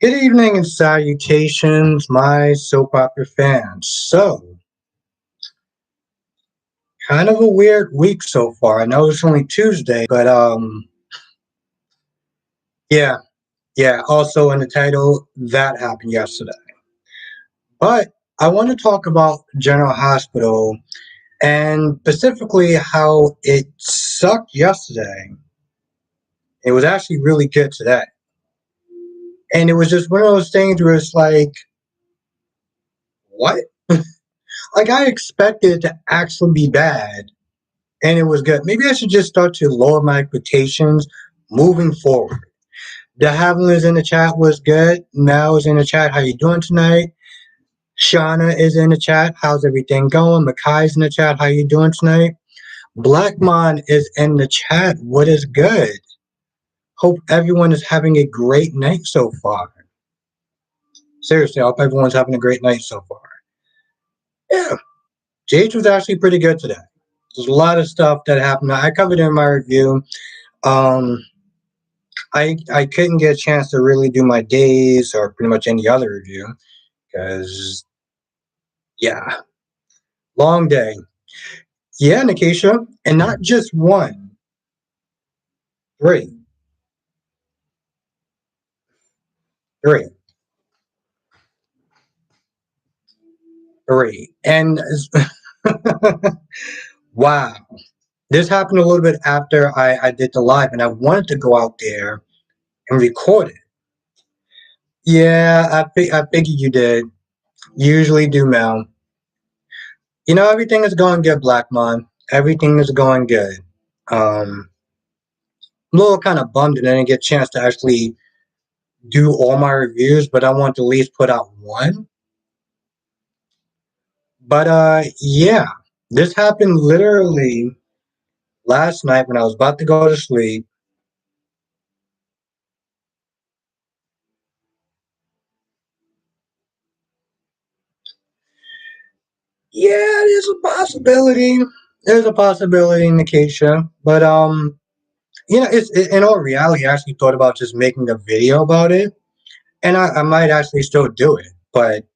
Good evening and salutations, my soap opera fans. So, kind of a weird week so far. I know it's only Tuesday, but yeah, yeah. Also in the title, that happened yesterday. But I want to talk about General Hospital and specifically how it sucked yesterday. It was actually really good today, and it was just one of those things where it's like, what? Like I expected it to actually be bad and it was good. Maybe I should just start to lower my expectations moving forward. The Haviland is in the chat was good. Mel is in the chat. How you doing tonight? Shauna is in the chat. How's everything going? Makai's in the chat. How you doing tonight? Blackmon is in the chat. What is good? Hope everyone is having a great night so far. Seriously, I hope everyone's having a great night so far. Yeah, JH was actually pretty good today. There's a lot of stuff that happened. I covered it in my review. Um, I couldn't get a chance to really do my days or pretty much any other review because yeah, long day. Yeah, Nikisha, and not just one, three, three, three, and wow, this happened a little bit after I did the live, and I wanted to go out there and record it. Yeah, I figured you did. Usually do, Mel. You know, everything is going good, Blackmon. Everything is going good. I'm a little kind of bummed that I didn't get a chance to actually do all my reviews, but I want to at least put out one. But yeah, this happened literally last night when I was about to go to sleep. Yeah, there's a possibility. There's a possibility, Nikisha. But you know, in all reality, I actually thought about just making a video about it, and I might actually still do it. But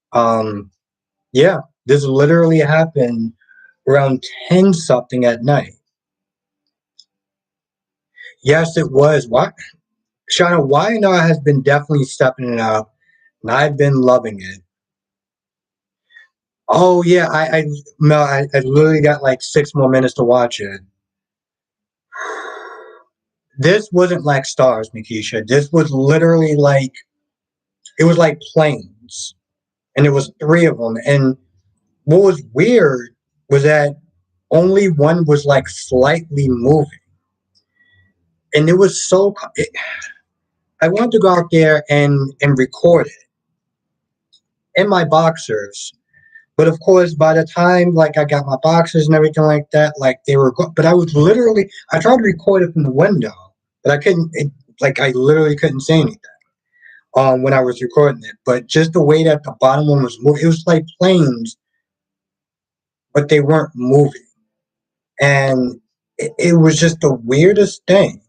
yeah, this literally happened around 10 something at night. Yes, it was. What? Shauna, why not has been definitely stepping it up, and I've been loving it. Oh yeah, Mel, I literally got like 6 more minutes to watch it. This wasn't like stars, Nikisha. This was literally like it was like planes, and it was three of them. And what was weird was that only one was like slightly moving, and it was so. I wanted to go out there and record it in my boxers. But of course, by the time like I got my boxes and everything like that, like they were. But I was literally. I tried to record it from the window, but I couldn't. Like I literally couldn't say anything when I was recording it. But just the way that the bottom one was moving, it was like planes, but they weren't moving, and it was just the weirdest thing.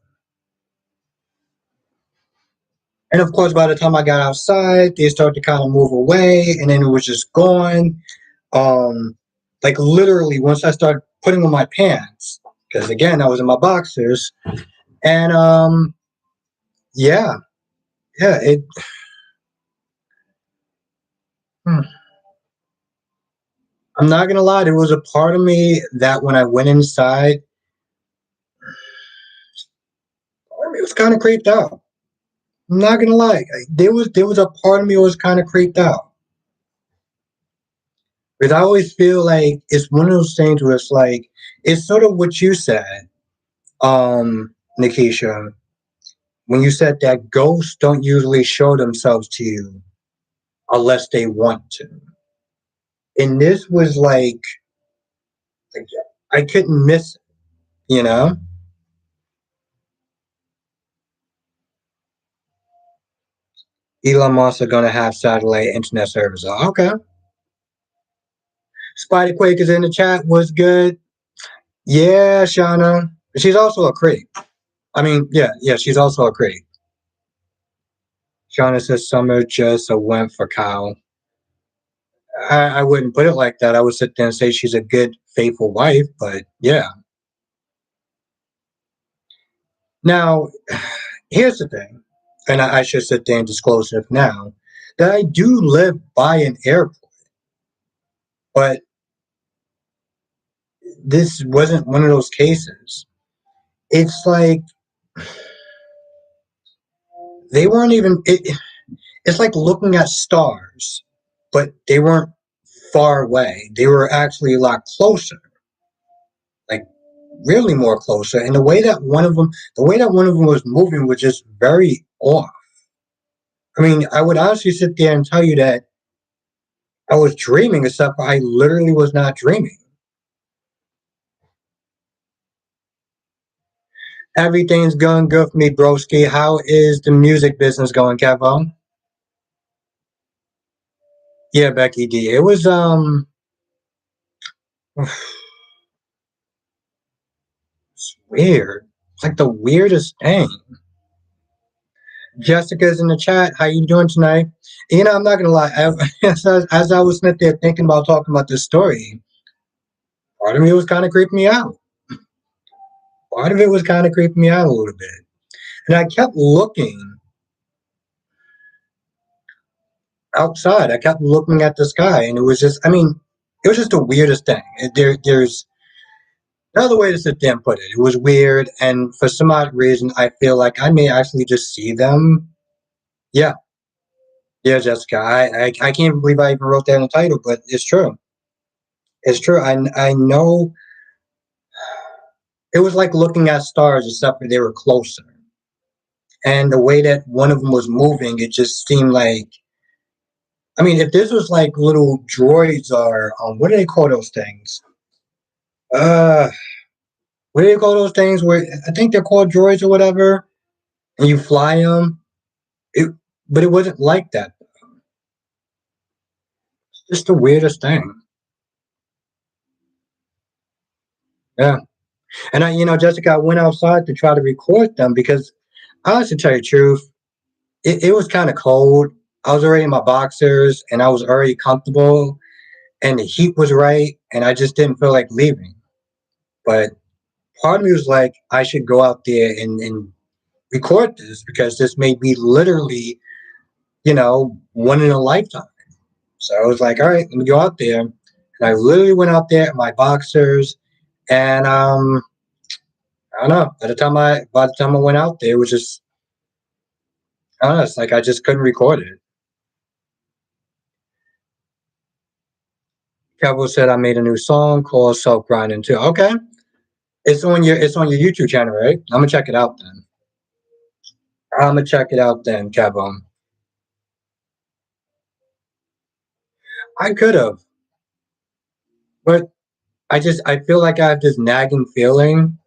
And of course, by the time I got outside, they started to kind of move away, and then it was just gone. Um, like literally, once I started putting on my pants, because again, I was in my boxers, and yeah, yeah, it. Hmm. I'm not gonna lie, there was a part of me that when I went inside, part of me was kind of creeped out. I'm not gonna lie, there was a part of me that was kind of creeped out. Because I always feel like it's one of those things where it's like it's sort of what you said, Nikisha, when you said that ghosts don't usually show themselves to you unless they want to. And this was like I couldn't miss it, you know? Elon Musk are gonna have satellite internet service. Okay. Spider Quake is in the chat. Was good. Yeah, Shauna. She's also a creep. I mean, yeah, she's also a creep. Shauna says Summer just a went for Kyle. I wouldn't put it like that. I would sit there and say she's a good, faithful wife, but yeah. Now, here's the thing, and I should sit there and disclose it now, that I do live by an airport, but this wasn't one of those cases. It's like they weren't even. It's like looking at stars, but they weren't far away. They were actually a lot closer, like really more closer. And the way that one of them was moving was just very off. I mean, I would honestly sit there and tell you that I was dreaming, except I literally was not dreaming. Everything's going good for me, broski. How is the music business going, Kevo? Yeah, Becky D. It was it's weird. It's like the weirdest thing. Jessica's in the chat. How you doing tonight? You know, I'm not gonna lie. As I was sitting there thinking about talking about this story, part of me was kind of creeping me out. Part of it was kind of creeping me out a little bit, and I kept looking outside. I kept looking at the sky, and it was just. I mean, it was just the weirdest thing. There's another way to sit there and put it. It was weird, and for some odd reason, I feel like I may actually just see them. Yeah, yeah, Jessica. I can't believe I even wrote that in the title, but it's true. It's true. I know it was like looking at stars, except for they were closer. And the way that one of them was moving, it just seemed like. I mean, if this was like little droids or what do they call those things? Uh, what do they call those things? Where I think they're called droids or whatever, and you fly them. It, but it wasn't like that. It's just the weirdest thing. Yeah, and Jessica, I went outside to try to record them because, honestly, to tell you the truth, it was kind of cold. I was already in my boxers and I was already comfortable and the heat was right and I just didn't feel like leaving. But part of me was like, I should go out there and record this because this may be literally, one in a lifetime. So I was like, all right, let me go out there. And I literally went out there in my boxers and I don't know. By the time I went out there, it was just I don't know, it's like I just couldn't record it. Kevo said I made a new song called Self Grinding too. Okay. It's on your YouTube channel, right? I'm gonna check it out then. I'm gonna check it out then, Kevo. I could have, but I feel like I have this nagging feeling,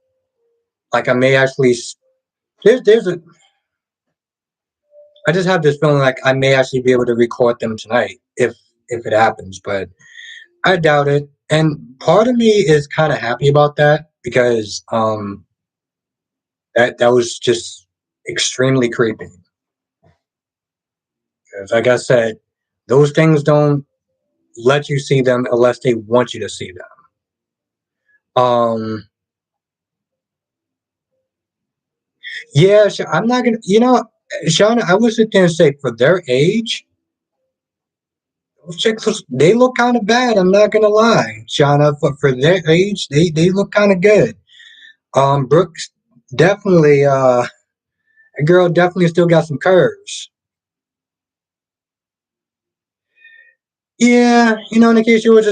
like I may actually there's a I just have this feeling like I may actually be able to record them tonight if it happens, but I doubt it. And part of me is kind of happy about that because that was just extremely creepy. Because like I said, those things don't let you see them unless they want you to see them. Um, yeah, I'm not gonna. Shauna, I would sit there and say for their age, those chicks they look kind of bad. I'm not gonna lie, Shauna. For their age, they look kind of good. Brooks definitely. A girl definitely still got some curves. Yeah, in the case it was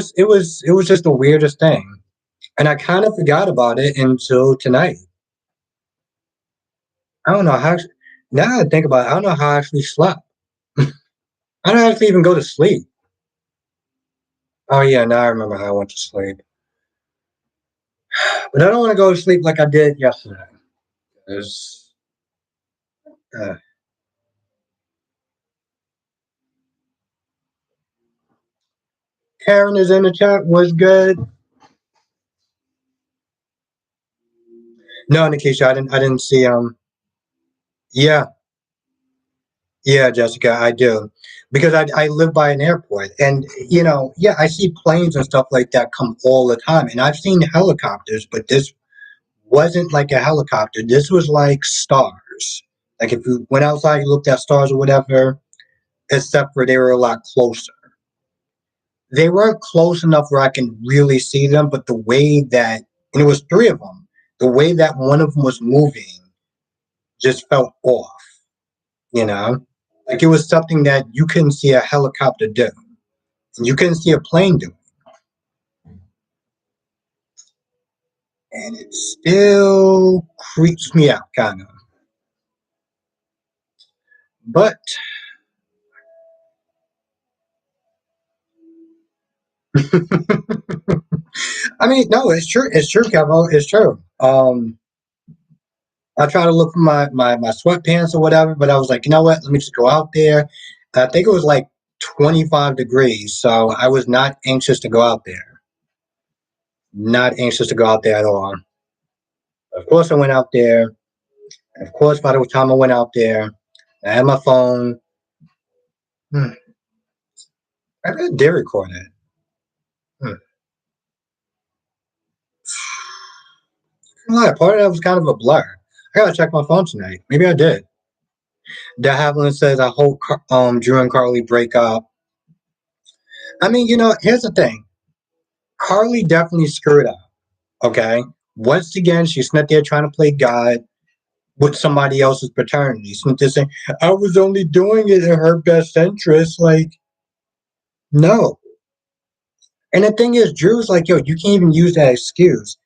just the weirdest thing, and I kind of forgot about it until tonight. I don't know how. Now I think about it, I don't know how I actually slept. I don't actually even go to sleep. Oh yeah, now I remember how I went to sleep. But I don't want to go to sleep like I did yesterday. 'Cause, uh, Karen is in the chat. Was good. No, Nikisha, I didn't see. Yeah, Yeah, Jessica, I do. Because I live by an airport and yeah, I see planes and stuff like that come all the time. And I've seen helicopters, but this wasn't like a helicopter. This was like stars. Like if you went outside, you looked at stars or whatever, except for they were a lot closer. They weren't close enough where I can really see them, but the way that, and it was three of them, the way that one of them was moving just felt off, you know? Like it was something that you couldn't see a helicopter do. And you couldn't see a plane do. And it still creeps me out, kind of. But, I mean, no, it's true. It's true, Kevo. It's true. I try to look for my sweatpants or whatever, but I was like, you know what? Let me just go out there. I think it was like 25 degrees, so I was not anxious to go out there. Not anxious to go out there at all. Of course, I went out there. And of course, by the time I went out there, I had my phone. Hmm, I really did record it. Hmm. Part of that was kind of a blur. I gotta check my phone tonight. Maybe I did. That Haviland says I hope Drew and Carly break up. I mean, here's the thing. Carly definitely screwed up. Okay. Once again, she's not there trying to play God with somebody else's paternity. She's not just saying, I was only doing it in her best interest. Like, no. And the thing is, Drew's like, yo, you can't even use that excuse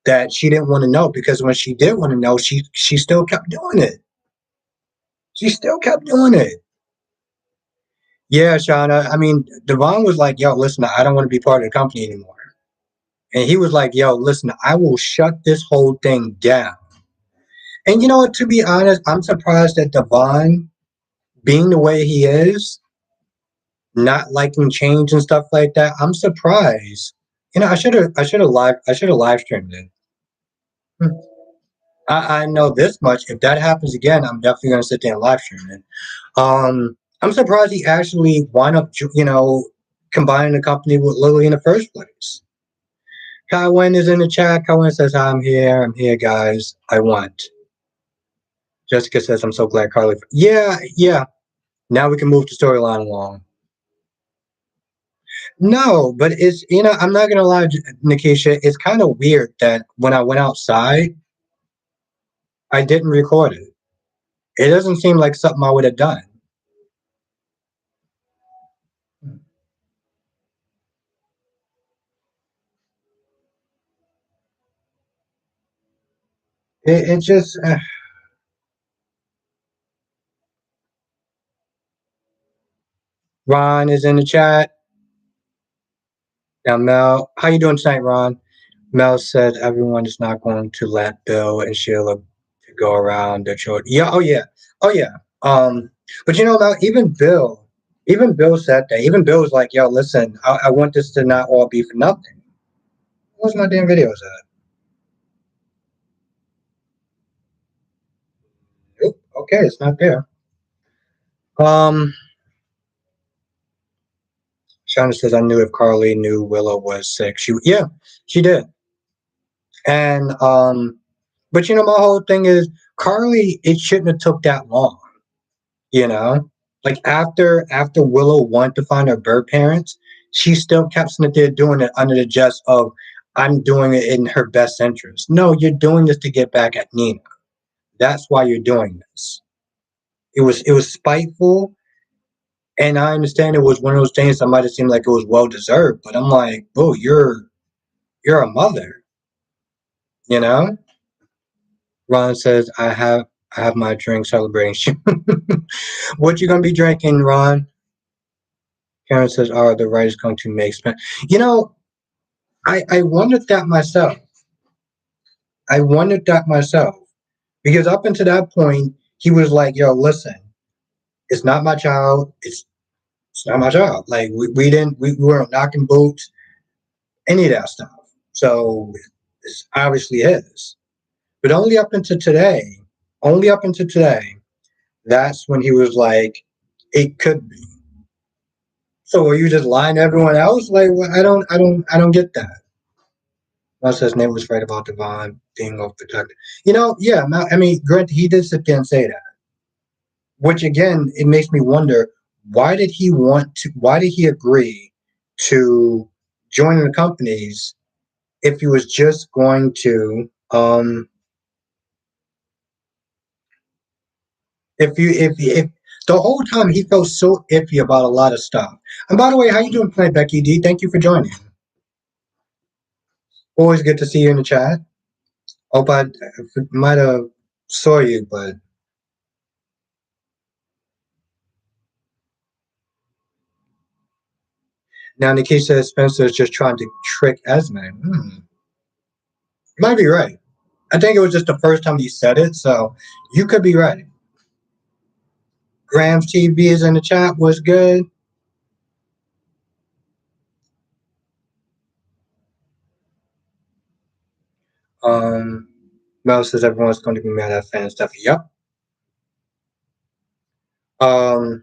that she didn't want to know because when she did want to know, she still kept doing it. She still kept doing it. Yeah, Shauna. I mean, Devon was like, yo, listen, I don't want to be part of the company anymore. And he was like, yo, listen, I will shut this whole thing down. And you know what, to be honest, I'm surprised that Devon, being the way he is, not liking change and stuff like that, I'm surprised. I should have live streamed it. Hmm. I know this much. If that happens again, I'm definitely gonna sit there and live stream it. I'm surprised he actually wound up, combining the company with Lily in the first place. Kyle is in the chat. Kyle says, I'm here. I'm here, guys. I want. Jessica says, I'm so glad Carly. Yeah, yeah. Now we can move the storyline along. No, but I'm not going to lie, Nikisha. It's kind of weird that when I went outside, I didn't record it. It doesn't seem like something I would have done. It just, Ron is in the chat. Now, Mel, how you doing tonight, Ron? Mel said everyone is not going to let Bill and Sheila to go around their children. Yeah, oh yeah, oh yeah. But Mel, even Bill said that. Even Bill was like, "Yo, listen, I want this to not all be for nothing." Where's my damn videos at? Oop, okay, it's not there. Um, Shauna says, "I knew if Carly knew Willow was sick, yeah, she did." And but my whole thing is Carly. It shouldn't have took that long. You know, like after Willow wanted to find her birth parents, she still kept sitting there doing it under the jest of I'm doing it in her best interest. No, you're doing this to get back at Nina. That's why you're doing this. It was spiteful, and I understand it was one of those things that might have seemed like it was well deserved, but I'm like, oh, you're a mother, you know? Ron says, I have my drink celebration. What you gonna be drinking, Ron? Karen says, "Are the writers going to make Spence?" You know, I wondered that myself. I wondered that myself because up until that point, he was like, "Yo, listen, it's not my child. It's not my child. Like we weren't knocking boots, any of that stuff. So it's obviously his. But only up until today, That's when he was like, it could be. So were you just lying to everyone else? Like, well, I don't get that. Also, his name was right about Devon being overprotected. Yeah. I mean, granted, he did sit there and say that, which again, it makes me wonder why did he want to? Why did he agree to join the companies if he was just going to? If the whole time he felt so iffy about a lot of stuff. And by the way, how you doing tonight, Becky D? Thank you for joining. Always good to see you in the chat. Hope I might have saw you, but now Nikki says Spencer is just trying to trick Esme. You might be right. I think it was just the first time you said it, so you could be right. Graham's TV is in the chat. Was good. Um, Mel says everyone's going to be mad at fan stuff. Yep. Um,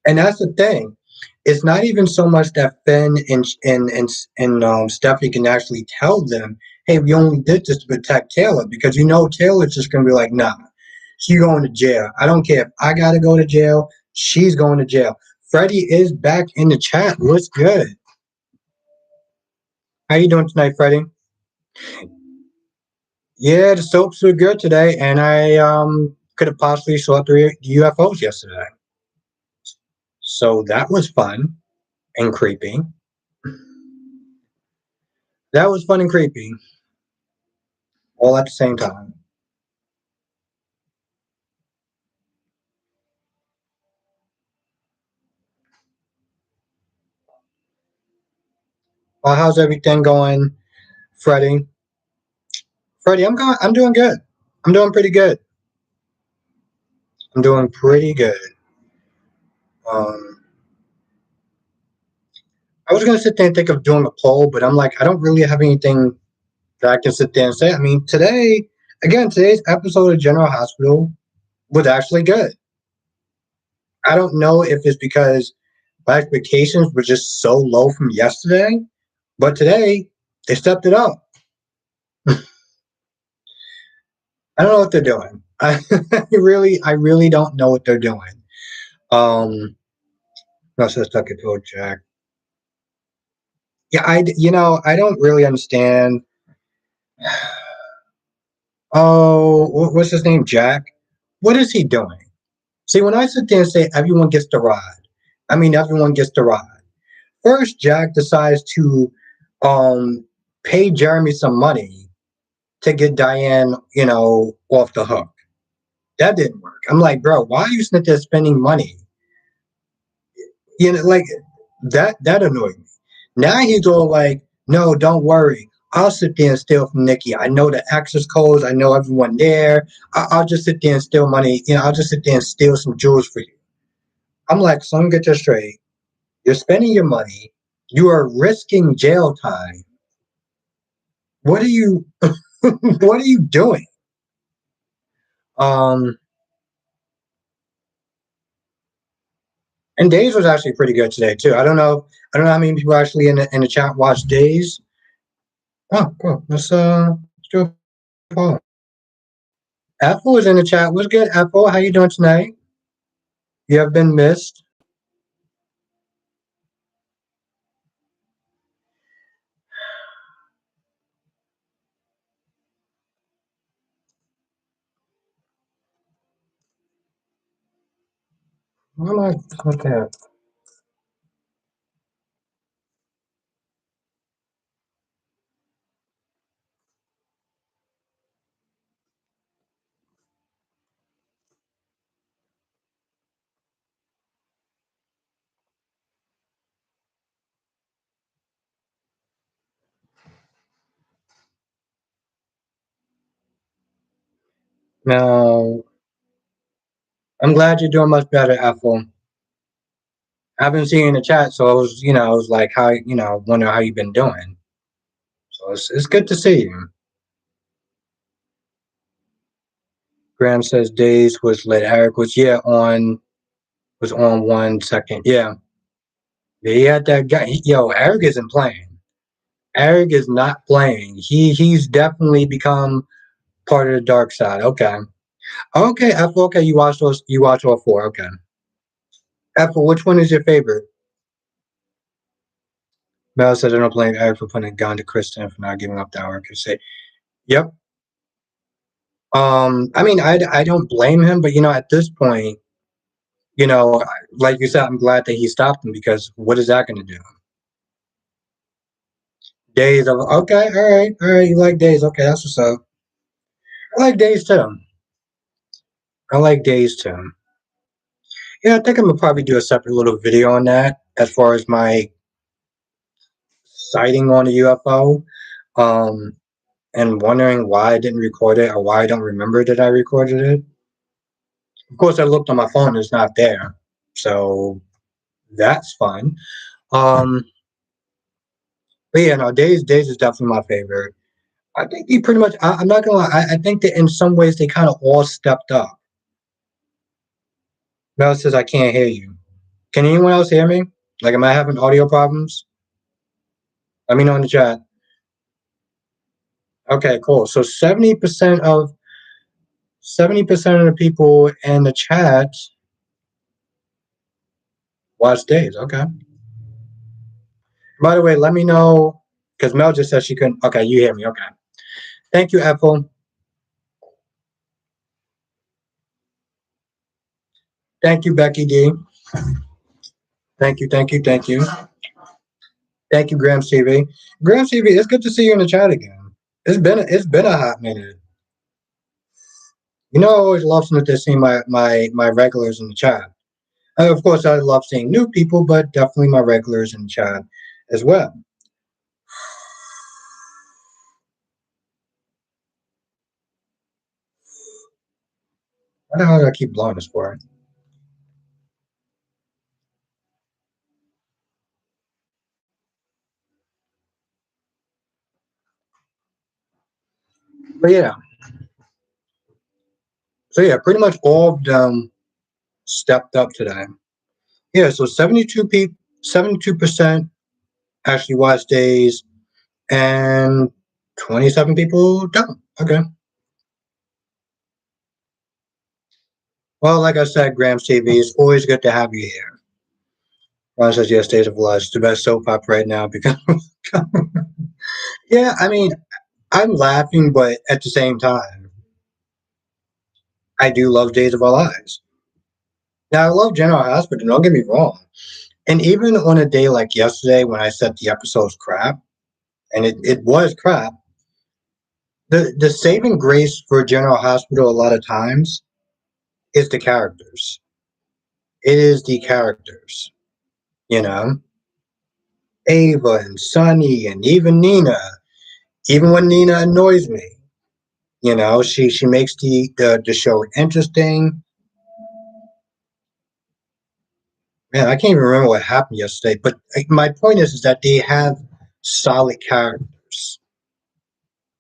and that's the thing. It's not even so much that Finn and Stephanie can actually tell them, "Hey, we only did this to protect Taylor," because Taylor's just gonna be like, "Nah, she's going to jail. I don't care if I gotta go to jail. She's going to jail." Freddie is back in the chat. What's good? How you doing tonight, Freddie? Yeah, the soaps were good today, and I could have possibly saw the UFOs yesterday, so that was fun and creepy. That was fun and creepy all at the same time. Well, how's everything going, Freddie? Freddie, I'm doing good. I'm doing pretty good. I'm doing pretty good. Um, I was gonna sit there and think of doing a poll, but I'm like, I don't really have anything that I can sit there and say. I mean, today's episode of General Hospital was actually good. I don't know if it's because my expectations were just so low from yesterday, but today they stepped it up. I don't know what they're doing. I really don't know what they're doing. No, says Tucker told Jack. Yeah, I don't really understand. Oh, what's his name? Jack. What is he doing? See, when I sit there and say everyone gets to ride, I mean everyone gets to ride. First, Jack decides to um pay Jeremy some money to get Diane, off the hook. That didn't work. I'm like, bro, why are you sitting there spending money? Like that annoyed me. Now he's all like, no, don't worry. I'll sit there and steal from Nikki. I know the access codes. I know everyone there. I'll just sit there and steal money. I'll just sit there and steal some jewels for you. I'm like, so let me get this straight. You're spending your money. You are risking jail time. What are you what are you doing? Um and Days was actually pretty good today too. I don't know how many people actually in the chat watch Days. Oh, cool. Let's do a poll. Apple is in the chat. What's good, Apple? How you doing tonight? You have been missed. I'm like, okay. Now, I'm glad you're doing much better, Apple. I haven't seen you in the chat, so I was like, how, wonder how you've been doing. So it's good to see you. Graham says Days was lit. Eric was on 1 second. Yeah. Yeah, he had that guy. Yo, Eric isn't playing. Eric is not playing. He's definitely become part of the dark side. Okay. Okay, Apple, okay, you watch all four. Okay. Apple, which one is your favorite? Mel says I don't blame Eric for putting a gun to Kristen for not giving up the hour. I could say, yep. I mean, I don't blame him, but at this point, like you said, I'm glad that he stopped him because what is that going to do? Days of okay, all right. You like Days? Okay, that's what's up. I like Days too. I like Days too. Yeah, I think I'm gonna probably do a separate little video on that as far as my sighting on the UFO, um, and wondering why I didn't record it or why I don't remember that I recorded it. Of course, I looked on my phone; it's not there, so that's fun. Um, but yeah, no, Days is definitely my favorite. I think he pretty much. I'm not gonna lie. I think that in some ways they kind of all stepped up. Mel says I can't hear you. Can anyone else hear me? Like, am I having audio problems? Let me know in the chat. Okay, cool. So 70% of the people in the chat watch Days. Okay. By the way, let me know because Mel just said she couldn't. Okay, you hear me. Okay. Thank you, Apple. Thank you, Becky D. Thank you, thank you, thank you. Thank you, Graham TV. Graham TV, it's good to see you in the chat again. It's been a hot minute. I always love to see my regulars in the chat. Of course, I love seeing new people, but definitely my regulars in the chat as well. What the hell do I keep blowing this for? But yeah, so yeah, pretty much all of them stepped up today. Yeah, so 72% actually watch Days, and 27 people don't. Okay. Well, like I said, Grams TV, it's always good to have you here. Ron says, yes, Days of Blood is the best soap opera right now because, yeah, I mean, I'm laughing, but at the same time, I do love Days of Our Lives. Now, I love General Hospital, don't get me wrong. And even on a day like yesterday when I said the episode's crap, and it was crap, the saving grace for General Hospital a lot of times is the characters. It is the characters, you know? Ava and Sunny and even Nina. Even when Nina annoys me, she makes the show interesting. Man, I can't even remember what happened yesterday, but my point is that they have solid characters.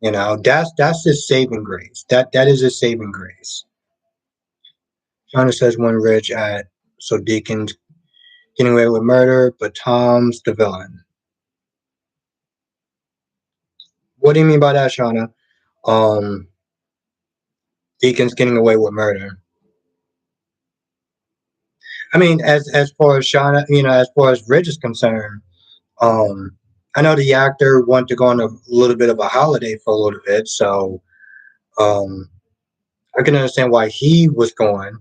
That's his saving grace. That is his saving grace. Shauna says one rich at so Deacon's getting away with murder, but Tom's the villain. What do you mean by that, Shauna? Um, Deacon's getting away with murder. I mean, as far as Shauna, as far as Rich is concerned, um, I know the actor wanted to go on a little bit of a holiday for a little bit, so um, I can understand why he was going.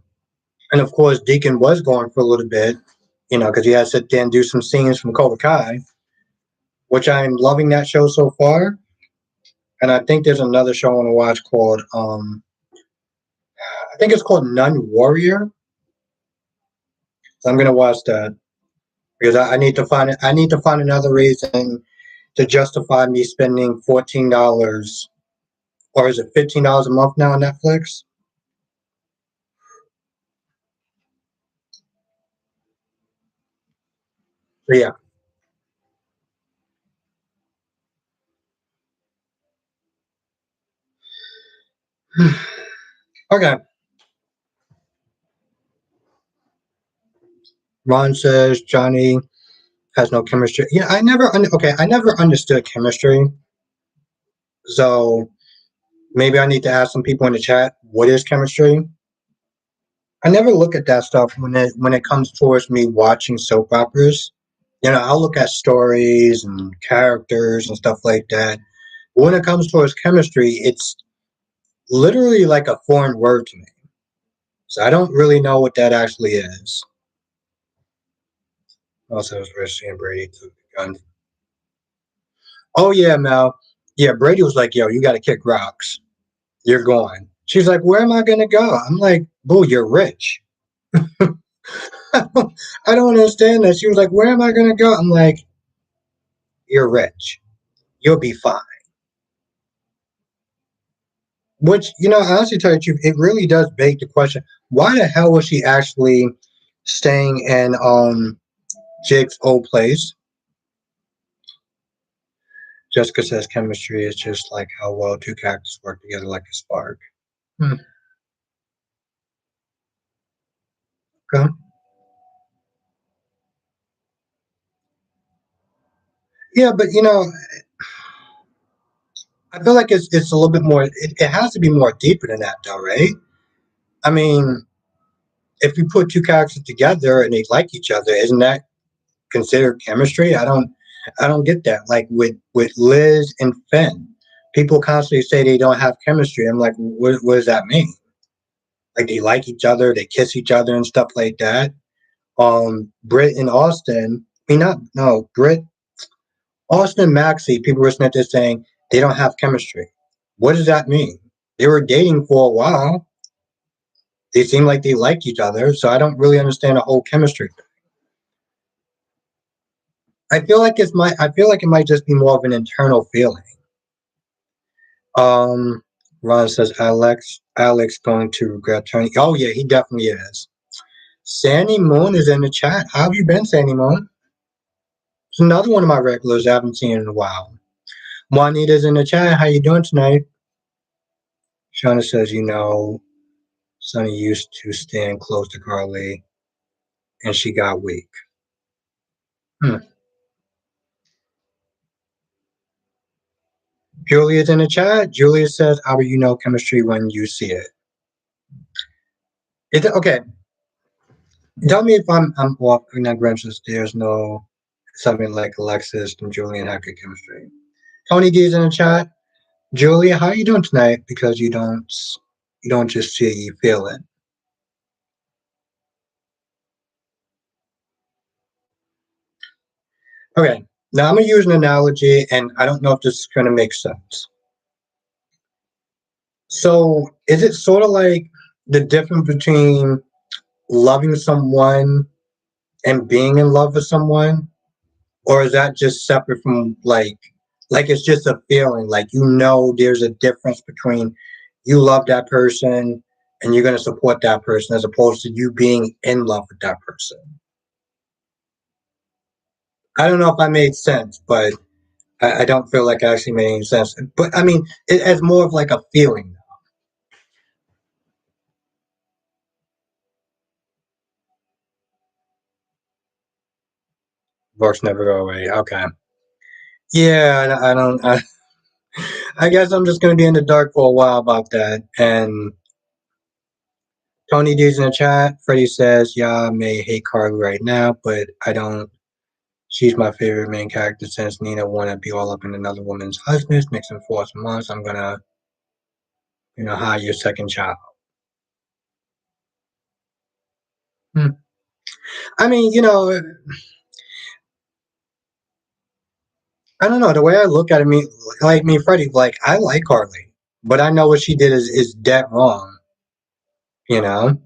And of course, Deacon was going for a little bit, because he had to sit there and do some scenes from Cobra Kai, which I'm loving that show so far. And I think there's another show I want to watch called, I think it's called Nun Warrior. So I'm gonna watch that because I need to find another reason to justify me spending $14 or is it $15 a month now on Netflix? So yeah. Okay. Ron says Johnny has no chemistry. Yeah, I never understood chemistry. So maybe I need to ask some people in the chat what is chemistry. I never look at that stuff when it comes towards me watching soap operas. I'll look at stories and characters and stuff like that. But when it comes towards chemistry, it's literally like a foreign word to me. So I don't really know what that actually is. Also, was Richie and Brady took the gun. Oh yeah, Mel. Yeah, Brady was like, "Yo, you got to kick rocks. You're going." She's like, "Where am I gonna go?" I'm like, "Boo, you're rich." I don't understand that. She was like, "Where am I gonna go?" I'm like, "You're rich. You'll be fine." Which, honestly, tell you the truth, it really does beg the question: why the hell was she actually staying in Jake's old place? Jessica says chemistry is just like how well two characters work together like a spark. Hmm. Okay. Yeah, but I feel like it's a little bit more. It has to be more deeper than that, though, right? I mean, if you put two characters together and they like each other, isn't that considered chemistry? I don't get that. Like with Liz and Finn, people constantly say they don't have chemistry. I'm like, what does that mean? Like they like each other, they kiss each other and stuff like that. Britt and Austin. I mean, not no Britt, Austin and Maxie. People were sent there saying they don't have chemistry. What does that mean? They were dating for a while. They seem like they liked each other, so I don't really understand the whole chemistry thing. I feel like it might just be more of an internal feeling. Um, Ron says Alex going to regret turning. Oh yeah, he definitely is. Sandy Moon is in the chat. How have you been, Sandy Moon? It's another one of my regulars I haven't seen in a while. Juanita's in the chat. How you doing tonight? Shauna says, Sonny used to stand close to Carly, and she got weak. Hmm. Julia's in the chat. Julia says, "How do you know chemistry when you see it?" Okay? Tell me if I'm walking on Grims's. There's no something like Alexis and Julian have good chemistry. Tony D's in the chat. Julia, how are you doing tonight? Because you don't just see it, you feel it. Okay. Now I'm gonna use an analogy, and I don't know if this is gonna make sense. So is it sort of like the difference between loving someone and being in love with someone? Or is that just separate from like it's just a feeling, like there's a difference between you love that person and you're gonna support that person as opposed to you being in love with that person. I don't know if I made sense, but I don't feel like I actually made any sense. But I mean, it's more of like a feeling. Works never go away. Okay. Yeah, I don't. I guess I'm just gonna be in the dark for a while about that. And Tony D's in the chat. Freddie says, "Yeah, I may hate Carly right now, but I don't. She's my favorite main character since Nina wanna be all up in another woman's husband, mixing force months. I'm gonna, hire your second child." Hmm. I mean, I don't know. The way I look at it, me, Freddie, like I like Carly, but I know what she did is dead wrong. You know.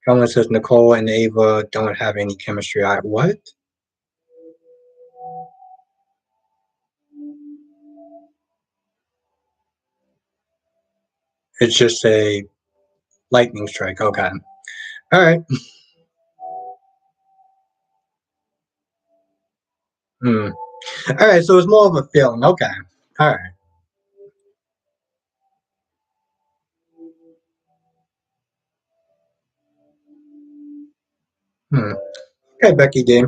Someone says Nicole and Ava don't have any chemistry. What? It's just a lightning strike. Okay. All right. Hmm. All right. So it's more of a feeling. Okay. All right. Hmm. Okay, Becky D.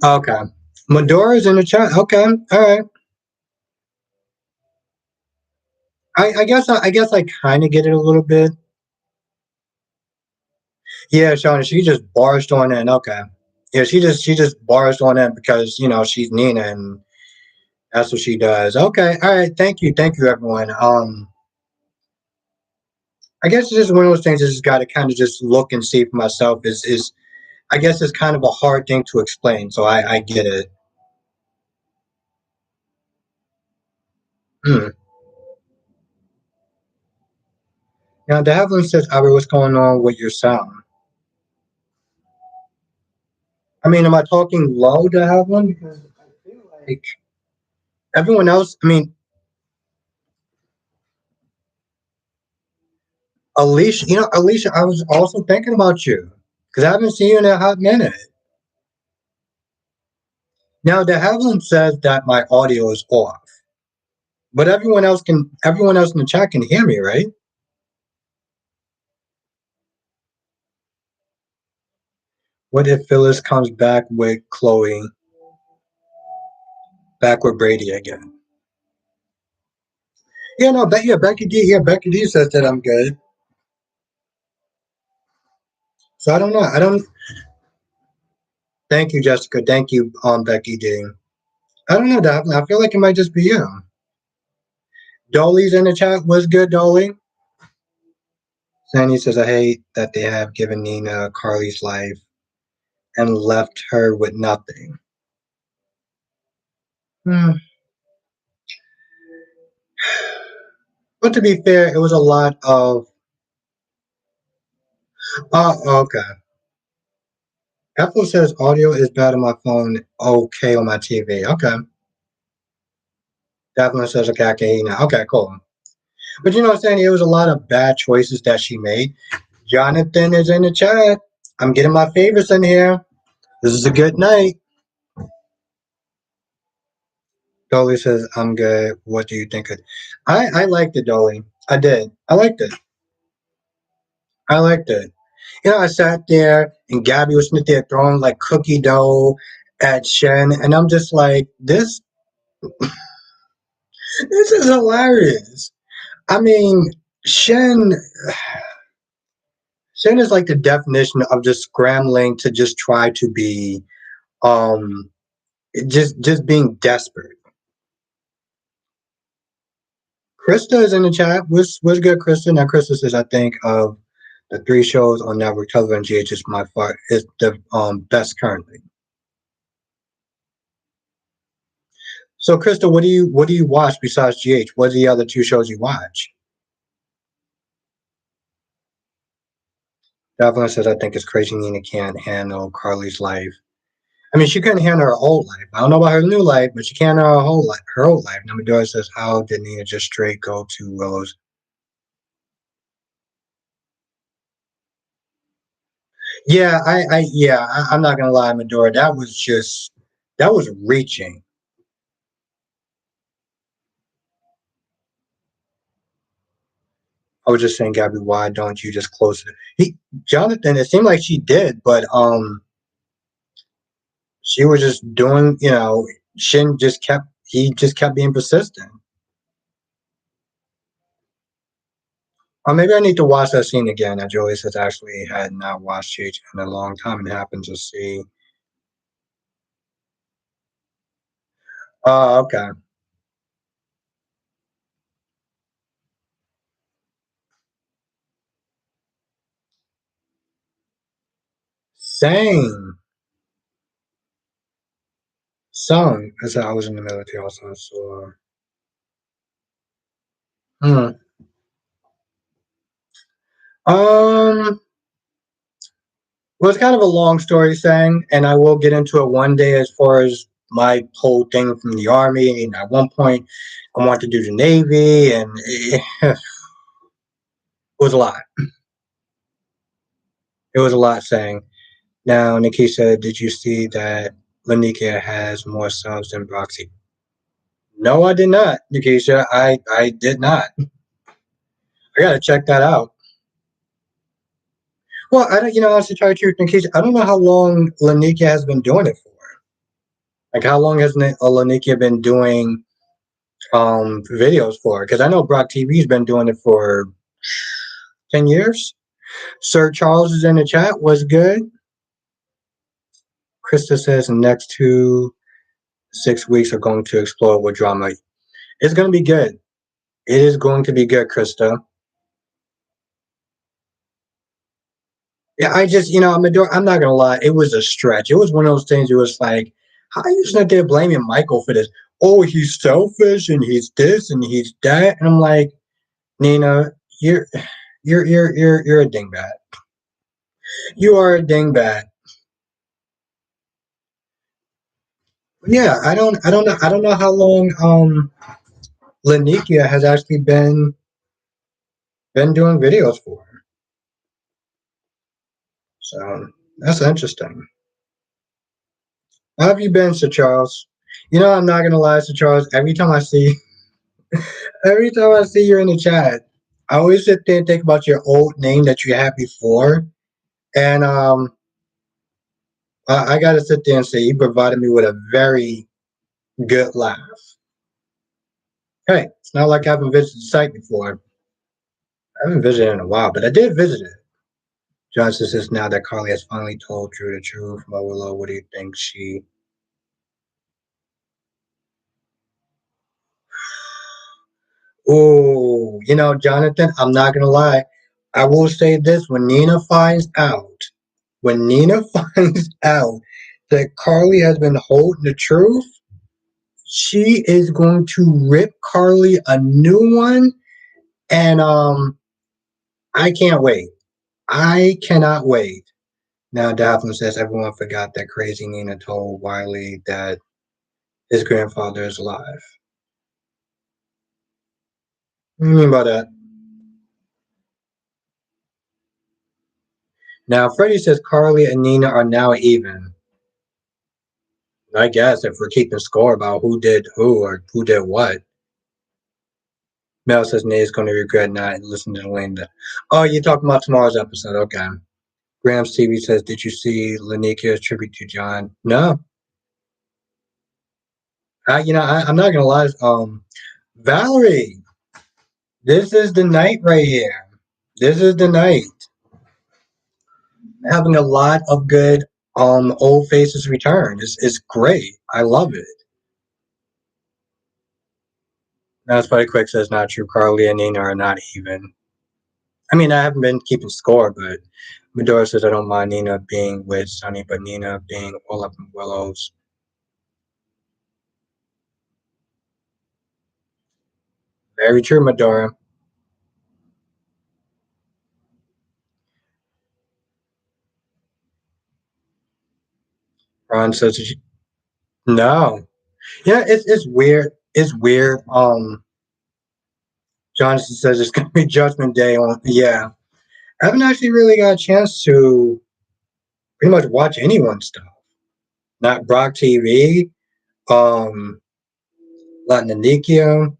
Okay. Medora's in the chat. Okay, all right. I guess I kind of get it a little bit. Yeah, Shauna, she just barged on in. Okay. Yeah, she just barged on in because she's Nina and that's what she does. Okay, all right. Thank you, everyone. I guess it's just one of those things. I just got to kind of just look and see for myself. Is I guess it's kind of a hard thing to explain. So I get it. Hmm. Now, Davlin says, "Albert, what's going on with your sound?" I mean, am I talking low to Davlin? Because I feel like everyone else. I mean, Alicia. Alicia, I was also thinking about you because I haven't seen you in a hot minute. Now, De Havilland says that my audio is off, but everyone else in the chat can hear me, right? What if Phyllis comes back with Chloe, back with Brady again? Yeah, no, Becky D. Yeah, Becky D says that I'm good. So I don't know. I don't. Thank you, Jessica. Thank you, Becky D. I don't know, Daphne. I feel like it might just be you. Dolly's in the chat. What's good, Dolly? Sandy says, I hate that they have given Nina Carly's life and left her with nothing. Hmm. But to be fair, it was a lot of. Okay. Apple says audio is bad on my phone, okay on my TV. Okay. Daphne says, okay, I can hear you now. Okay, cool. But you know what I'm saying? It was a lot of bad choices that she made. Jonathan is in the chat. I'm getting my favorites in here. This is a good night. Dolly says, I'm good. What do you think of it? I liked it, Dolly. I did. I liked it. I liked it. I sat there and Gabby was sitting there throwing like cookie dough at Shen, and I'm just like, this is hilarious. I mean, Shen Shen is like the definition of just scrambling to just try to be um just being desperate. Krista is in the chat. What's good, Krista? Now Krista says I think of the three shows on network television GH is my far is the best currently. So Krista, what do you watch besides GH? What are the other two shows you watch? Devlin says I think it's crazy Nina can't handle Carly's life. I mean, she couldn't handle her old life. I don't know about her new life, but she can't handle her whole life. Her old life. Now Medora says, how did Nina just straight go to Willow's? Yeah, I'm not gonna lie, Medora. That was reaching. I was just saying, Gabby, why don't you just close it? Jonathan, it seemed like she did, but she was just doing, Shin just kept being persistent. Or maybe I need to watch that scene again. That Joey says actually had not watched Cheech in a long time and happened to see. Oh, okay. Same. Some. I said I was in the military also, so hmm. Um well, it's kind of a long story saying, and I will get into it one day as far as my whole thing from the army. And at one point I wanted to do the Navy and it was a lot. It was a lot saying. Now Nikki said, did you see that Lanika has more subs than Broxy? No, I did not, Nikisha. I did not. I gotta check that out. Well, I don't. Honestly, tell you the truth, Nikisha, I don't know how long Lanikia has been doing it for. Like, how long has Lanikia been doing videos for? Because I know Brock TV's been doing it for 10 years. Sir Charles is in the chat. Was good. Krista says the next 2 6 weeks are going to explode with drama. It's going to be good. It is going to be good, Krista. Yeah, I'm not gonna lie. It was a stretch. It was one of those things. It was like, how are you sitting there blaming Michael for this? Oh, he's selfish and he's this and he's that. And I'm like, Nina, you're you're a dingbat. You are a dingbat. Yeah, I don't know how long Lanikia has actually been doing videos for. So that's interesting. How have you been, Sir Charles? I'm not gonna lie, Sir Charles. Every time I see you in the chat, I always sit there and think about your old name that you had before, and I gotta sit there and say you provided me with a very good laugh. Hey, it's not like I haven't visited the site before. I haven't visited in a while, but I did visit it. Johnson says now that Carly has finally told Drew the truth. Willow, what do you think she? Oh, Jonathan, I'm not gonna lie. I will say this: when Nina finds out that Carly has been holding the truth, she is going to rip Carly a new one, and I can't wait. I cannot wait. Now, Daphne says everyone forgot that crazy Nina told Wiley that his grandfather is alive. What do you mean by that? Now, Freddie says Carly and Nina are now even. I guess if we're keeping score about who did who or who did what. Mel says Nate's going to regret not listening to Linda. Oh, you're talking about tomorrow's episode. Okay. Grams TV says, did you see Lanikia's tribute to John? No. I'm not going to lie. Valerie, this is the night right here. This is the night. Having a lot of good old faces return. It's great. I love it. That's why Quick says not true. Carly and Nina are not even. I mean, I haven't been keeping score, but Medora says I don't mind Nina being with Sonny, but Nina being all up in Willow's. Very true, Medora. Ron says no. Yeah, it's weird. It's weird. Jonathan says it's gonna be Judgment Day on. Yeah, I haven't actually really got a chance to pretty much watch anyone's stuff. Not Brock TV. Um, Latinikia.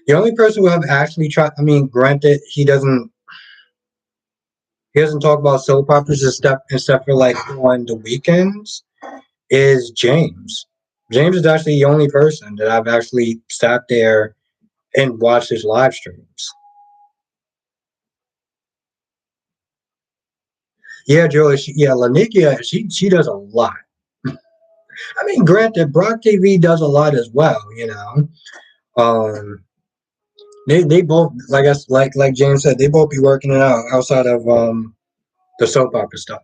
The only person who have actually tried. I mean, granted, he doesn't talk about soap operas and stuff except for like on the weekends. Is James. James is actually the only person that I've actually sat there and watched his live streams. Yeah, Julie. Lanikia. She does a lot. I mean, granted, Brock TV does a lot as well. Um, they both, like us, like James said, they both be working it out outside of the soap opera stuff.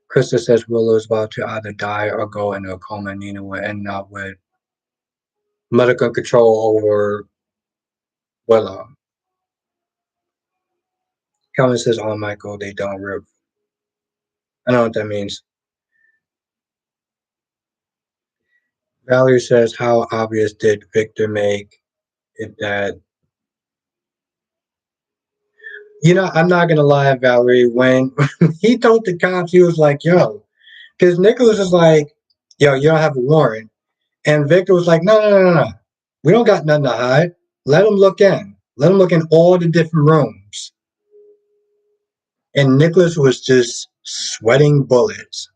Krista says Willow's about to either die or go into a coma. And Nina will end up with medical control over Willow. Kelvin says, "Oh, Michael, they don't rip." I don't know what that means. Valerie says, "How obvious did Victor make it that?" I'm not gonna lie, Valerie. When he told the cops, he was like, "Yo," because Nicholas is like, yo, you don't have a warrant. And Victor was like, no, no, no, no, no. We don't got nothing to hide. Let him look in. Let him look in all the different rooms. And Nicholas was just sweating bullets.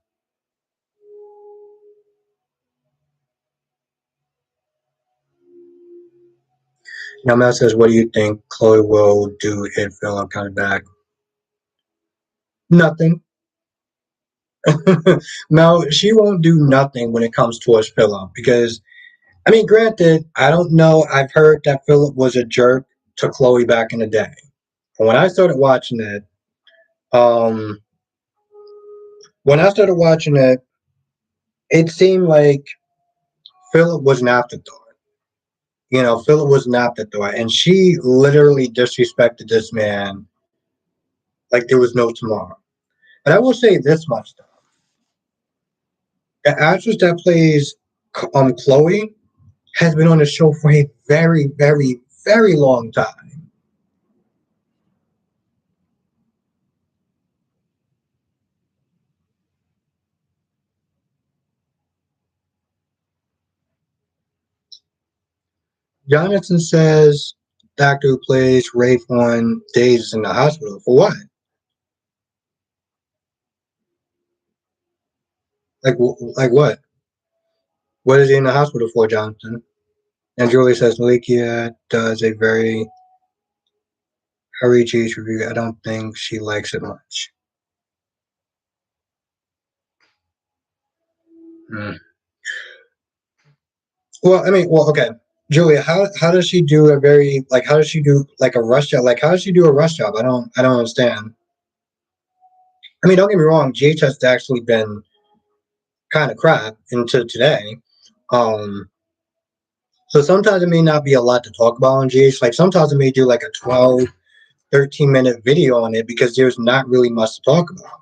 Now, Matt says, what do you think Chloe will do if Philip comes back? Nothing. No, she won't do nothing when it comes towards Philip because, I mean, granted, I don't know. I've heard that Philip was a jerk to Chloe back in the day. But um, when I started watching it, it seemed like Philip was an afterthought. You know, Philip was an afterthought, and she literally disrespected this man like there was no tomorrow. But I will say this much though: the actress that plays Chloe has been on the show for a very, very, very long time. Jonathan says the actor who plays Rafe on Days is in the hospital for what? Like what? What is he in the hospital for, Jonathan? And Julie says Malikia does a very hurry cheese review. I don't think she likes it much. Hmm. Well, I mean, well, okay. Julia, how does she do a very like how does she do like a rush job? Like how does she do a rush job? I don't understand. I mean, don't get me wrong, GH has actually been kind of crap until today. Um, so sometimes it may not be a lot to talk about on GH. Like sometimes it may do like a 12, 13-minute video on it because there's not really much to talk about.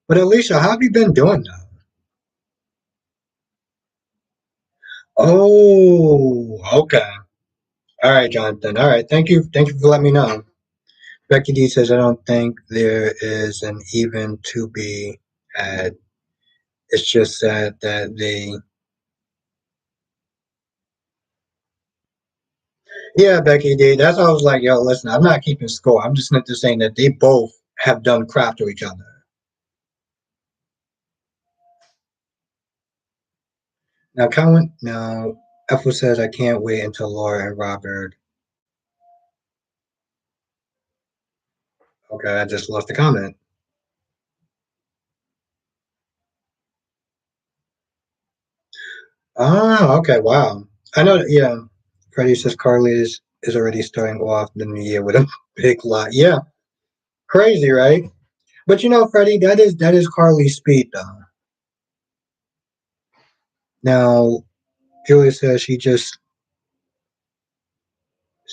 But Alicia, how have you been doing that? Oh, okay. All right, Jonathan. All right. Thank you. Thank you for letting me know. Becky D says, I don't think there is an even to be had. It's just that they. Yeah, Becky D. That's why I was like, yo, listen, I'm not keeping score. I'm just not just saying that they both have done crap to each other. Now, Ethel says, I can't wait until Laura and Robert. Okay, I just lost the comment. Oh, okay, wow. I know, yeah. Freddie says Carly is already starting off the new year with a big lot. Yeah, crazy, right? But you know, Freddie, that is Carly's speed, though. Now, Julia says she just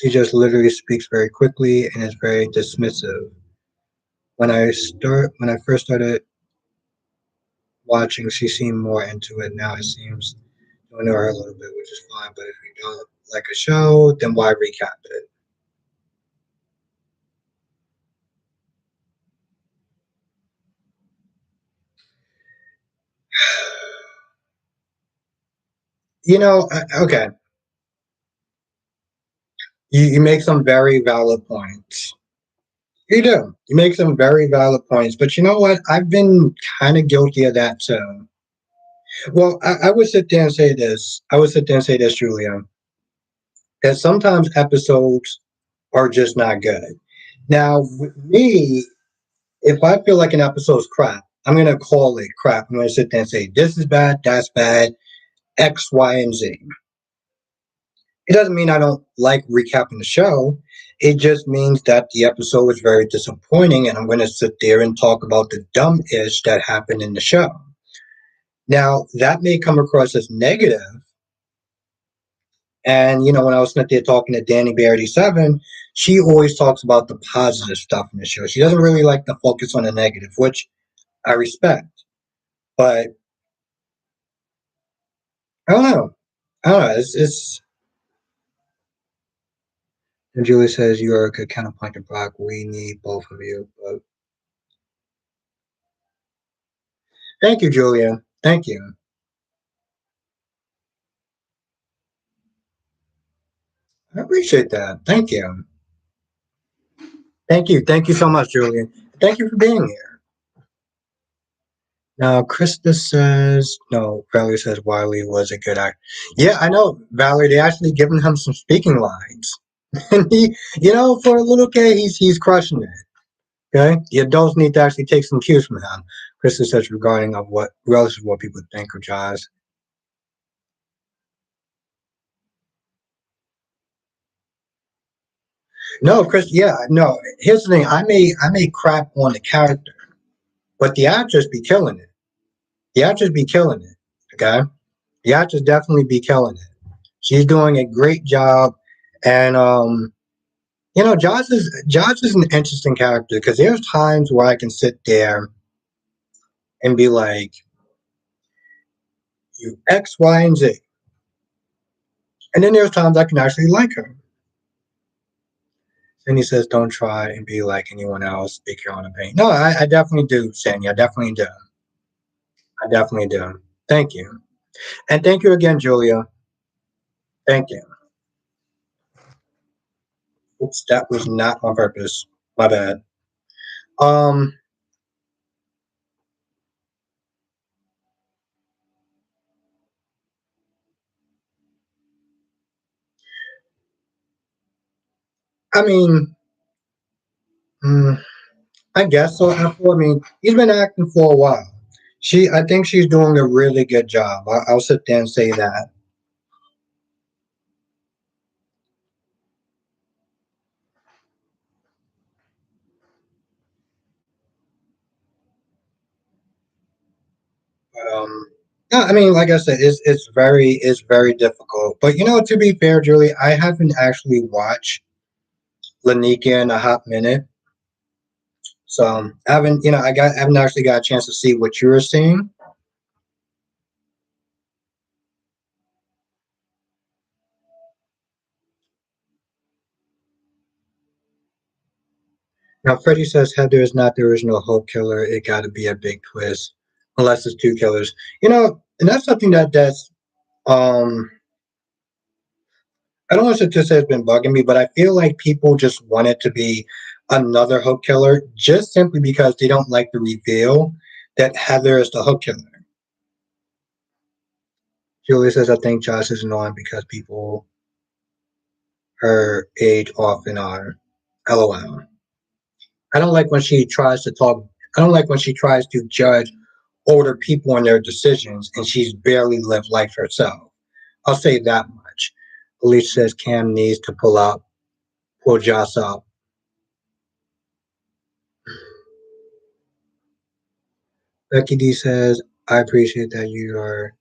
literally speaks very quickly and is very dismissive. When I first started watching, she seemed more into it. Now it seems to know her a little bit, which is fine. But if you don't like a show, then why recap it? Okay, you make some very valid points. You do. You make some very valid points. But you know what? I've been kind of guilty of that too. Well, I would sit there and say this. I would sit there and say this, Julia, that sometimes episodes are just not good. Now, with me, if I feel like an episode's crap, I'm going to call it crap. I'm going to sit there and say, this is bad, that's bad, X, Y, and Z. It doesn't mean I don't like recapping the show. It just means that the episode was very disappointing, and I'm going to sit there and talk about the dumb ish that happened in the show. Now, that may come across as negative, and when I was sitting there talking to Danny Bear 7, she always talks about the positive stuff in the show. She doesn't really like to focus on the negative, which I respect. But I don't know. I don't know. It's and Julie says you are a good counterpoint to Brock. We need both of you. But Thank you, Julia. Thank you. I appreciate that. Thank you. Thank you. Thank you so much, Julia. Thank you for being here. Now, Krista says, no, Valerie says Wiley was a good actor. Yeah, I know, Valerie, they actually given him some speaking lines. And for a little kid, he's crushing it. Okay? The adults need to actually take some cues from him. Krista says regarding of what relative to what people think of Jaws. No, Chris, yeah, no. Here's the thing. I may crap on the character, but the actors be killing it. The actors be killing it. Okay? The actors definitely be killing it. She's doing a great job, and Josh is an interesting character because there's times where I can sit there and be like, you X, Y, and Z, and then there's times I can actually like her. And he says, "Don't try and be like anyone else. Speak your own opinion." No, I definitely do, Sandy. I definitely do. I definitely do. Thank you, and thank you again, Julia. Thank you. Oops, that was not on purpose. My bad. Um, I mean, mm, I guess so. I mean, he's been acting for a while. I think she's doing a really good job. I'll sit there and say that. But no, I mean, like I said, it's very difficult. But to be fair, Julie, I haven't actually watched Lanika in a hot minute, so I haven't actually got a chance to see what you were seeing. Now, Freddie says Heather is not the original Hope killer. It got to be a big twist, unless it's two killers. And that's something that's um I don't want to say it's been bugging me, but I feel like people just want it to be another hook killer just simply because they don't like the reveal that Heather is the hook killer. Julia says, I think Josh is annoying because people her age often are. LOL. I don't like when she tries to talk. I don't like when she tries to judge older people and their decisions, and she's barely lived life herself. I'll say that much. Elise says Cam needs to pull Josh up. Becky D says, I appreciate that you are.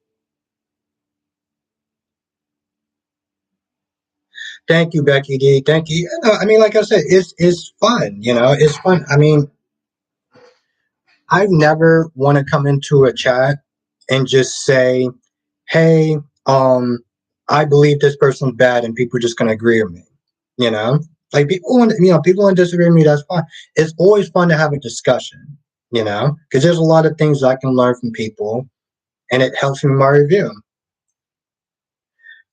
Thank you, Becky D. Thank you. I mean, like I said, it's fun. It's fun. I mean, I've never want to come into a chat and just say, "Hey, um, I believe this person's bad," and people are just gonna agree with me. You know, like people want to disagree with me. That's fine. It's always fun to have a discussion. Because there's a lot of things I can learn from people, and it helps me in my review.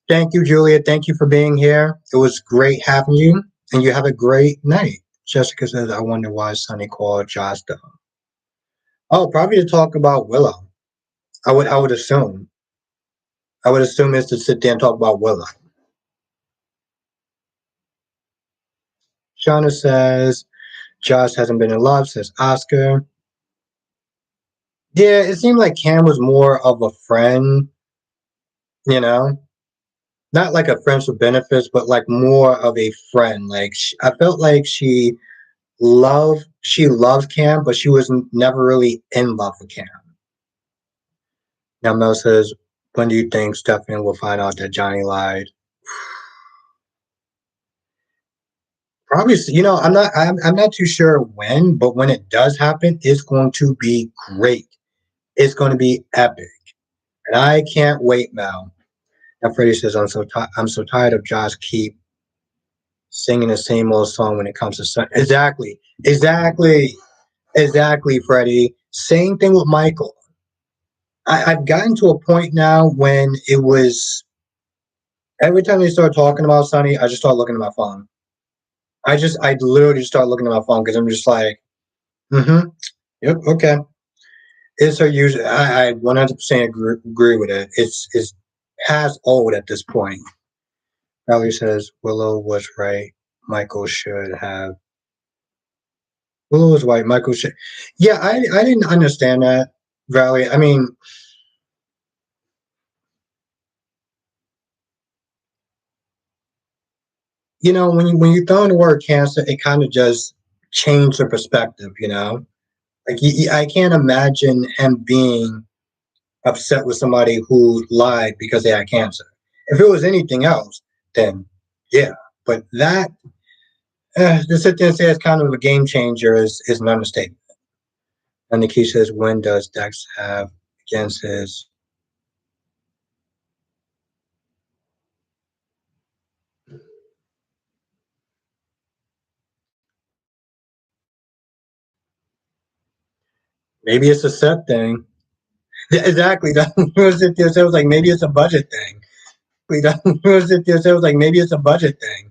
Thank you, Julia. Thank you for being here. It was great having you, and you have a great night. Jessica says, I wonder why Sonny called Josh though. Oh, probably to talk about Willow. I would assume. I would assume it's to sit there and talk about Willow. Shauna says, Josh hasn't been in love, says Oscar. Yeah, it seemed like Cam was more of a friend, you know? Not like a friends with benefits, but like more of a friend. Like I felt like she loved Cam, but she was never really in love with Cam. Now Mel says, when do you think Stephanie will find out that Johnny lied? Probably, I'm not too sure when, but when it does happen, it's going to be great. It's going to be epic, and I can't wait, Mel. Now Freddie says, I'm so tired of Josh keep singing the same old song when it comes to son. Exactly, exactly, exactly, Freddie. Same thing with Michael. I've gotten to a point now when it was every time they start talking about Sunny, I just start looking at my phone. I literally just start looking at my phone because I'm just like, mm-hmm, yep, okay. It's her usual. I 100% agree with it. It's past old at this point. Valerie says Willow was right. Michael should have. Willow was right. Michael should. Yeah, I didn't understand that, Valerie. I mean, when you throw in the word cancer, it kind of just changed the perspective. Like I can't imagine him being upset with somebody who lied because they had cancer. If it was anything else, then yeah. But that to sit there and say it's kind of a game changer is an understatement. And the key says, when does Dex have against his? Maybe it's a set thing. Yeah, exactly. That was it. It was like maybe it's a budget thing. That was it. It was like maybe it's a budget thing.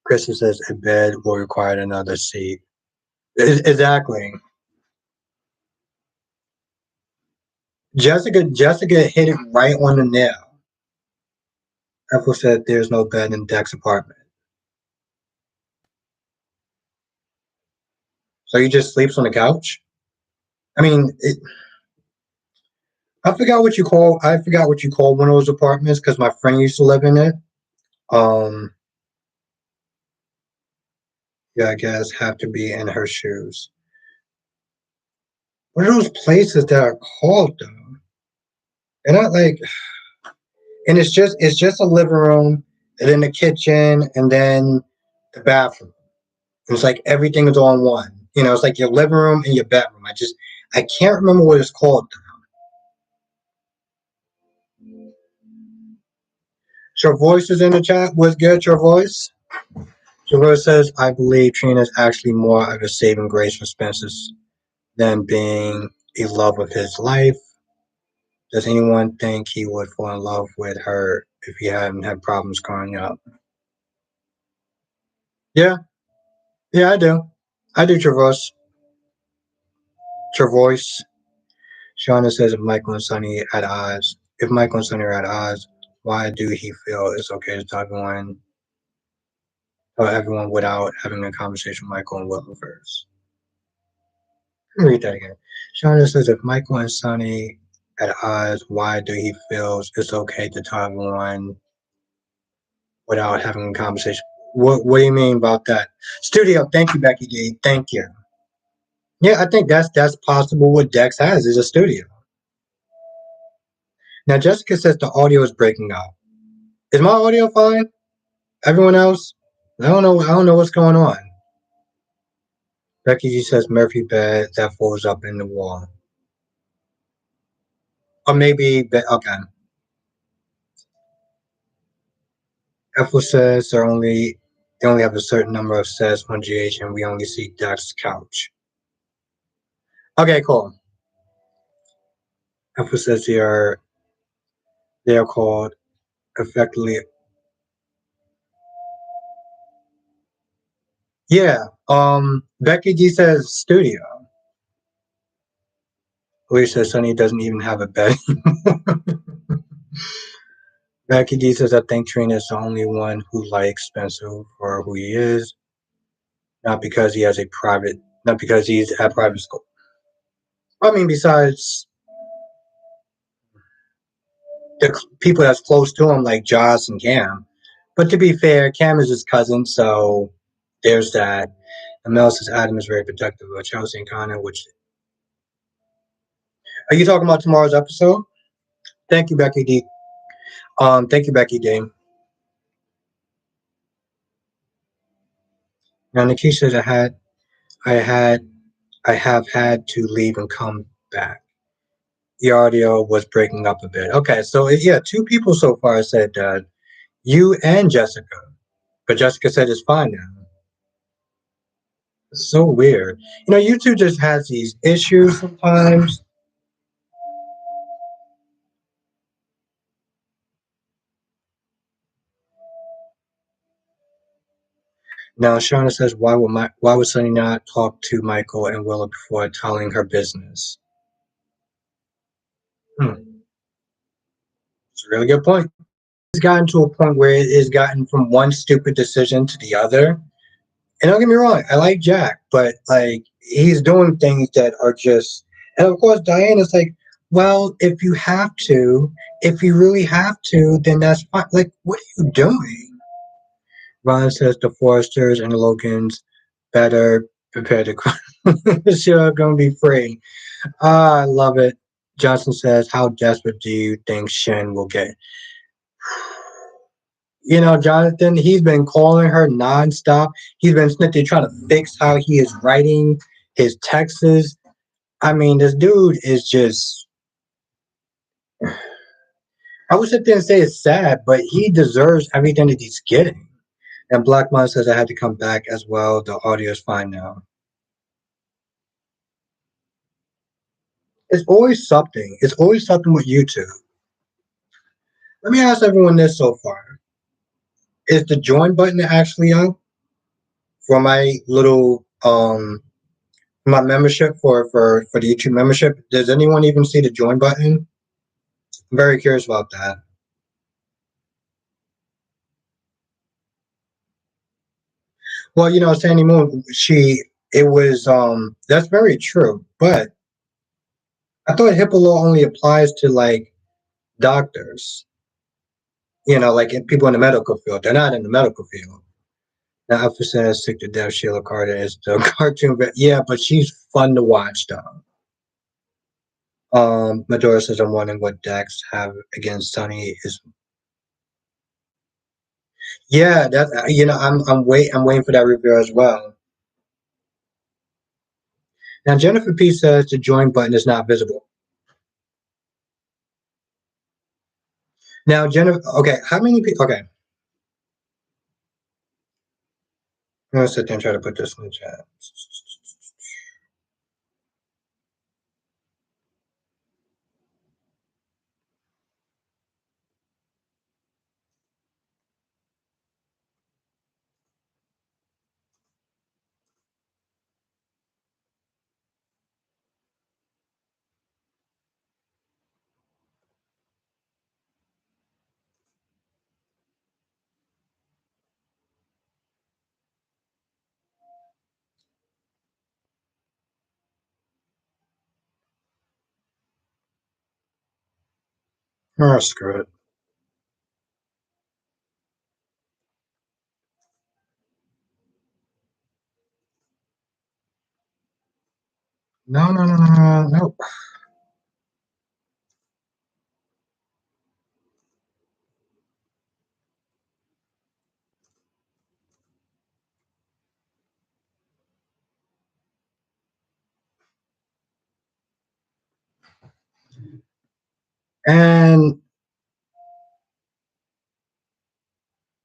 Kristen says a bed will require another seat. Exactly. Jessica hit it right on the nail. Ethel said there's no bed in Dex's apartment. So he just sleeps on the couch? I mean, I forgot what you call one of those apartments because my friend used to live in it. Um, yeah, I guess have to be in her shoes. What are those places that are called though? They're not like, and it's just a living room, and then the kitchen, and then the bathroom. It's like everything is all in one. It's like your living room and your bedroom. I can't remember what it's called. Your voice is in the chat. What's good, your voice? Your voice says, I believe Trina is actually more of a saving grace for Spencer's than being a love of his life. Does anyone think he would fall in love with her if he hadn't had problems growing up? Yeah, yeah, I do. I do traverse. Traverse. Shauna says if Michael and Sonny at odds, if Michael and Sonny are at odds, why do he feel it's okay to talk everyone without having a conversation with Michael and Willow first? Let me read that again. Shauna says if Michael and Sonny at odds, why do he feels it's okay to talk everyone without having a conversation? What do you mean about that? Studio, thank you, Becky D. Thank you. Yeah, I think that's possible. What Dex has is a studio. Now Jessica says the audio is breaking up. Is my audio fine? Everyone else? I don't know. I don't know what's going on. Becky G says Murphy bed that falls up in the wall. Or maybe okay. Ethel says they only have a certain number of sets on GH and we only see Dex's couch. Okay, cool. Ethel says they are called effectively. Yeah. Becky G says studio. Louise says Sonny doesn't even have a bed. Becky D says I think Trina is the only one who likes Spencer for who he is, not because he has a private, not because he's at private school. I mean, besides the people that's close to him, like Joss and Cam. But to be fair, Cam is his cousin, so there's that. And Mel says Adam is very protective of Chelsea and Connor, which are you talking about tomorrow's episode? Thank you, Becky D. Thank you, Becky D. Now Nikisha says I had, I have had to leave and come back. The audio was breaking up a bit. Okay, so yeah, two people so far said you and Jessica, but Jessica said it's fine now. It's so weird. YouTube just has these issues sometimes. Now Shauna says, why would Sunny not talk to Michael and Willow before telling her business? Hmm, it's a really good point. It's gotten to a point where it has gotten from one stupid decision to the other. And don't get me wrong, I like Jack, but like he's doing things that are just. And of course, Diana's like, well, if you really have to, then that's fine. Like, what are you doing? Ron says the Foresters and the Logans better prepare to cry. Sure, gonna be free. Ah, I love it. Johnson says, how desperate do you think Shen will get? Jonathan, he's been calling her nonstop. He's been sitting there trying to fix how he is writing his texts. I mean, this dude is just. I would sit there and say it's sad, but he deserves everything that he's getting. And Black Mom says I had to come back as well. The audio is fine now. It's always something. It's always something with YouTube. Let me ask everyone this so far. Is the join button actually up for my little my membership for the YouTube membership? Does anyone even see the join button? I'm very curious about that. Well, Sandy Moon, it was that's very true, but I thought HIPAA law only applies to like doctors, like people in the medical field. They're not in the medical field. Now, Alpha says sick to death. Sheila Carter is the cartoon, but yeah, but she's fun to watch though. Medora says I'm wondering what Dex have against Sunny is. Yeah, that I'm waiting for that review as well. Now Jennifer P says the join button is not visible. Now Jennifer, okay, how many people? Okay, I'm gonna sit there and try to put this in the chat. Oh, screw it. No, no, no, no, no, no. And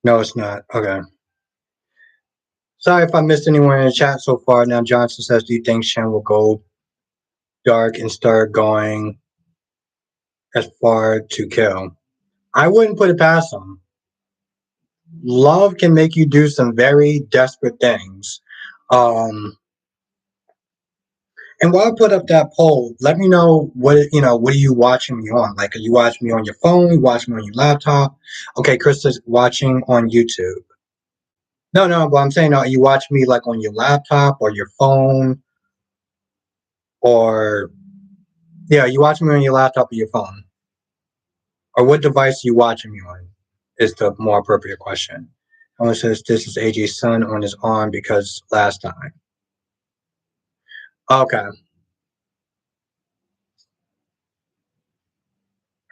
no, it's not. Okay. Sorry if I missed anyone in the chat so far. Now Johnson says, do you think Shen will go dark and start going as far to kill? I wouldn't put it past him. Love can make you do some very desperate things. Um, and while I put up that poll, let me know what are you watching me on? Like, are you watching me on your phone? You watching me on your laptop? Okay, Krista's watching on YouTube. No, no, but I'm saying, are you watching me like on your laptop or your phone or yeah, you watching me on your laptop or your phone? Or what device are you watching me on? Is the more appropriate question. Someone says this is AJ's son on his arm because last time. Okay.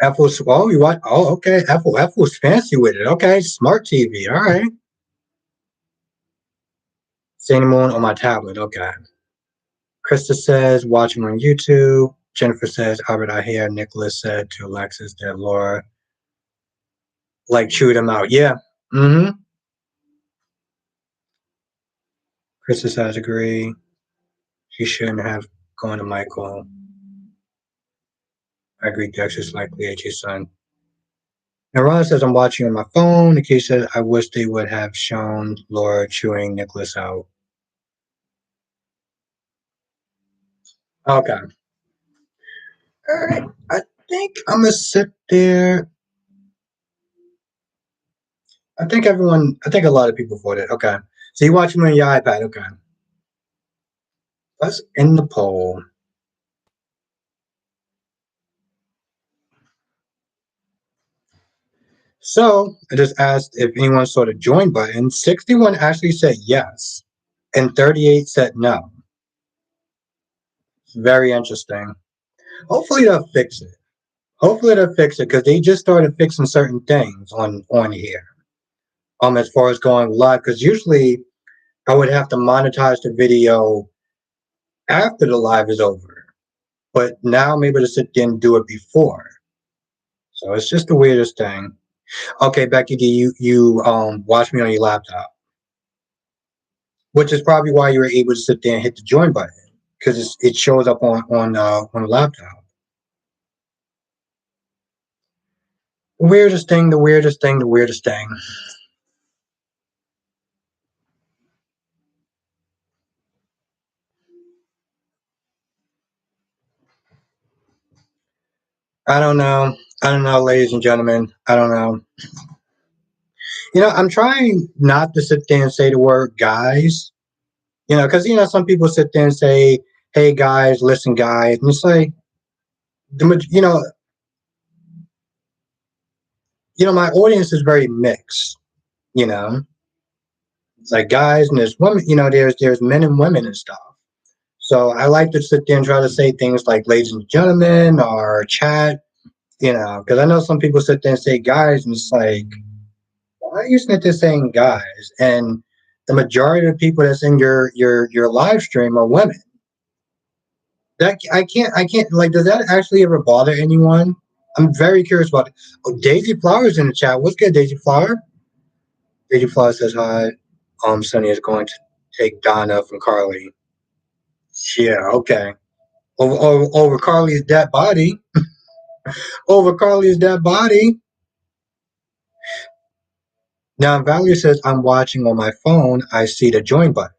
Apple's oh you watch okay. Apple's fancy with it. Okay, smart TV. All right. Cinnamon on my tablet. Okay. Krista says watching on YouTube. Jennifer says Albert I hear. Nicholas said to Alexis that Laura like chewed him out. Yeah. Mm-hmm. Krista says agree. She shouldn't have gone to Michael. I agree. Dexter's likely AJ's son. And Ron says, I'm watching on my phone. The case says, I wish they would have shown Laura chewing Nicholas out. Okay. All right. I think I'm going to sit there. I think a lot of people voted. Okay. So you watching me on your iPad. Okay. Let's end the poll. So I just asked if anyone saw the join button. 61 actually said yes, and 38 said no. It's very interesting. Hopefully they'll fix it. Hopefully they'll fix it because they just started fixing certain things on here. As far as going live, because usually I would have to monetize the video after the live is over, but now I'm able to sit there and do it before. So it's just the weirdest thing. Okay, Becky, do you watch me on your laptop? Which is probably why you were able to sit there and hit the join button because it shows up on a laptop. The weirdest thing, the weirdest thing, the weirdest thing. I don't know. I don't know, ladies and gentlemen. I don't know. I'm trying not to sit there and say the word guys. Because some people sit there and say, "Hey guys, listen, guys," and it's like the my audience is very mixed. You know, it's like guys and there's women. There's men and women and stuff. So I like to sit there and try to say things like "ladies and gentlemen" or "chat." Because I know some people sit there and say "guys," and it's like, why are you sitting there saying "guys"? And the majority of the people that's in your live stream are women. That I can't like. Does that actually ever bother anyone? I'm very curious about it. Oh, Daisy Flowers in the chat. What's good, Daisy Flower? Daisy Flower says hi. Sunny is going to take Donna from Carly. Yeah, okay. Over Carly's dead body. Over Carly's dead body. Now Valerie says I'm watching on my phone. I see the join button.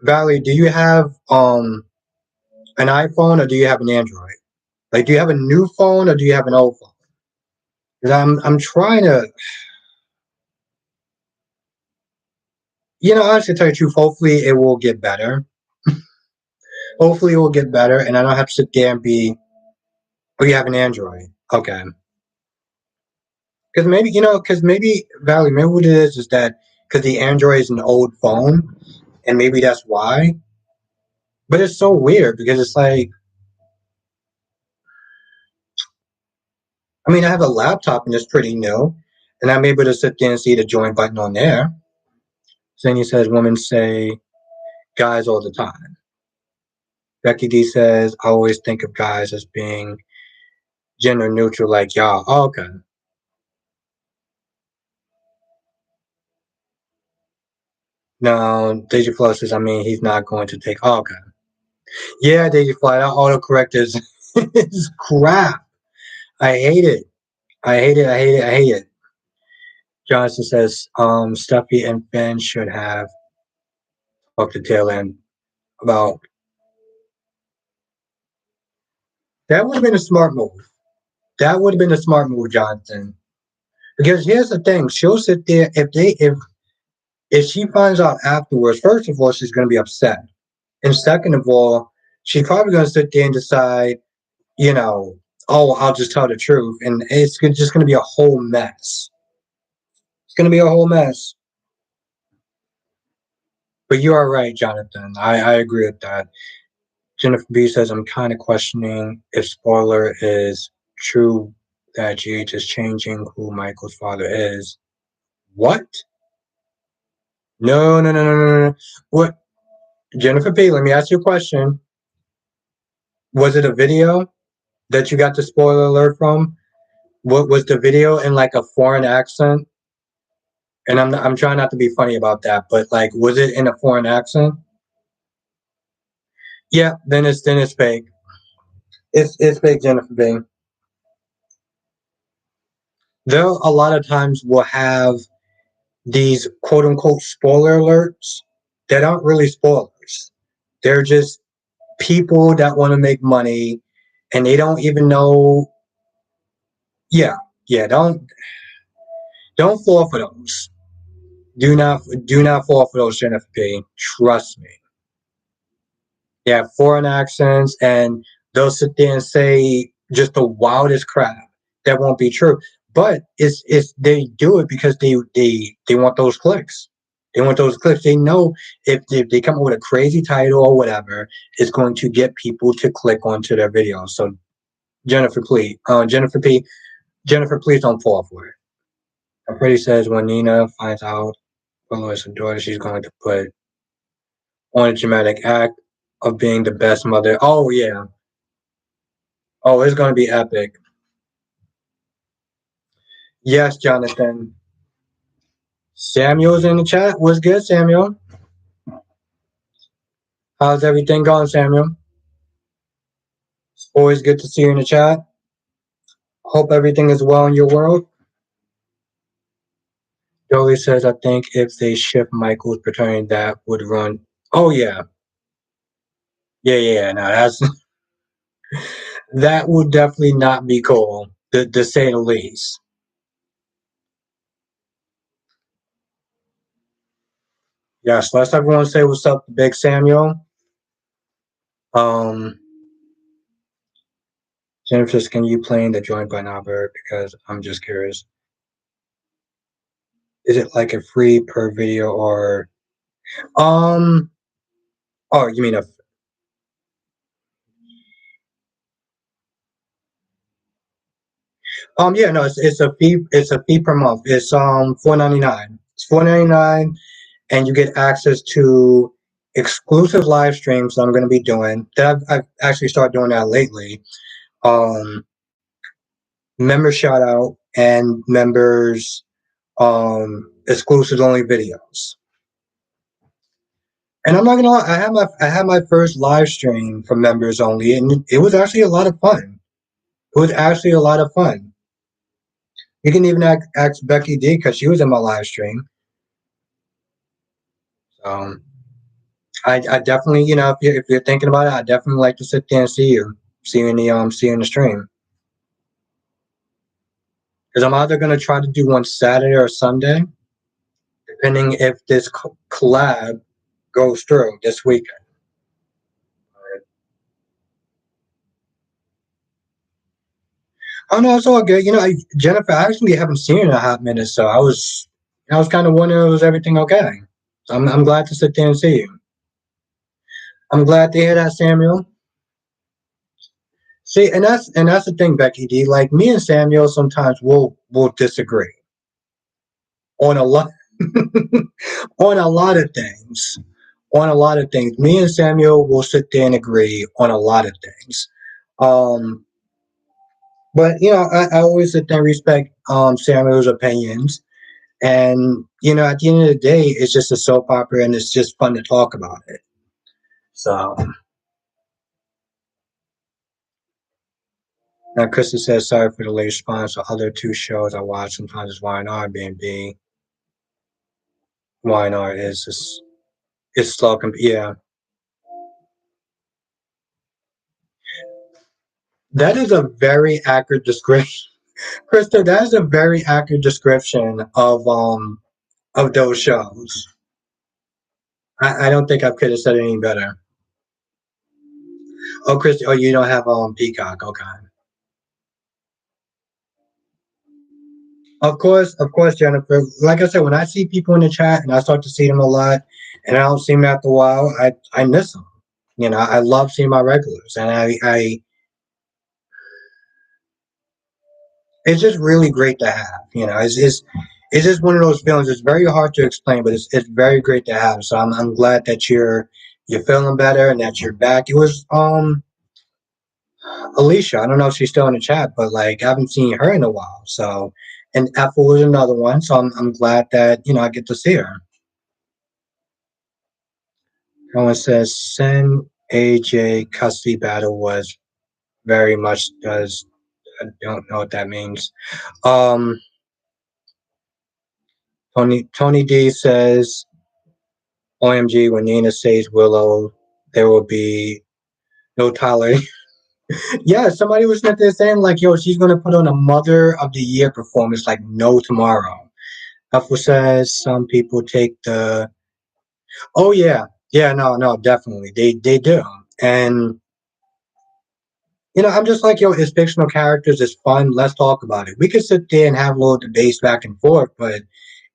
Valerie, do you have an iPhone or do you have an Android? Like, do you have a new phone or do you have an old phone? Because I'm trying to, honestly, to tell you the truth. Hopefully, it will get better. Hopefully, it will get better, and I don't have to sit there and be. Oh, you have an Android, okay? Because maybe Valerie, maybe what it is that because the Android is an old phone, and maybe that's why. But it's so weird because it's like, I mean, I have a laptop and it's pretty new, and I'm able to sit there and see the join button on there. Zany says women say guys all the time. Becky D says I always think of guys as being gender neutral, like y'all. Oh, okay. No, Deja Flo says, I mean, he's not going to take. Oh, okay. Yeah, Deja Flo, that autocorrect is crap. I hate it. I hate it. I hate it. I hate it. Johnson says, Stuffy and Ben should have talked to tail end about that. Would have been a smart move. That would have been a smart move, Jonathan. Because here's the thing: she'll sit there if she finds out afterwards. First of all, she's going to be upset, and second of all, she's probably going to sit there and decide, you know, oh, I'll just tell the truth, and it's just going to be a whole mess. It's going to be a whole mess. But you are right, Jonathan. I agree with that. Jennifer B says, I'm kind of questioning if spoiler is true that GH is changing who Michael's father is. What? No, no, no, no, no, no. What? Jennifer B, let me ask you a question. Was it a video that you got the spoiler alert from? What was the video in like a foreign accent? And I'm trying not to be funny about that, but like, was it in a foreign accent? Yeah, then it's fake. It's fake, Jennifer Bing. there a lot of times will have these quote unquote spoiler alerts that aren't really spoilers. They're just people that want to make money and they don't even know. Yeah, yeah, don't fall for those. Do not fall for those, Jennifer P. Trust me. They have foreign accents and they'll sit there and say just the wildest crap that won't be true. But it's they do it because they want those clicks. They want those clicks. They know if they come up with a crazy title or whatever, it's going to get people to click onto their videos. So Jennifer P. Jennifer, please don't fall for it. I'm pretty says when Nina finds out Lois' daughter, she's going to put on a dramatic act of being the best mother. Oh yeah. Oh, it's going to be epic. Yes, Jonathan. Samuel's in the chat. What's good, Samuel? How's everything going, Samuel? It's always good to see you in the chat. Hope everything is well in your world. Jolie says, I think if they shift Michael's paternity, that would run. Oh, yeah. Yeah. No, that would definitely not be cool, to say the least. Yes, let's everyone say what's up to Big Samuel. Um, Jennifer says, can you play the joint by Albert? Because I'm just curious. Is it like a free per video or um oh you mean a yeah, no, it's a fee per month. It's $4.99. It's $4.99 and you get access to exclusive live streams that I'm gonna be doing. That I've actually started doing that lately. Um member shout out and members exclusive only videos. And I'm not gonna lie, I had my first live stream for members only, and it was actually a lot of fun. It was actually a lot of fun. You can even ask Becky D because she was in my live stream. Um, I definitely, if you're thinking about it, I definitely like to sit there and see you in the stream. Because I'm either gonna try to do one Saturday or Sunday, depending if this collab goes through this weekend. Oh no, it's all good. Jennifer, I actually haven't seen you in a hot minute, so I was kind of wondering was everything okay. So I'm glad to sit there and see you. I'm glad to hear that, Samuel. See, and that's the thing, Becky D. Like me and Samuel, sometimes we'll disagree on a lot on a lot of things. On a lot of things, me and Samuel will sit there and agree on a lot of things. Um, but I always sit there and respect Samuel's opinions. And at the end of the day, it's just a soap opera, and it's just fun to talk about it. So now, Kristen says, "Sorry for the late response. The other two shows I watch sometimes is Y&R, B&B. Y&R is just it's slow. Yeah, that is a very accurate description, Krista. That is a very accurate description of those shows. I don't think I could have said it any better. Oh, Krista, oh, you don't have Peacock. Okay. Of course, Jennifer. Like I said, when I see people in the chat and I start to see them a lot, and I don't see them after a while, I miss them. I love seeing my regulars, and I it's just really great to have. It's just one of those feelings. It's very hard to explain, but it's very great to have. So I'm glad that you're feeling better and that you're back. It was Alicia. I don't know if she's still in the chat, but like I haven't seen her in a while. So and Ethel was another one. So I'm glad that I get to see her. Someone says Sen AJ custody battle was very much does. I don't know what that means. Um, Tony D says, OMG, when Nina says Willow, there will be no tolerance. Yeah, somebody was sitting there saying, like, yo, she's going to put on a Mother of the Year performance like no tomorrow. Huffle says some people take the. Oh, yeah. Yeah, no, definitely. They do. And, I'm just like, yo, it's fictional characters. It's fun. Let's talk about it. We could sit there and have a little debates back and forth, but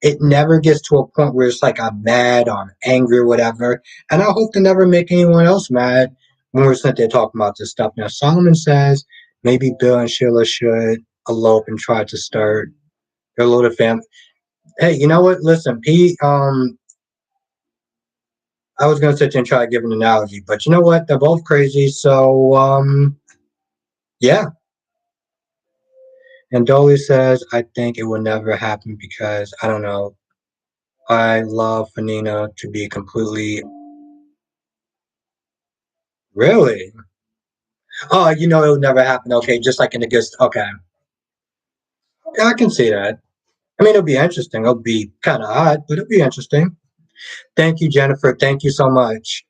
it never gets to a point where it's like I'm mad or I'm angry or whatever. And I hope to never make anyone else mad when we're sitting there talking about this stuff. Now, Solomon says maybe Bill and Sheila should elope and try to start their little family. Hey, you know what? Listen, Pete, I was going to sit there and try to give an analogy, but you know what? They're both crazy. So, yeah. And Dolly says, I think it will never happen because I don't know. I love Fanina to be completely. Really? Oh, it would never happen. Okay, just like in the good. Okay, yeah, I can see that. I mean, it'll be interesting. It'll be kind of odd, but it'll be interesting. Thank you, Jennifer. Thank you so much.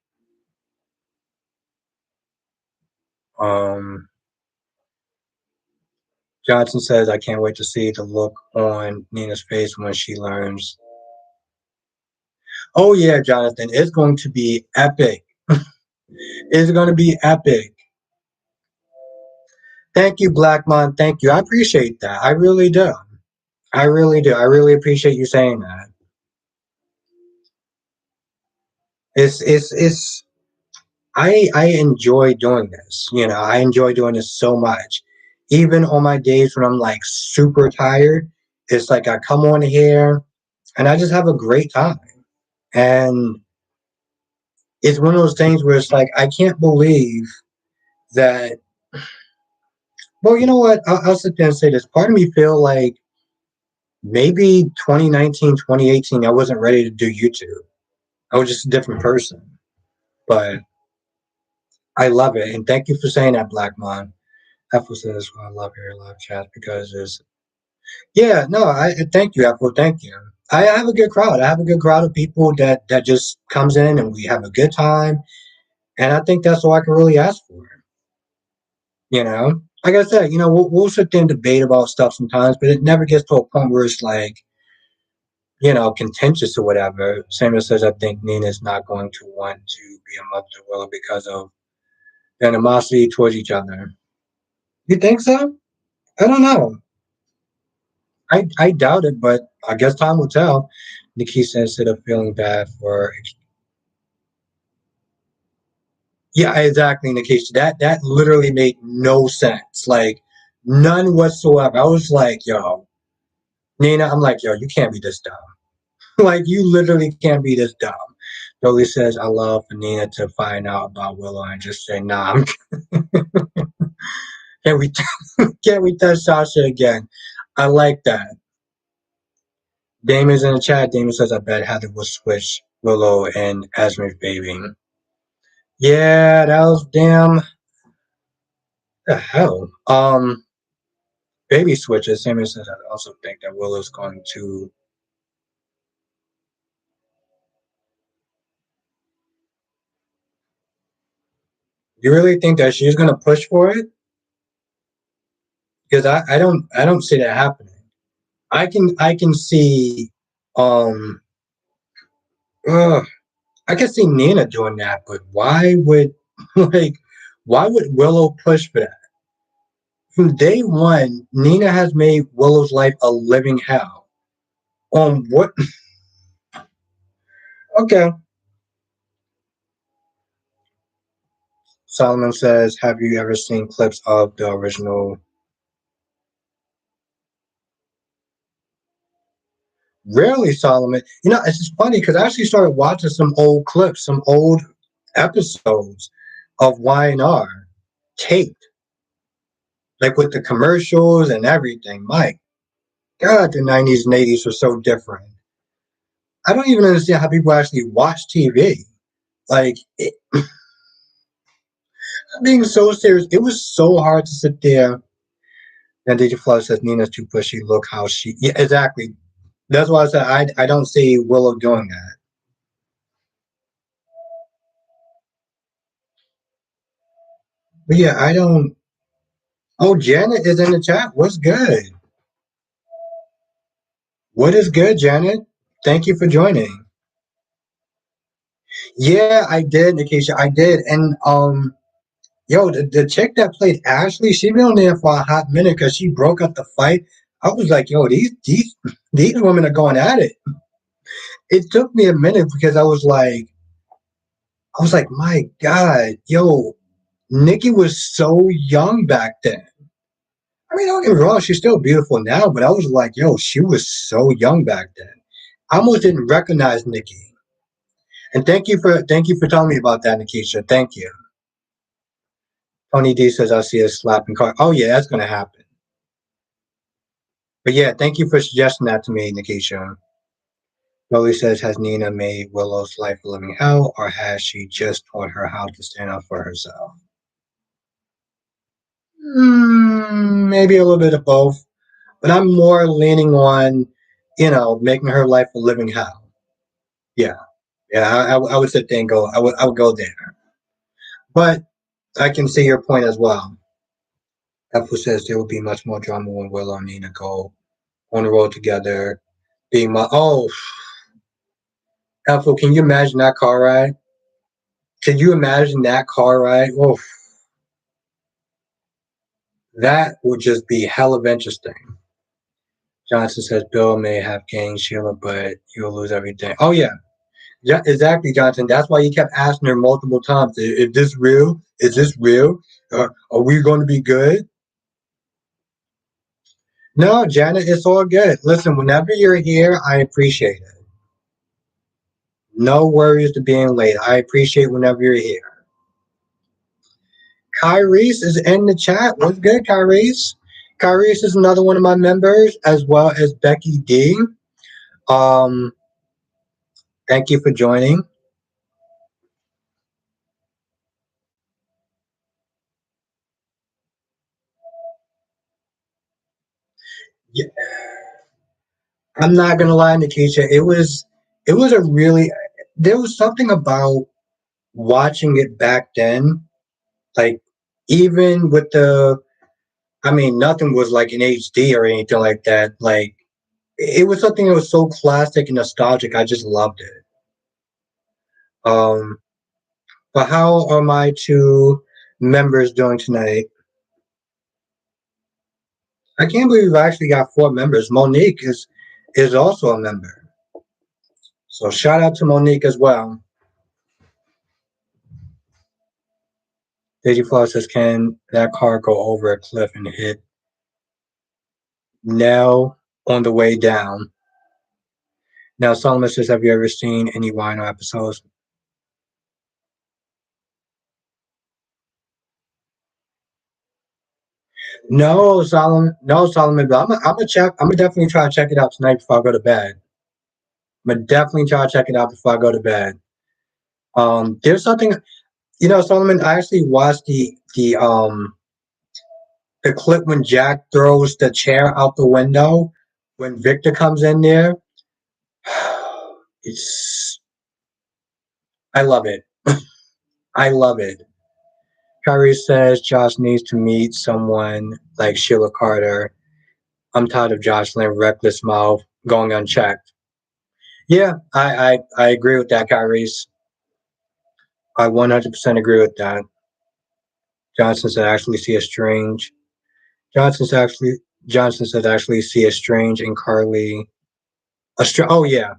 Um, Johnson says, I can't wait to see the look on Nina's face when she learns. Oh yeah, Jonathan, it's going to be epic. It's going to be epic. Thank you, Blackmon. Thank you. I appreciate that. I really do. I really do. I really appreciate you saying that. It's I enjoy doing this. I enjoy doing this so much. Even on my days when I'm like super tired, it's like I come on here and I just have a great time. And it's one of those things where it's like I can't believe that. Well, you know what? I'll sit there and say this. Part of me feel like maybe 2019, 2018, I wasn't ready to do YouTube. I was just a different person. But I love it. And thank you for saying that, Black Mon. Apple says, well, I love your live chat because it's. Yeah, no, I thank you, Apple. Thank you. I have a good crowd. I have a good crowd of people that just comes in and we have a good time. And I think that's all I can really ask for. Like I said, we'll sit there and debate about stuff sometimes, but it never gets to a point where it's like, contentious or whatever. Samuel says, I think Nina's not going to want to be a mother to Willow because of the animosity towards each other. You think so? I don't know. I doubt it, but I guess time will tell. Nikki says, instead of feeling bad for. Yeah, exactly, Nikki. That literally made no sense. Like, none whatsoever. I was like, yo, Nina, I'm like, yo, you can't be this dumb. Like, you literally can't be this dumb. Dolly says, I love for Nina to find out about Willow and just say, nah, can we can we touch Sasha again? I like that. Damon's in the chat. Damon says, I bet Heather will switch Willow and Esme's baby. Yeah, that was damn the hell. Baby switches. Damon says, I also think that Willow's going to. You really think that she's going to push for it? Because I don't see that happening. I can see um uh, I can see Nina doing that, but why would like why would Willow push for that? From day one, Nina has made Willow's life a living hell. What? Okay. Solomon says, "Have you ever seen clips of the original?" Rarely, Solomon. It's just funny because I actually started watching some old clips, some old episodes of Y&R taped, like with the commercials and everything. My God, the 90s and 80s were so different. I don't even understand how people actually watch TV. Like, being so serious, it was so hard to sit there. And DJ Flood says Nina's too pushy. Look how she. Yeah, exactly. That's why I said I don't see Willow doing that. But yeah, I don't. Oh, Janet is in the chat. What's good? What is good, Janet? Thank you for joining. Yeah, I did, Nikisha. I did, and yo, the chick that played Ashley, she been on there for a hot minute because she broke up the fight. I was like, yo, these women are going at it. It took me a minute because I was like, my God, yo, Nikki was so young back then. I mean, don't get me wrong, she's still beautiful now, but I was like, yo, she was so young back then. I almost didn't recognize Nikki. And thank you for telling me about that, Nikisha. Thank you. Tony D says I see a slapping car. Oh yeah, that's gonna happen. But yeah, thank you for suggesting that to me, Nikisha. Lily says, has Nina made Willow's life a living hell, or has she just taught her how to stand up for herself? Maybe a little bit of both, but I'm more leaning on, making her life a living hell. Yeah, yeah, I would sit there and go, I would go there. But I can see your point as well. Apple says there will be much more drama when Willow and Nina go on the road together. Being Apple, can you imagine that car ride? Can you imagine that car ride? Oh, that would just be hell of interesting. Johnson says Bill may have gained Sheila, but you'll lose everything. Oh yeah, exactly, Johnson. That's why he kept asking her multiple times, "Is this real? Is this real? Are we going to be good?" No, Janet, it's all good. Listen, whenever you're here, I appreciate it. No worries to being late. I appreciate whenever you're here. Kyrese is in the chat. What's good, Kyrese? Kyrese is another one of my members, as well as Becky D. Um, Thank you for joining. Yeah, I'm not gonna lie, Nikisha. It was a really there was something about watching it back then. Like even with I mean, nothing was like in HD or anything like that. Like it was something that was so classic and nostalgic. I just loved it. Um, but how are my two members doing tonight? I can't believe we've actually got four members. Monique is also a member. So shout out to Monique as well. Daisy Flower says, can that car go over a cliff and hit Nell on the way down? Now Solomon says, have you ever seen any Wino episodes? No, Solomon, but I'm gonna definitely try to check it out tonight before I go to bed. I'm gonna definitely try to check it out before I go to bed. There's something, Solomon. I actually watched the clip when Jack throws the chair out the window when Victor comes in there. It's I love it. I love it. Kyrie says Josh needs to meet someone like Sheila Carter. I'm tired of Jocelyn reckless mouth going unchecked. Yeah, I agree with that, Kyrie. I 100% agree with that. Johnson said actually see a strange. Johnson's actually Johnson said actually see a strange in Carly. Oh yeah.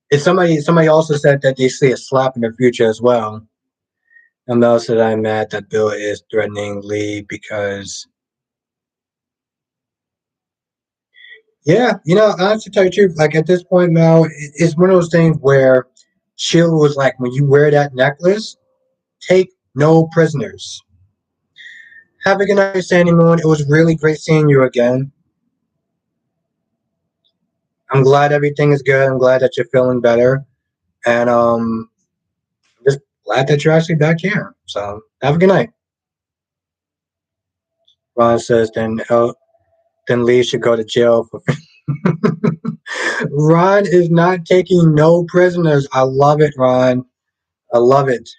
And somebody also said that they see a slap in the future as well. And Mel said I'm mad that Bill is threatening Lee because yeah, honestly, to tell you the truth, like at this point, Mel, it's one of those things where Sheila was like, when you wear that necklace, take no prisoners. Have a good night, Sandy Moon. It was really great seeing you again. I'm glad everything is good. I'm glad that you're feeling better. And I'm just glad that you're actually back here. So have a good night. Ron says then Lee should go to jail for Ron is not taking no prisoners. I love it, Ron. I love it.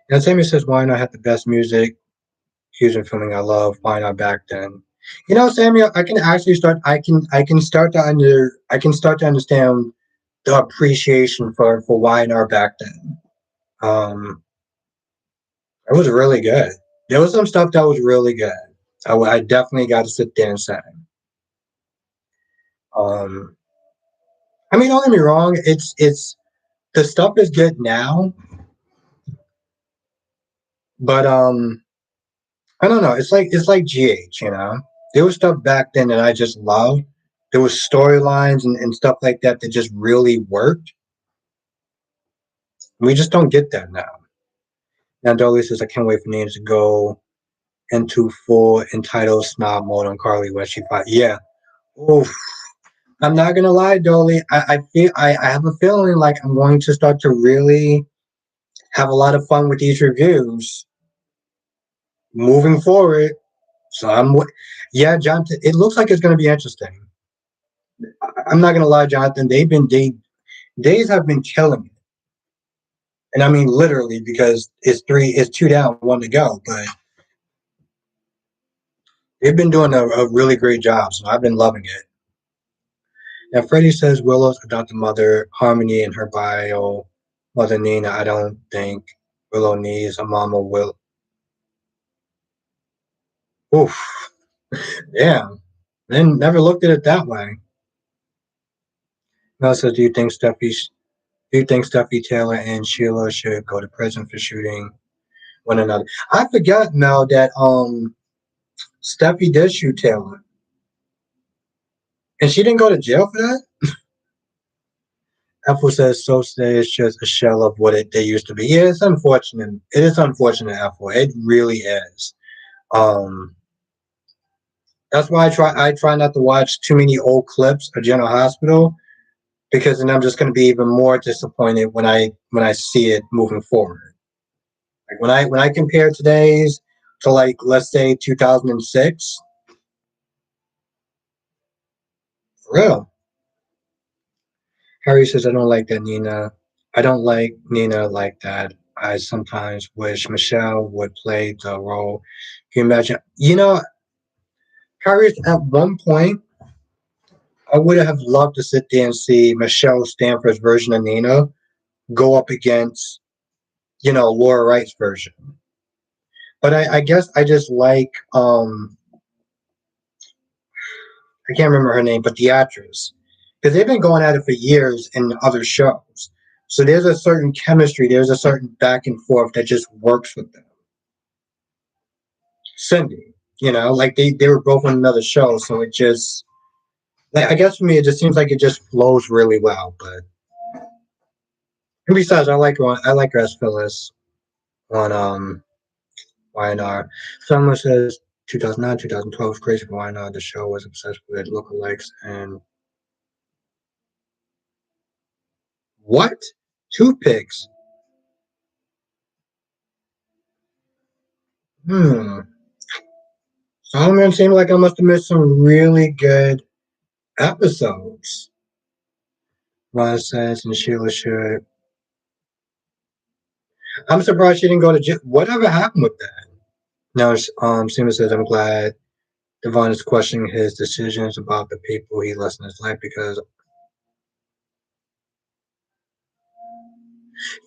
And Sammy says, "Why not have the best music? Fusion filming I love. Why not back then?" You know, Samuel, I can actually start. I can start to understand the appreciation for YNR back then. Um, it was really good. There was some stuff that was really good. I definitely got to sit there and say. Um, I mean, don't get me wrong. It's the stuff is good now, but I don't know. It's like GH. You know, there was stuff back then that I just loved. There was storylines and stuff like that that just really worked. We just don't get that now. Now Dolly says, I can't wait for names to go into full entitled snob mode on Carly when she fought. Yeah. Oof. I'm not gonna lie, Dolly. I have a feeling like I'm going to start to really have a lot of fun with these reviews moving forward. So yeah, Jonathan. It looks like it's gonna be interesting. I'm not gonna lie, Jonathan. Days have been killing it, and I mean literally because it's two down, one to go. But they've been doing a really great job, so I've been loving it. Now, Freddie says Willow's adopted mother, Harmony, in her bio. Mother Nina, I don't think Willow needs a mama. Oof, damn. Then never looked at it that way. Mel says, do you think Steffi Taylor and Sheila should go to prison for shooting one another? I forgot, Mel, that Steffi did shoot Taylor, and she didn't go to jail for that. Apple says so today is just a shell of what they used to be. Yeah, it's unfortunate. It is unfortunate, Apple. It really is. Um, that's why I try not to watch too many old clips of General Hospital because then I'm just going to be even more disappointed when I see it moving forward. Like when I compare today's to like let's say 2006, for real. Harry says I don't like that Nina. I don't like Nina like that. I sometimes wish Michelle would play the role. Can you imagine? You know, Harry, at one point, I would have loved to sit there and see Michelle Stanford's version of Nina go up against, Laura Wright's version. But I guess I just like I can't remember her name, but the actress. Because they've been going at it for years in other shows. So there's a certain chemistry, there's a certain back and forth that just works with them. Cindy, like they were both on another show, so it just like I guess for me it just seems like it just flows really well. But and besides I like her as Phyllis on YNR. Someone says 2009, 2012 crazy for YNR. The show was obsessed with lookalikes and what? Toothpicks. Hmm. Solomon seemed like I must have missed some really good episodes. Ron says, and Sheila should. I'm surprised she didn't go to jail. Whatever happened with that? Now, Seema says, I'm glad Devon is questioning his decisions about the people he lost in his life because,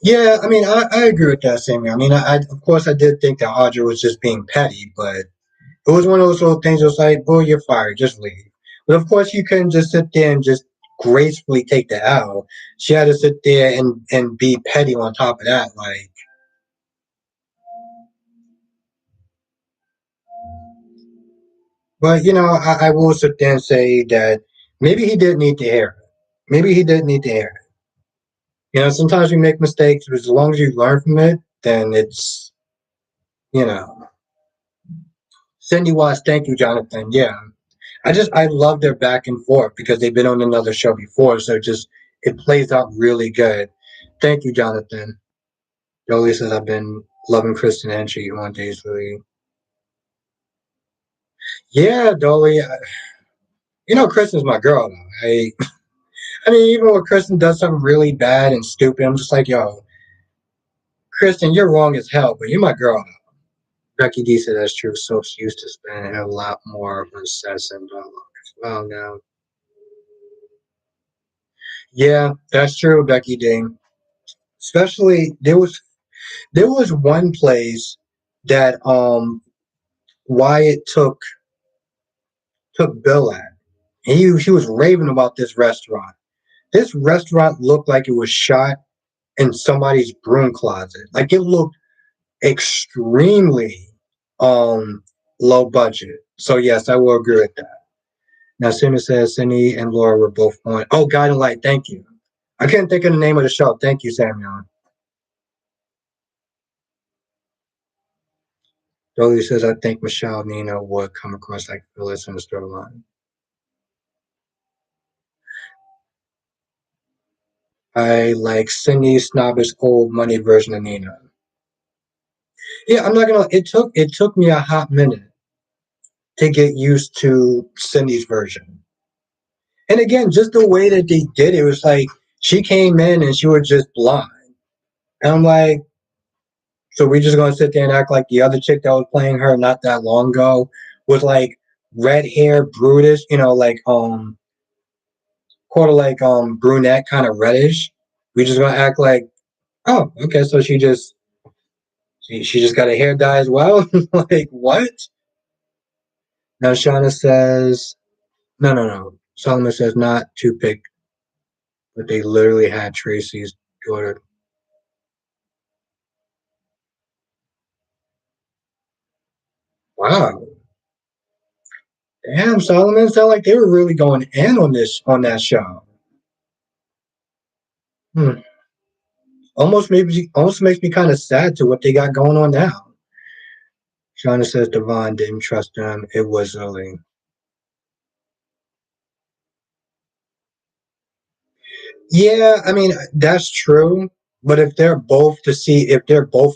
yeah, I mean, I agree with that, Sammy. I mean, of course, I did think that Audrey was just being petty, but it was one of those little things that was like, oh, you're fired, just leave. But of course, you couldn't just sit there and just gracefully take the L. She had to sit there and be petty on top of that. Like, but I will sit there and say that maybe he did need to hear it. Maybe he did need to hear it. Sometimes we make mistakes, but as long as you learn from it, then it's you know. Cindy Watts, thank you, Jonathan. Yeah, I love their back and forth because they've been on another show before, so it plays out really good. Thank you, Jonathan. Jolie says I've been loving Kristen and she on days really. Yeah, Dolly. You know, Kristen's my girl though. I mean, even when Kristen does something really bad and stupid, I'm just like, yo, Kristen, you're wrong as hell, but you're my girl though. Becky D said that's true. Soap's used to spending a lot more on sets and dialogue as well now. Yeah, that's true, Becky D. Especially there was one place that Wyatt took Bill at. He was raving about this restaurant. This restaurant looked like it was shot in somebody's broom closet. Like it looked extremely um low budget. So yes, I will agree with that. Now Cindy says Cindy and Laura were both on. Oh, Guiding Light, thank you. I can't think of the name of the show. Thank you, Samuel. Dolly says I think Michelle Nina would come across like Phyllis in the storyline. I like Cindy's snobbish old money version of Nina. Yeah, I'm not gonna. It took me a hot minute to get used to Cindy's version. And again, just the way that they did it was like she came in and she was just blind. And I'm like, so we just gonna sit there and act like the other chick that was playing her not that long ago was like red hair, brutish, like quarter like brunette, kind of reddish. We just gonna act like, oh, okay, so she just got a hair dye as well. Like what? Now Shauna says no, no, no. Solomon says not to pick, but they literally had Tracy's daughter. Wow. Damn, Solomon sound like they were really going in on that show. Hmm. Almost makes me kind of sad to what they got going on now. Shauna says Devon didn't trust them. It was Zoe. Yeah, I mean that's true. But if they're both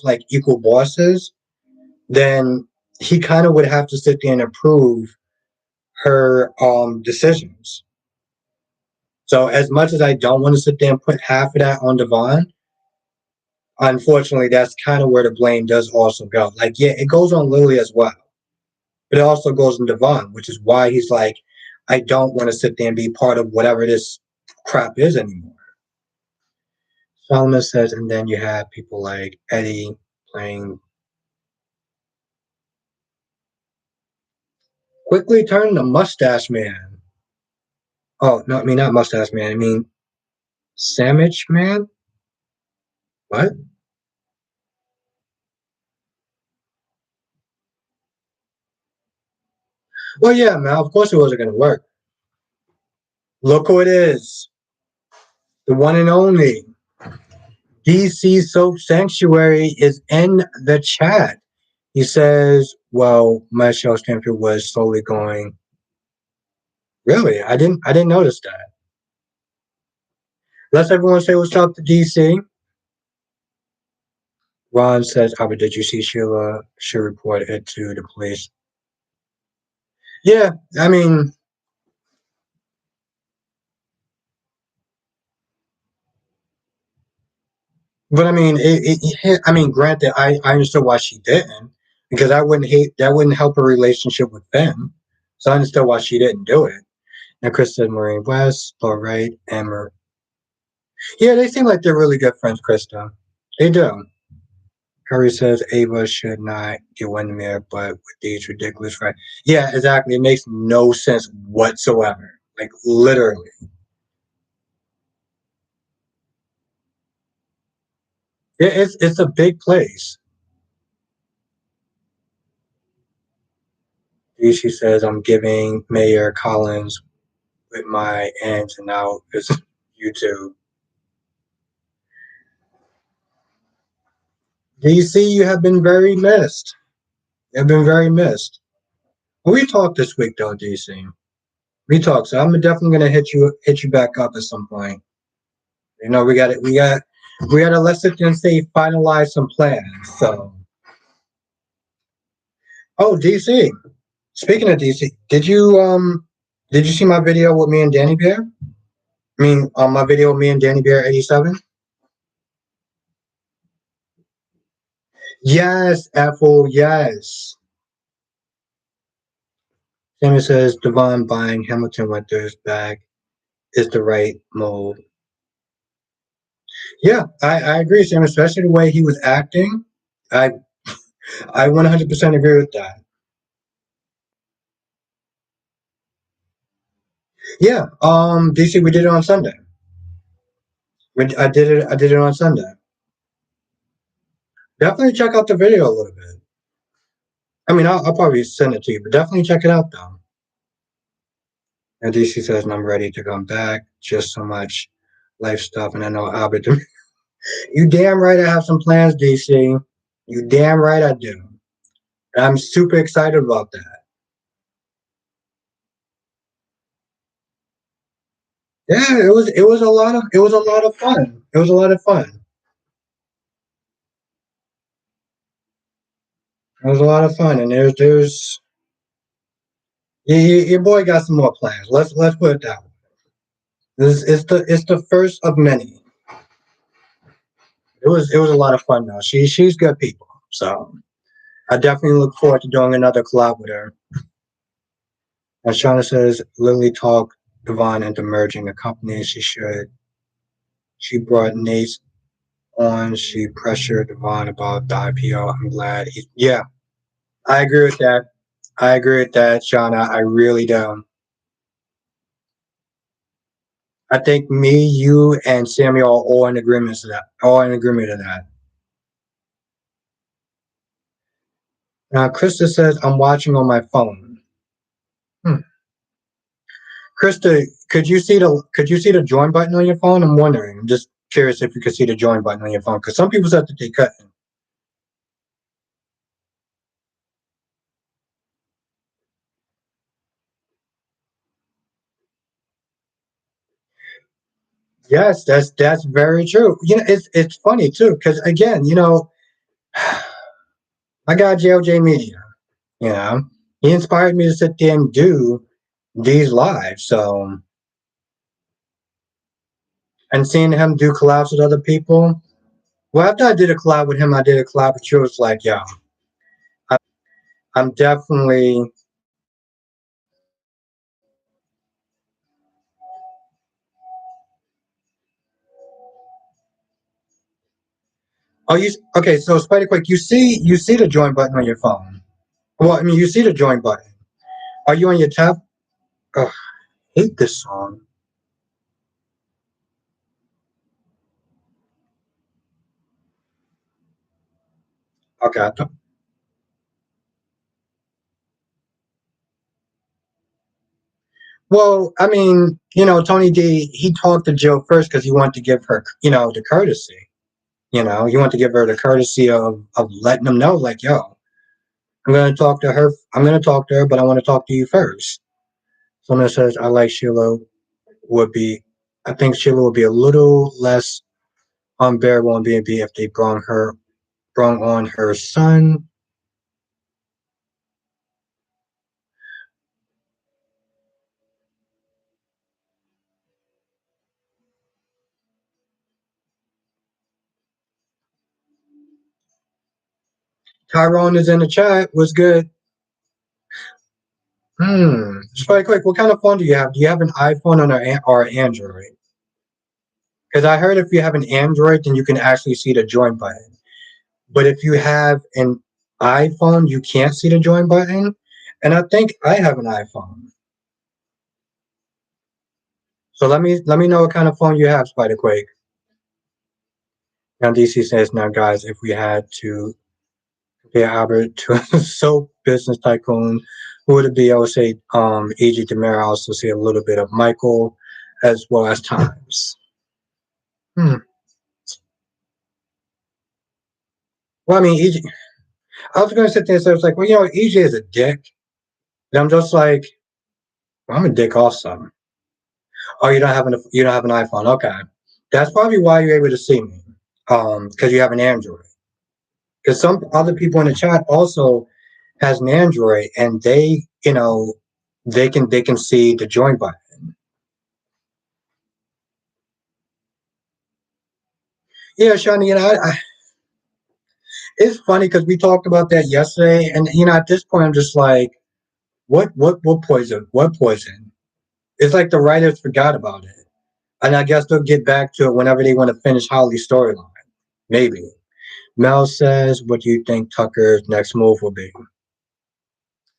like equal bosses, then he kind of would have to sit there and approve her decisions. So as much as I don't want to sit there and put half of that on Devon, unfortunately, that's kind of where the blame does also go. Like, yeah, it goes on Lily as well, but it also goes on Devon, which is why he's like, I don't want to sit there and be part of whatever this crap is anymore. Solomon says, and then you have people like Eddie playing quickly turn the mustache man. Oh, no, I mean not mustache man. I mean sandwich man. What? Well, yeah, man. Of course it wasn't gonna work. Look who it is. The one and only DC Soap Sanctuary is in the chat. He says, "Well, Michelle Stanfield was slowly going." Really, I didn't notice that. Let's everyone say what's up to DC. Ron says, "Albert, did you see Sheila? She reported it to the police." Yeah, I mean, but I mean, I mean, granted, I understood why she didn't because that wouldn't help her relationship with them. So I understood why she didn't do it. And Chris said, "Maureen West, all right, and yeah, they seem like they're really good friends, Krista. They do." Curry says Ava should not get Windermere, but with these ridiculous right. Yeah, exactly. It makes no sense whatsoever. Like literally. It's a big place. She says I'm giving Mayor Collins with my aunt and now it's YouTube. DC, you have been very missed. You have been very missed. Well, we talked this week though, DC. We talked, so I'm definitely gonna hit you back up at some point. We got to let's sit and say finalize some plans. So, oh, DC. Speaking of DC, did you Did you see my video with me and Danny Bear? I mean, on my video with me and Danny Bear 87? Yes, Apple, yes. Sammy says Devon buying Hamilton Winters back is the right move. Yeah, I agree, Sam, especially the way he was acting. I I 100% agree with that. Yeah, DC, we did it on Sunday. I did it on Sunday. Definitely check out the video a little bit. I mean, I'll probably send it to you, but definitely check it out though. And DC says, I'm ready to come back. Just so much life stuff, and I know Albert. You damn right I have some plans, DC. You damn right I do. And I'm super excited about that. Yeah, it was a lot of fun. It was a lot of fun. It was a lot of fun, and there's your boy got some more plans. Let's put it that way. This it's the first of many. It was a lot of fun though. She's good people, so I definitely look forward to doing another collab with her. As Shauna says, Lily talked Devon into merging a company. She should. She brought Nate on. She pressured Devon about the IPO. I'm glad. Yeah, I agree with that. I agree with that, Shauna. I really do. I think me, you, and Samuel are all in agreement to that. All in agreement to that. Now, Krista says, I'm watching on my phone. Hmm. Krista, could you see the join button on your phone? I'm wondering. I'm just curious if you could see the join button on your phone because some people said that they couldn't. Yes, that's very true. It's funny too because again, I got JLJ Media. You know, he inspired me to sit there and do these lives. So, and seeing him do collabs with other people. Well, after I did a collab with him, I did a collab with you. It's like, yeah, I'm definitely. Oh, you okay? So, Spider Quick, you see the join button on your phone. Well, I mean, you see the join button. Are you on your tab? Ugh, I hate this song. Okay. Well, I mean, Tony D. He talked to Jill first because he wanted to give her, the courtesy. He wanted to give her the courtesy of letting them know, like, yo, I'm gonna talk to her. I'm gonna talk to her, but I want to talk to you first. Someone says I like Sheila would be. I think Sheila would be a little less unbearable on B&B if they brought on her son. Tyrone is in the chat. What's good? Just very quick. What kind of phone do you have? Do you have an iPhone or Android? Because I heard if you have an Android, then you can actually see the join button. But if you have an iPhone, you can't see the join button. And I think I have an iPhone. So let me know what kind of phone you have, Spiderquake. Now DC says, now guys, if we had to compare Albert to a soap business tycoon, who would it be? I would say E.G. Demare. I also see a little bit of Michael as well as Times. Hmm. Well, I mean, EJ, I was going to sit there and say, it's like, well, EJ is a dick. And I'm just like, well, I'm a dick also. Oh, you don't have an iPhone. Okay. That's probably why you're able to see me. Because you have an Android. Because some other people in the chat also has an Android and they, they can see the join button. Yeah, Shawnee, it's funny because we talked about that yesterday, and at this point, I'm just like, what poison? What poison? It's like the writers forgot about it, and I guess they'll get back to it whenever they want to finish Holly's storyline. Maybe. Mel says, "What do you think Tucker's next move will be?"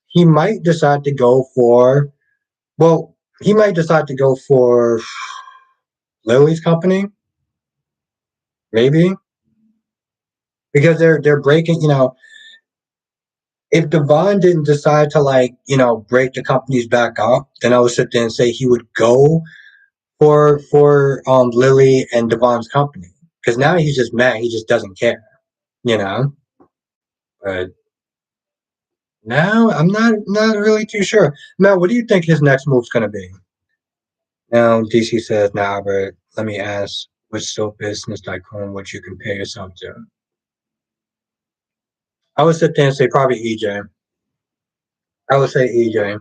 He might decide to go for. Well, he might decide to go for Lily's company, maybe, because they're breaking. If Devon didn't decide to break the companies back up, then I would sit there and say he would go for Lily and Devon's company, because now he's just mad. He just doesn't care, you know. But now I'm not really too sure. Now, what do you think his next move's gonna be? Now DC says, "Nah, Albert. Let me ask, which soap business tycoon would you compare yourself to?" I would sit there and say probably EJ. I would say EJ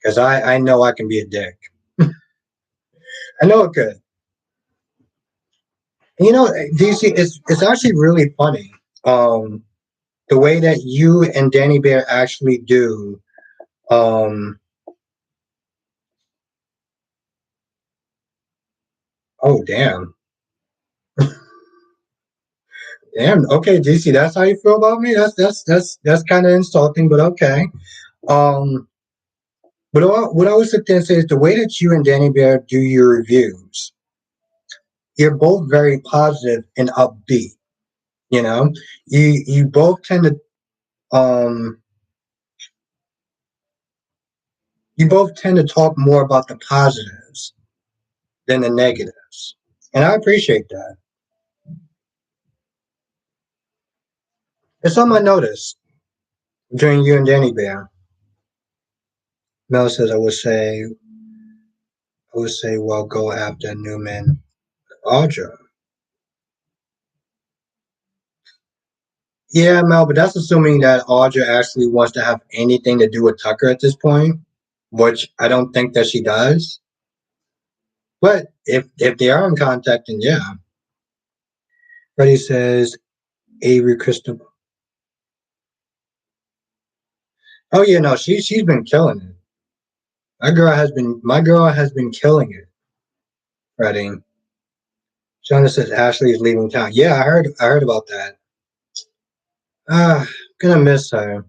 because I know I can be a dick. I know it could. DC, it's actually really funny. Um, the way that you and Danny Bear actually do. Um, oh damn, damn. Okay, DC, that's how you feel about me. That's kind of insulting, but okay. Um, but what I would sit there and say is the way that you and Danny Bear do your reviews. You're both very positive and upbeat. You know, you both tend to um you both tend to talk more about the positives than the negatives, and I appreciate that. It's something I noticed during you and Danny Bear. Mel says, I would say, well, go after Newman, Audra. Yeah, Mel, but that's assuming that Audra actually wants to have anything to do with Tucker at this point, which I don't think that she does. But if they are in contact, then yeah. Freddie says, Avery Crystal. Oh yeah, no, she's been killing it. My girl has been killing it, Freddie. Shonda says Ashley is leaving town. Yeah, I heard about that. Ah, gonna miss her.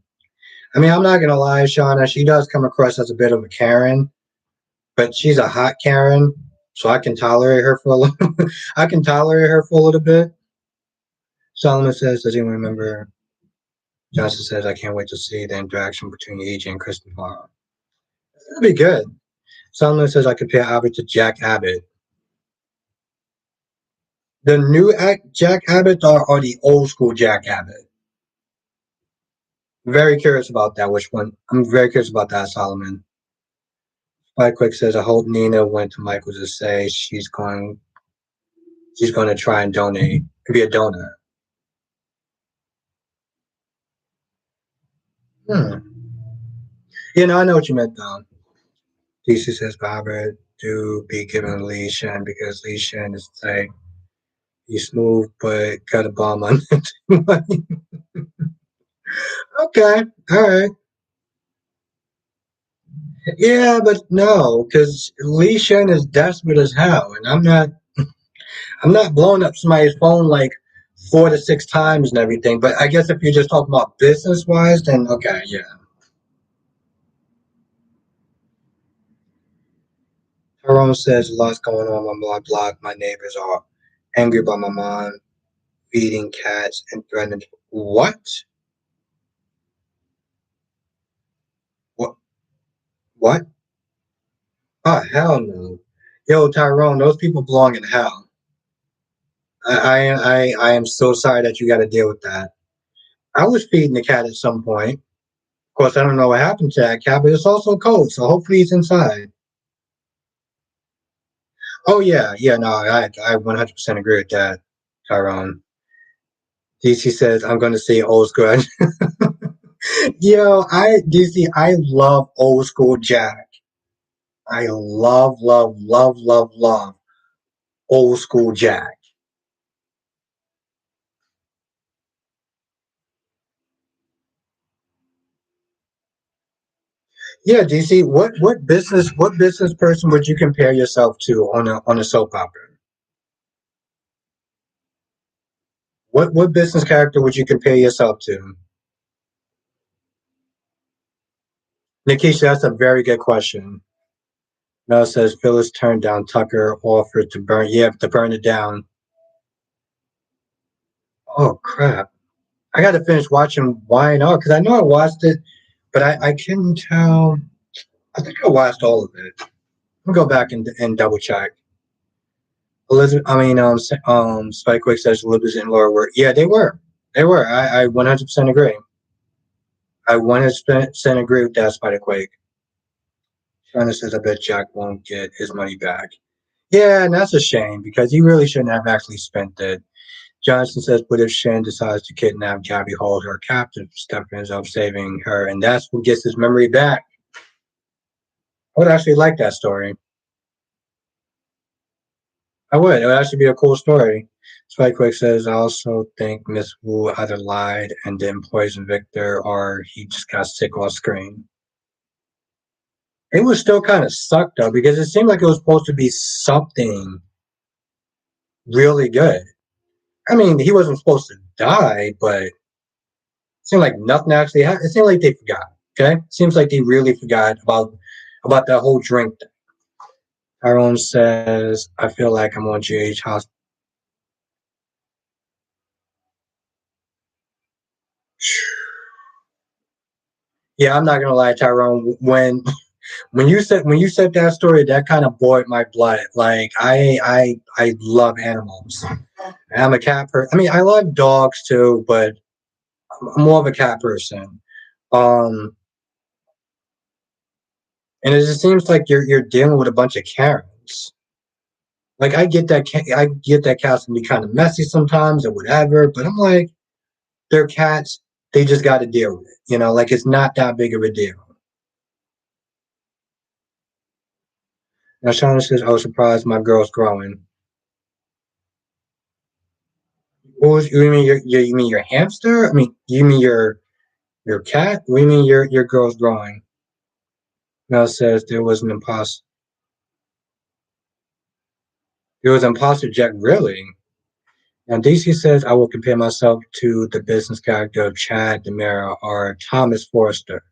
I mean, I'm not gonna lie, Shauna. She does come across as a bit of a Karen, but she's a hot Karen, so I can tolerate her for a little. I can tolerate her for a little bit. Solomon says, "Does anyone remember?" Johnson says, "I can't wait to see the interaction between EJ and Kristen tomorrow. That'd be good." Solomon says, "I compare Abbott to Jack Abbott. The new Jack Abbott or the old school Jack Abbott?" Very curious about that. Which one? I'm very curious about that, Solomon. Spike Quick says, "I hope Nina went to Michael to say she's going to try and donate, be a donor." Hmm. I know what you meant though. DC says, "Barbara, do be given Lee Shen because Lee Shen is like he's smooth but got a bomb on it." Okay, all right. Yeah, but no, because Lee Shen is desperate as hell, and I'm not blowing up somebody's phone like 4 to 6 times and everything. But I guess if you're just talking about business wise, then okay, yeah. Tyrone says, "Lots going on my block. My neighbors are angry about my mom feeding cats and threatening." What? What? What? Oh, hell no. Yo, Tyrone, those people belong in hell. I am so sorry that you got to deal with that. I was feeding the cat at some point. Of course, I don't know what happened to that cat, but it's also cold, so hopefully he's inside. Oh yeah, yeah, no, I 100% agree with that, Tyrone. DC says I'm going to say old school. Yo, DC, I love old school Jack. I love, love, love, love, love old school Jack. Yeah, DC, what business person would you compare yourself to on a soap opera? What business character would you compare yourself to? Nikisha, that's a very good question. Mel says Phyllis turned down Tucker offered to burn, yeah, to burn it down. Oh crap! I got to finish watching Y&R because I know I watched it, but I couldn't tell. I think I watched all of it. I'll go back and double check. Elizabeth, I mean, Spikewick says Elizabeth and Laura were. Yeah, they were. They were. I 100% agree. I 100% agree with that, Spikewick. China says, I bet Jack won't get his money back. Yeah, and that's a shame because he really shouldn't have actually spent it. Johnson says, but if Shan decides to kidnap Gabby, hold her captive, Steph ends up saving her, and that's what gets his memory back. I would actually like that story. I would. It would actually be a cool story. Spikewick says, I also think Miss Wu either lied and didn't poison Victor or he just got sick off screen. It was still kind of sucked though because it seemed like it was supposed to be something really good. I mean, he wasn't supposed to die, but it seemed like nothing actually happened. It seemed like they forgot. Okay, seems like they really forgot about that whole drink thing. Tyrone says, "I feel like I'm on GH hospital." Yeah, I'm not gonna lie, Tyrone. When you said that story, that kind of boiled my blood. Like I love animals. I'm a cat person. I mean, I love dogs too, but I'm more of a cat person. Um, and it just seems like you're dealing with a bunch of Karens. Like I get that cats can be kind of messy sometimes or whatever, but I'm like, they're cats. They just got to deal with it. Like it's not that big of a deal. Now Shauna says, "I was surprised my girl's growing." You mean you mean your hamster? I mean you mean your cat? What do you mean your girl's growing? Mel says there was imposter Jack really. Now DC says I will compare myself to the business character of Chad Demera or Thomas Forrester.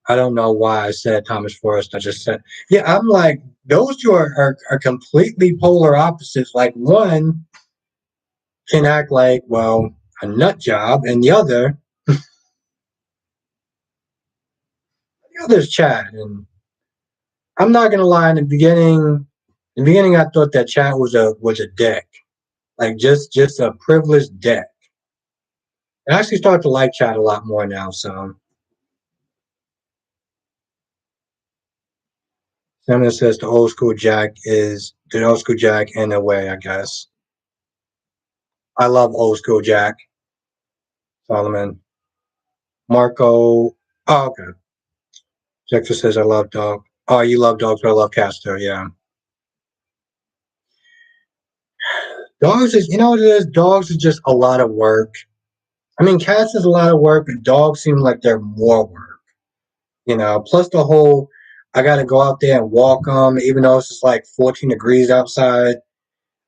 I don't know why I said Thomas Forrester. I just said, yeah, I'm like, those two are completely polar opposites. Like, one can act like, well, a nut job, and the other's Chad. And I'm not gonna lie, in the beginning, I thought that Chad was a dick, like just a privileged dick. I actually start to like Chad a lot more now. So, Simon says the old school Jack in a way, I guess. I love old school Jack. Solomon. Marco. Oh, okay. Dexter says, I love dog. Oh, you love dogs, but I love cats too. Yeah. Dogs is, you know what it is? Dogs is just a lot of work. I mean, cats is a lot of work, but dogs seem like they're more work. Plus the whole, I got to go out there and walk them, even though it's just like 14 degrees outside.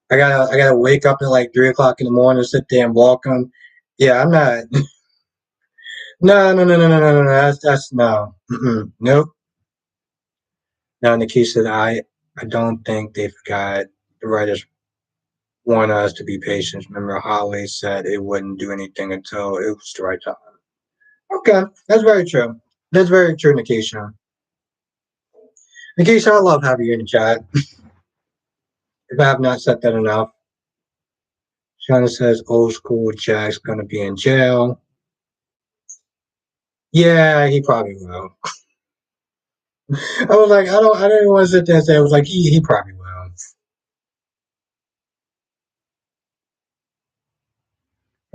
I gotta wake up at like 3 o'clock in the morning, sit there and walk them. Yeah, I'm not. No, no, no, no, no, no, no. That's no. Nope. Now, Nikki said, I don't think they forgot. The writers want us to be patient. Remember, Holly said it wouldn't do anything until it was the right time. Okay, that's very true. That's very true, Nikisha. Nikisha, I love having you in the chat. If I have not said that enough. Shauna says old school Jack's gonna be in jail. Yeah, he probably will. I was like, I didn't want to sit there and say, I was like, he probably will.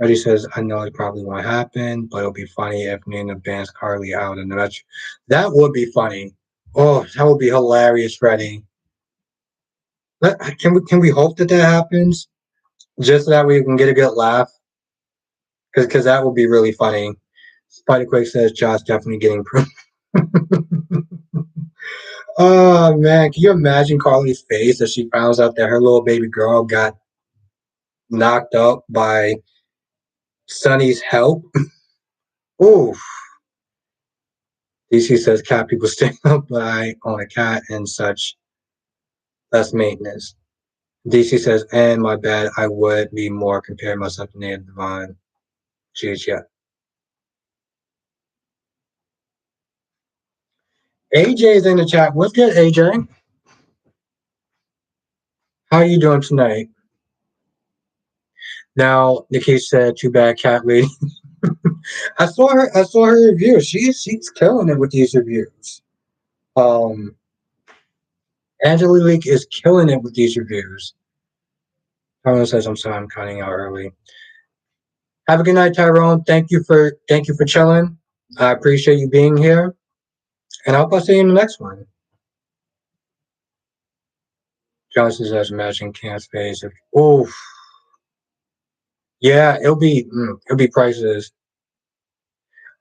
Eddie says, I know it probably won't happen, but it'll be funny if Nina bans Carly out in the match. That would be funny. Oh, that would be hilarious, Freddie. Can we hope that that happens? Just so that we can get a good laugh? Because that would be really funny. Spider-Quake says Josh definitely getting proof. Oh man, can you imagine Carly's face as she finds out that her little baby girl got knocked up by Sonny's help? Ooh. DC says cat people stay up by on a cat and such. Less maintenance. DC says, and my bad, I would be more comparing myself to Native Divine. Jeez, yeah. AJ's in the chat. What's good, AJ? How are you doing tonight? Now, Nikki said, too bad, cat lady. I saw her review. She's killing it with these reviews. Um Angelique is killing it with these reviews. Tyrone says, I'm sorry, I'm cutting out early. Have a good night, Tyrone. Thank you for chilling. I appreciate you being here. And I hope I'll see you in the next one. Johnson says, imagine Cam's face. Oof. Yeah, it'll be prices.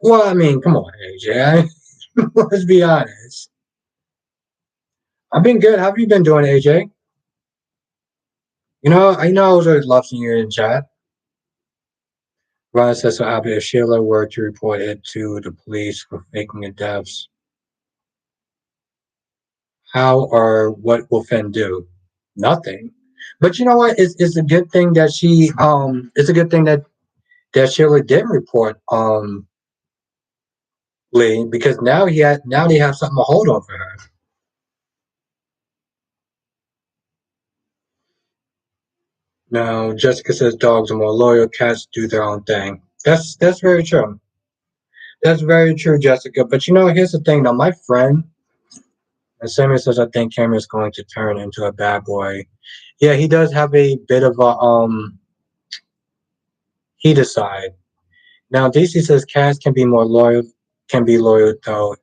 Well, I mean, come on, AJ. Let's be honest. I've been good. How have you been doing, AJ? I know I was always love seeing you in chat. Ron says, so happy if Sheila were to report it to the police for faking the deaths, how or what will Finn do? Nothing. But you know what? It's a good thing that it's a good thing that Sheila did report Lee, because now they have something to hold on for her. Now Jessica says dogs are more loyal, cats do their own thing. That's very true. That's very true, Jessica. But here's the thing though, my friend and Samuel says I think Cameron's going to turn into a bad boy. Yeah, he does have a bit of a heated side. Now DC says cats can be loyal though.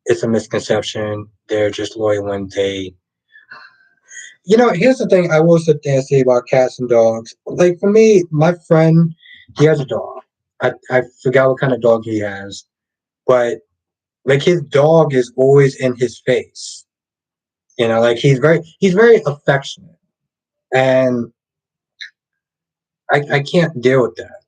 It's a misconception. They're just loyal when they here's the thing I will sit there and say about cats and dogs. Like for me, my friend, he has a dog. I forgot what kind of dog he has, but like his dog is always in his face. Like he's very affectionate, and I can't deal with that.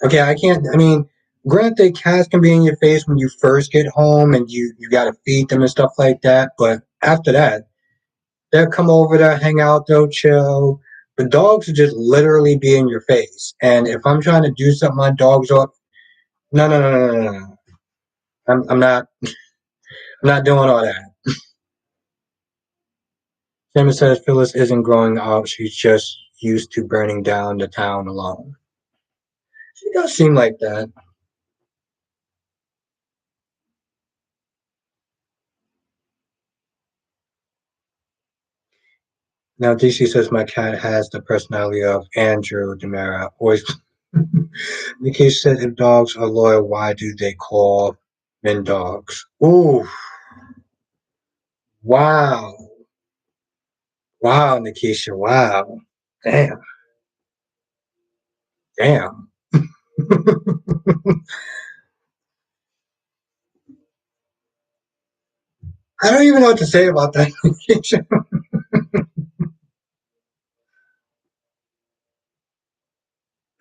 Okay, I can't. I mean, granted, cats can be in your face when you first get home and you got to feed them and stuff like that. But after that, they'll come over, they'll hang out, they'll chill. The dogs will just literally be in your face. And if I'm trying to do something, my dogs are no, no, no, no, no, no. No. I'm not doing all that. Simon says Phyllis isn't growing up. She's just used to burning down the town alone. She does seem like that. Now DC says my cat has the personality of Andrew Demera. Always. Nikki said if dogs are loyal, why do they call men dogs? Ooh, wow. Wow, Nikisha, wow. Damn, damn. I don't even know what to say about that, Nikisha.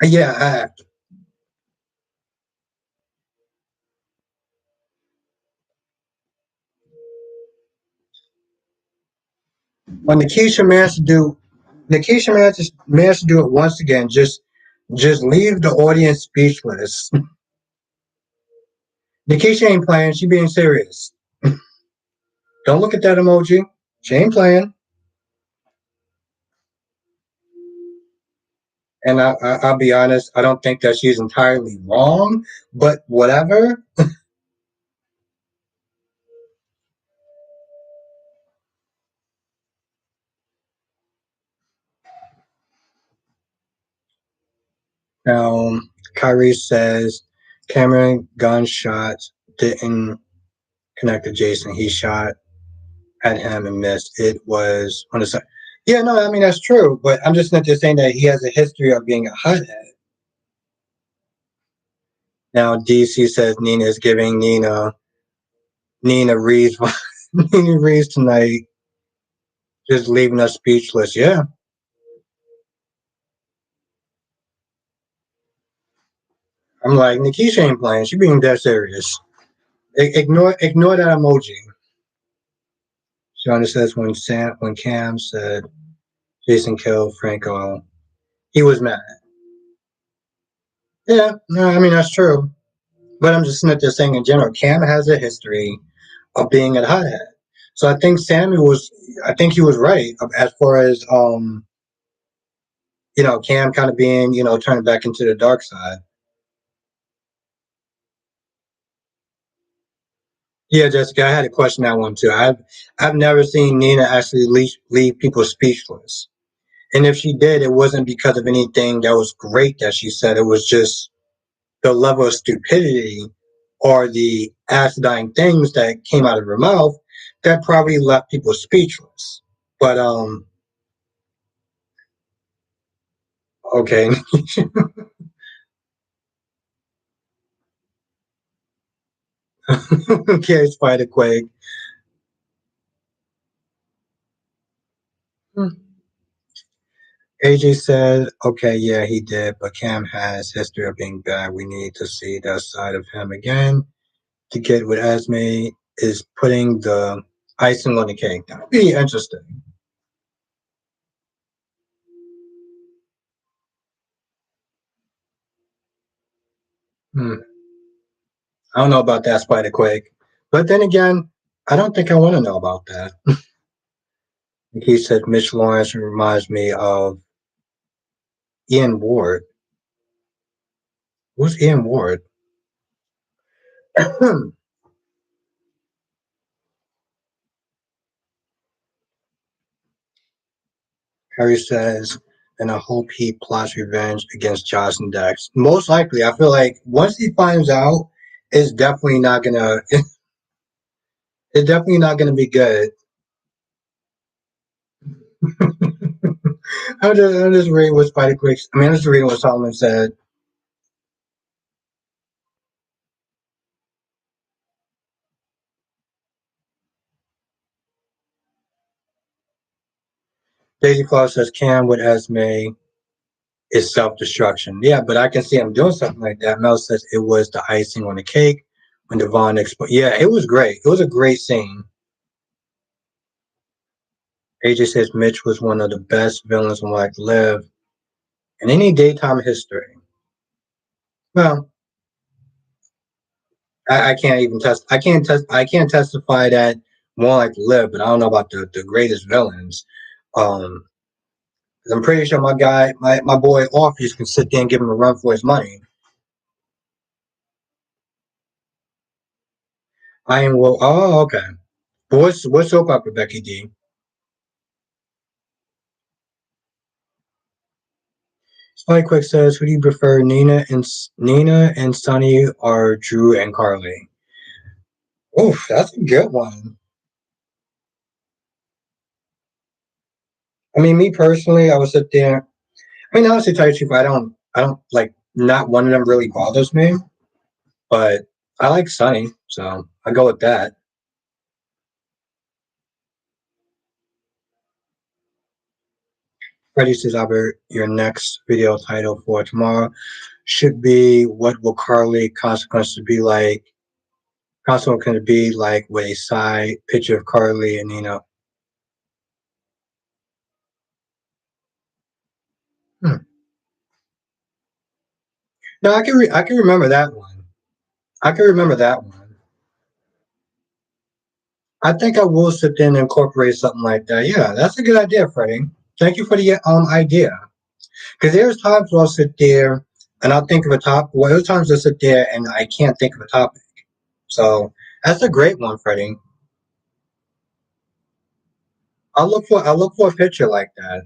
Yeah, when Nikisha managed to do it once again. Just leave the audience speechless. Nikisha ain't playing. She being serious. Don't look at that emoji. She ain't playing. And I'll be honest. I don't think that she's entirely wrong. But whatever. Now, Kyrie says Cameron gunshots didn't connect to Jason. He shot at him and missed. It was on the side. Yeah, no, I mean that's true, but I'm just not just saying that he has a history of being a hothead. Now DC says Nina is giving Nina Reeves Nina Reeves tonight, just leaving us speechless. Yeah, I'm like Nikisha ain't playing. She being dead serious. Ignore that emoji. Shonda says when Cam said Jason killed Franco, he was mad. Yeah, no, I mean that's true. But I'm just not just saying in general. Cam has a history of being a hothead. So I think Samuel was. I think he was right as far as Cam kind of being turning back into the dark side. Yeah, Jessica, I had to question that one too. I've never seen Nina actually leave people speechless. And if she did, it wasn't because of anything that was great that she said. It was just the level of stupidity or the acidine things that came out of her mouth that probably left people speechless. But okay, okay, Spider Quake. AJ said, okay, yeah, he did, but Cam has history of being bad. We need to see that side of him again. To get with Esme is putting the icing on the cake. That would be interesting. Hmm. I don't know about that Spider Quake. But then again, I don't think I want to know about that. He said Mitch Lawrence reminds me of Ian Ward. Who's Ian Ward? Harry says, and I hope he plots revenge against Josh and Dex. Most likely, I feel like once he finds out, it's definitely not gonna. It's definitely not gonna be good. I'm just reading what Spider Quick. I mean, I'm just reading what Solomon said. Daisy Claus says Cam with Esme is self destruction. Yeah, but I can see him doing something like that. Mel says it was the icing on the cake when Devon exploded. Yeah, it was great. It was a great scene. AJ says Mitch was one of the best villains in Like Live in any daytime history. Well, I can't even test. I can't test. I can't testify that more like Live, but I don't know about the greatest villains. Um, I'm pretty sure my boy Orpheus can sit there and give him a run for his money. I am well. Oh, okay. But what's soap opera, Becky D? Spike Quick says, "Who do you prefer, Nina and Sunny, or Drew and Carly?" Oof, that's a good one. I mean, me personally, I would sit there. I mean, honestly, tell you the truth, I don't like. Not one of them really bothers me, but I like Sunny, so I go with that. Freddie says, Albert, your next video title for tomorrow should be "What will Carly consequences be like?" Consequence can be like with a side picture of Carly and Hmm. No, I can remember that one. I can remember that one. I think I will sit there and incorporate something like that. Yeah, that's a good idea, Freddie. Thank you for the idea. Because there's times where I'll sit there and I'll think of a topic. Well, there's times I'll sit there and I can't think of a topic. So that's a great one, Freddie. I'll look for a picture like that.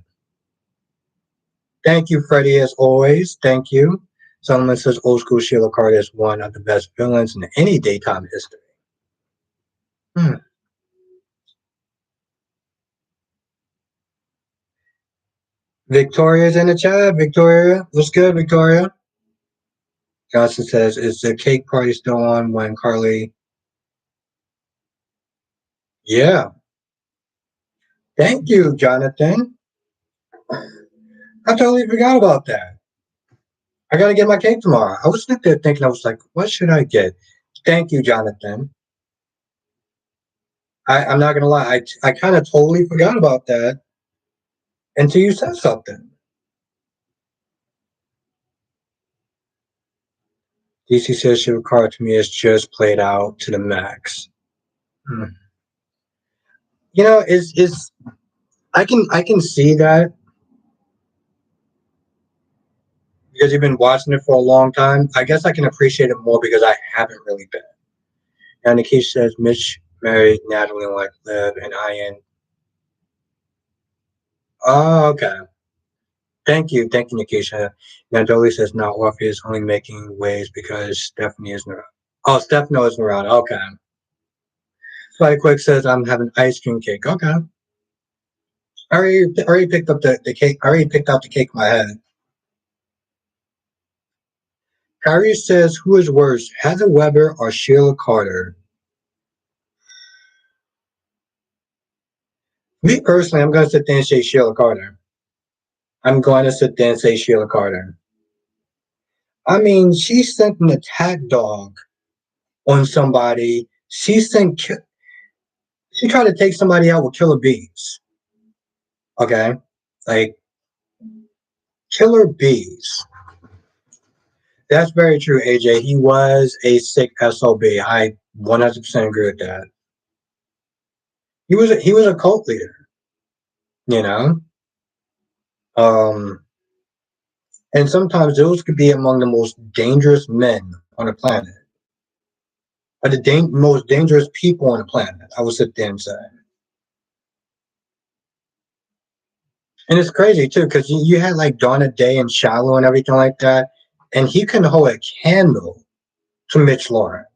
Thank you, Freddie, as always. Thank you. Solomon says old school Sheila Carter is one of the best villains in any daytime history. Hmm. Victoria's in the chat. Victoria, what's good, Victoria? Johnson says, is the cake party still on when Carly? Yeah. Thank you, Jonathan. I totally forgot about that. I got to get my cake tomorrow. I was sitting there thinking, I was like, what should I get? Thank you, Jonathan. I'm not going to lie. I kind of totally forgot about that until you said something. DC says Shiva card to me is just played out to the max. Hmm. You know, is I can see that because you've been watching it for a long time. I guess I can appreciate it more because I haven't really been. Now Nikki says Mitch married Natalie like Liv and Ian. Oh, okay. Thank you, Nikisha. Now Dolly says not Orpheus is only making waves because Stephanie isn't around. Oh, Stefano isn't around. Okay. Spike Quick says I'm having ice cream cake. Okay. I already picked up the cake. I already picked out the cake in my head. Kyrie says, who is worse, Heather Weber or Sheila Carter? Me personally, I'm going to sit there and say Sheila Carter. I'm going to sit there and say Sheila Carter. I mean, she sent an attack dog on somebody. She tried to take somebody out with killer bees. Okay? Like, killer bees. That's very true, AJ. He was a sick SOB. I 100% agree with that. He was a cult leader, you know? Um, and sometimes those could be among the most dangerous men on the planet, or the most dangerous people on the planet. I would sit there and say, and it's crazy too because you had like Donna Day and Shallow and everything like that, and he couldn't hold a candle to Mitch Lawrence.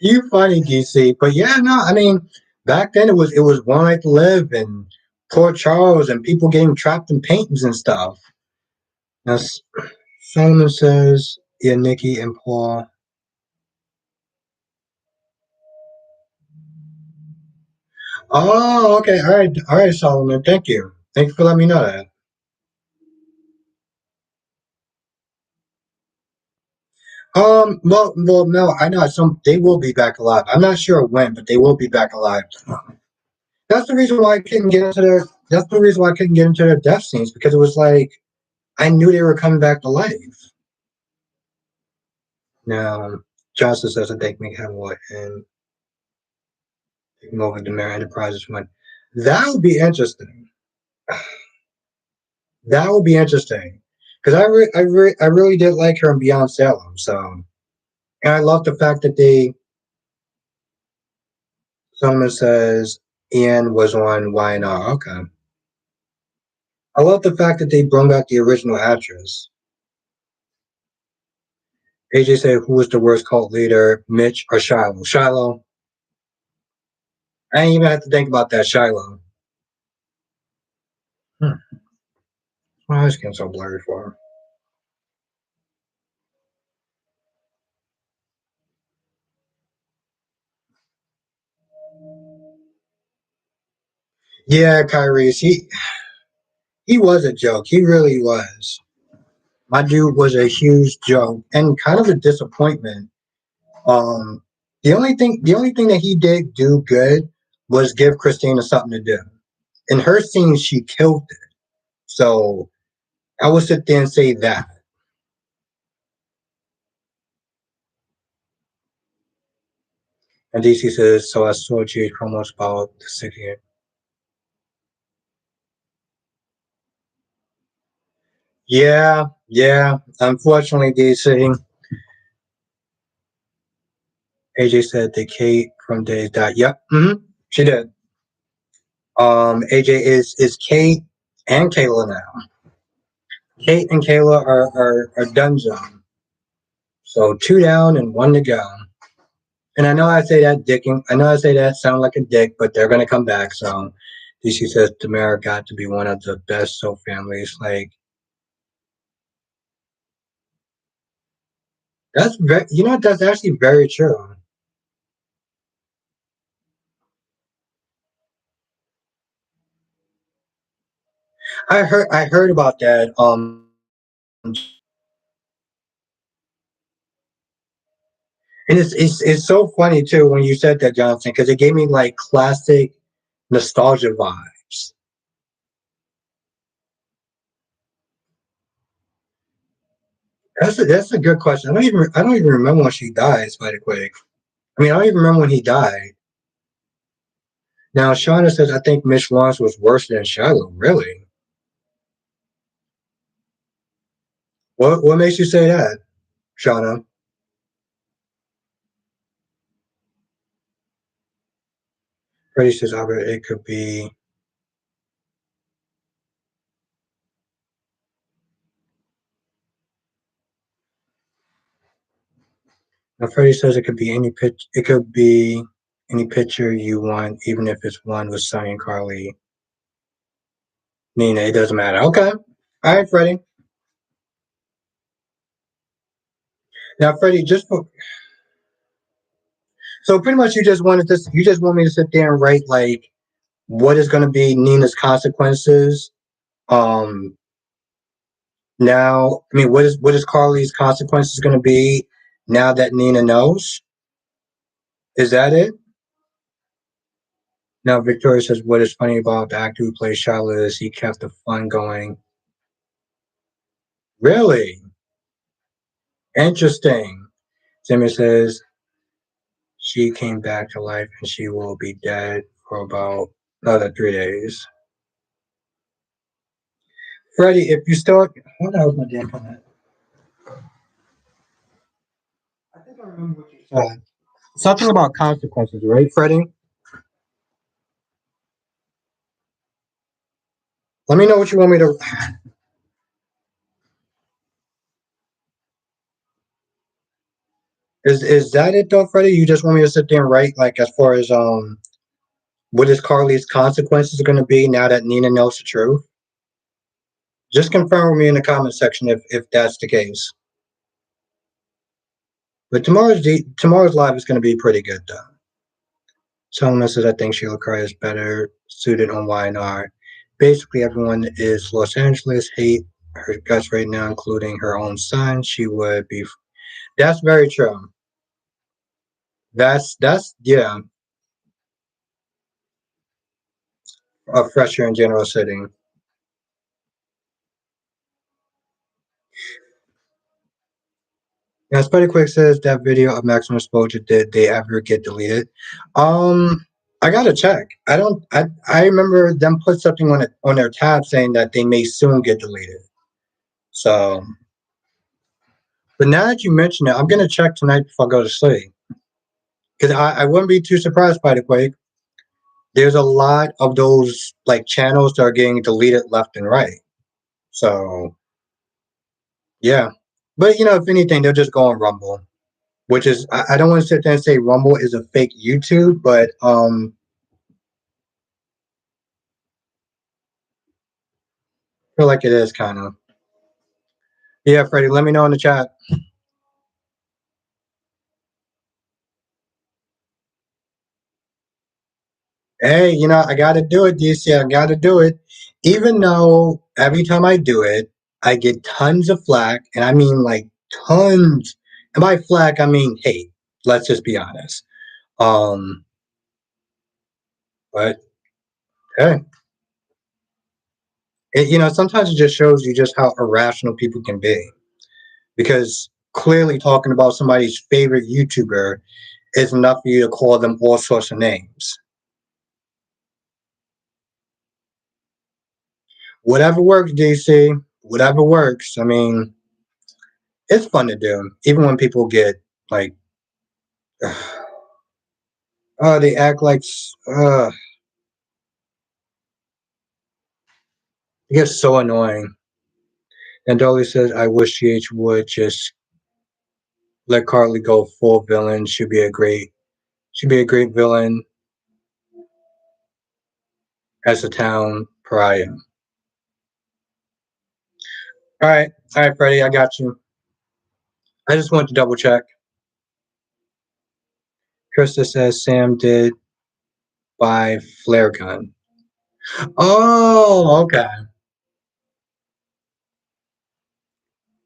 You funny, DC, but yeah, no, I mean, back then it was one night to live and Port Charles and people getting trapped in paintings and stuff. Now, Solomon says, yeah, Nikki and Paul. Oh, okay. All right, Solomon. Thank you. Thank you for letting me know that. No, I know some. They will be back alive. I'm not sure when, but they will be back alive. That's the reason why I couldn't get into their. That's the reason why I couldn't get into their death scenes because it was like I knew they were coming back to life. Now, Johnson says that they can have what and taking over the Mare Enterprises when that would be interesting. That would be interesting because I really did like her in Beyond Salem. So, and I love the fact that they someone says Ian was on YNR. Okay. I love the fact that they brought back the original actress. AJ said, who was the worst cult leader, Mitch or Shiloh? Shiloh. I ain't even have to think about that, Shiloh. Hmm. My eyes getting so blurry for her. Yeah, Kyrie, he was a joke. He really was. My dude was a huge joke and kind of a disappointment. Um, the only thing that he did do good was give Christina something to do. In her scene, she killed it. So I would sit there and say that. And DC says, so I saw GH promos about the city. Yeah, yeah. Unfortunately, DC, AJ said the cake from days that. Yep. She did. AJ is Kate and Kayla now. Kate and Kayla are done zone. So two down and one to go. And I know I say that dicking. I know I say that sound like a dick, but they're gonna come back. So DC says Tamara got to be one of the best soap families. Like that's very, you know, that's actually very true. I heard about that. And it's so funny too when you said that, Johnson, because it gave me like classic nostalgia vibes. That's a good question. I don't even remember when she died. By the way, I mean I don't even remember when he died. Now Shauna says I think Miss Lawrence was worse than Shiloh. Really? What makes you say that, Shauna? Freddie says Albert. It could be. Now Freddie says it could be any pitch. It could be any picture you want, even if it's one with Sonny and Carly. Nina, it doesn't matter. Okay. All right, Freddie. Now, Freddie, so pretty much you just wanted this. You just want me to sit there and write like what is going to be Nina's consequences. Um, Now, I mean, what is Carly's consequences going to be now that Nina knows? Is that it? Now, Victoria says, what is funny about the actor who plays Charlotte is he kept the fun going. Really interesting. Timmy says she came back to life and she will be dead for about another 3 days. Freddie, if you start, what the hell's my damn comment? I think I remember what you said. Something about consequences, right, Freddie? Let me know what you want me to. Is that it though, Freddie? You just want me to sit there and write like as far as what is Carly's consequences going to be now that Nina knows the truth? Just confirm with me in the comment section if that's the case. But tomorrow's live is going to be pretty good though. Someone says I think Sheila Carr is better suited on YNR. Basically, everyone is Los Angeles hate her guts right now, including her own son. She would be. That's very true. That's yeah, a fresher in general setting. Yeah, Spuddy Quick says that video of maximum exposure did they ever get deleted? I gotta check. I don't. I remember them put something on their tab saying that they may soon get deleted. So, but now that you mention it, I'm gonna check tonight before I go to sleep because I wouldn't be too surprised by the Quake. There's a lot of those like channels that are getting deleted left and right. So yeah, but if anything, they'll just go on Rumble, which is I don't want to sit there and say Rumble is a fake YouTube, but I feel like it is kind of. Yeah, Freddie, let me know in the chat. Hey, I got to do it, DC. I got to do it. Even though every time I do it, I get tons of flack, and I mean like tons. And by flack, I mean hate. Let's just be honest. Um, but hey, sometimes it just shows you just how irrational people can be. Because clearly, talking about somebody's favorite YouTuber is enough for you to call them all sorts of names. Whatever works, DC. Whatever works. I mean, it's fun to do, even when people get like. They act like it gets so annoying. And Dolly says, "I wish GH would just let Carly go full villain. She'd be a great villain as a town pariah." All right, Freddie, I got you. I just want to double check. Krista says Sam did buy flare gun. Oh, okay.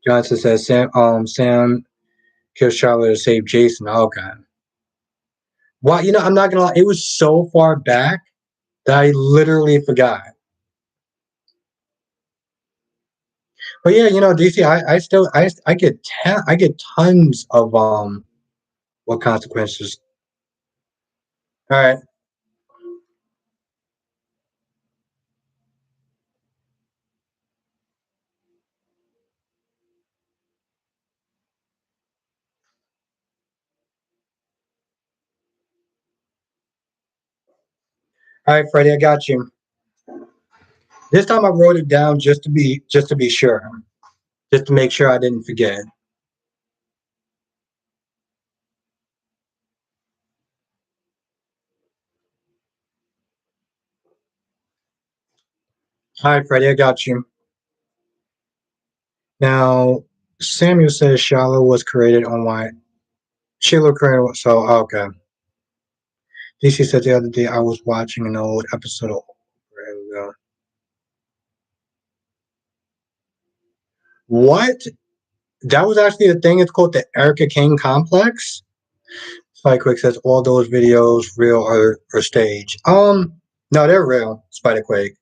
Johnson says Sam killed Charlotte to save Jason. Okay. Well, I'm not gonna lie, it was so far back that I literally forgot. But yeah, DC, I still I get tons of what consequences. All right. All right, Freddie, I got you. This time I wrote it down just to be sure. Just to make sure I didn't forget. All right, Freddie, I got you. Now, Samuel says Shiloh was created on why Shiloh created. So okay. DC said the other day I was watching an old episode of. What? That was actually a thing. It's called the Erica Kane Complex. Spider says all those videos real or stage. No, they're real. Spider-Quake.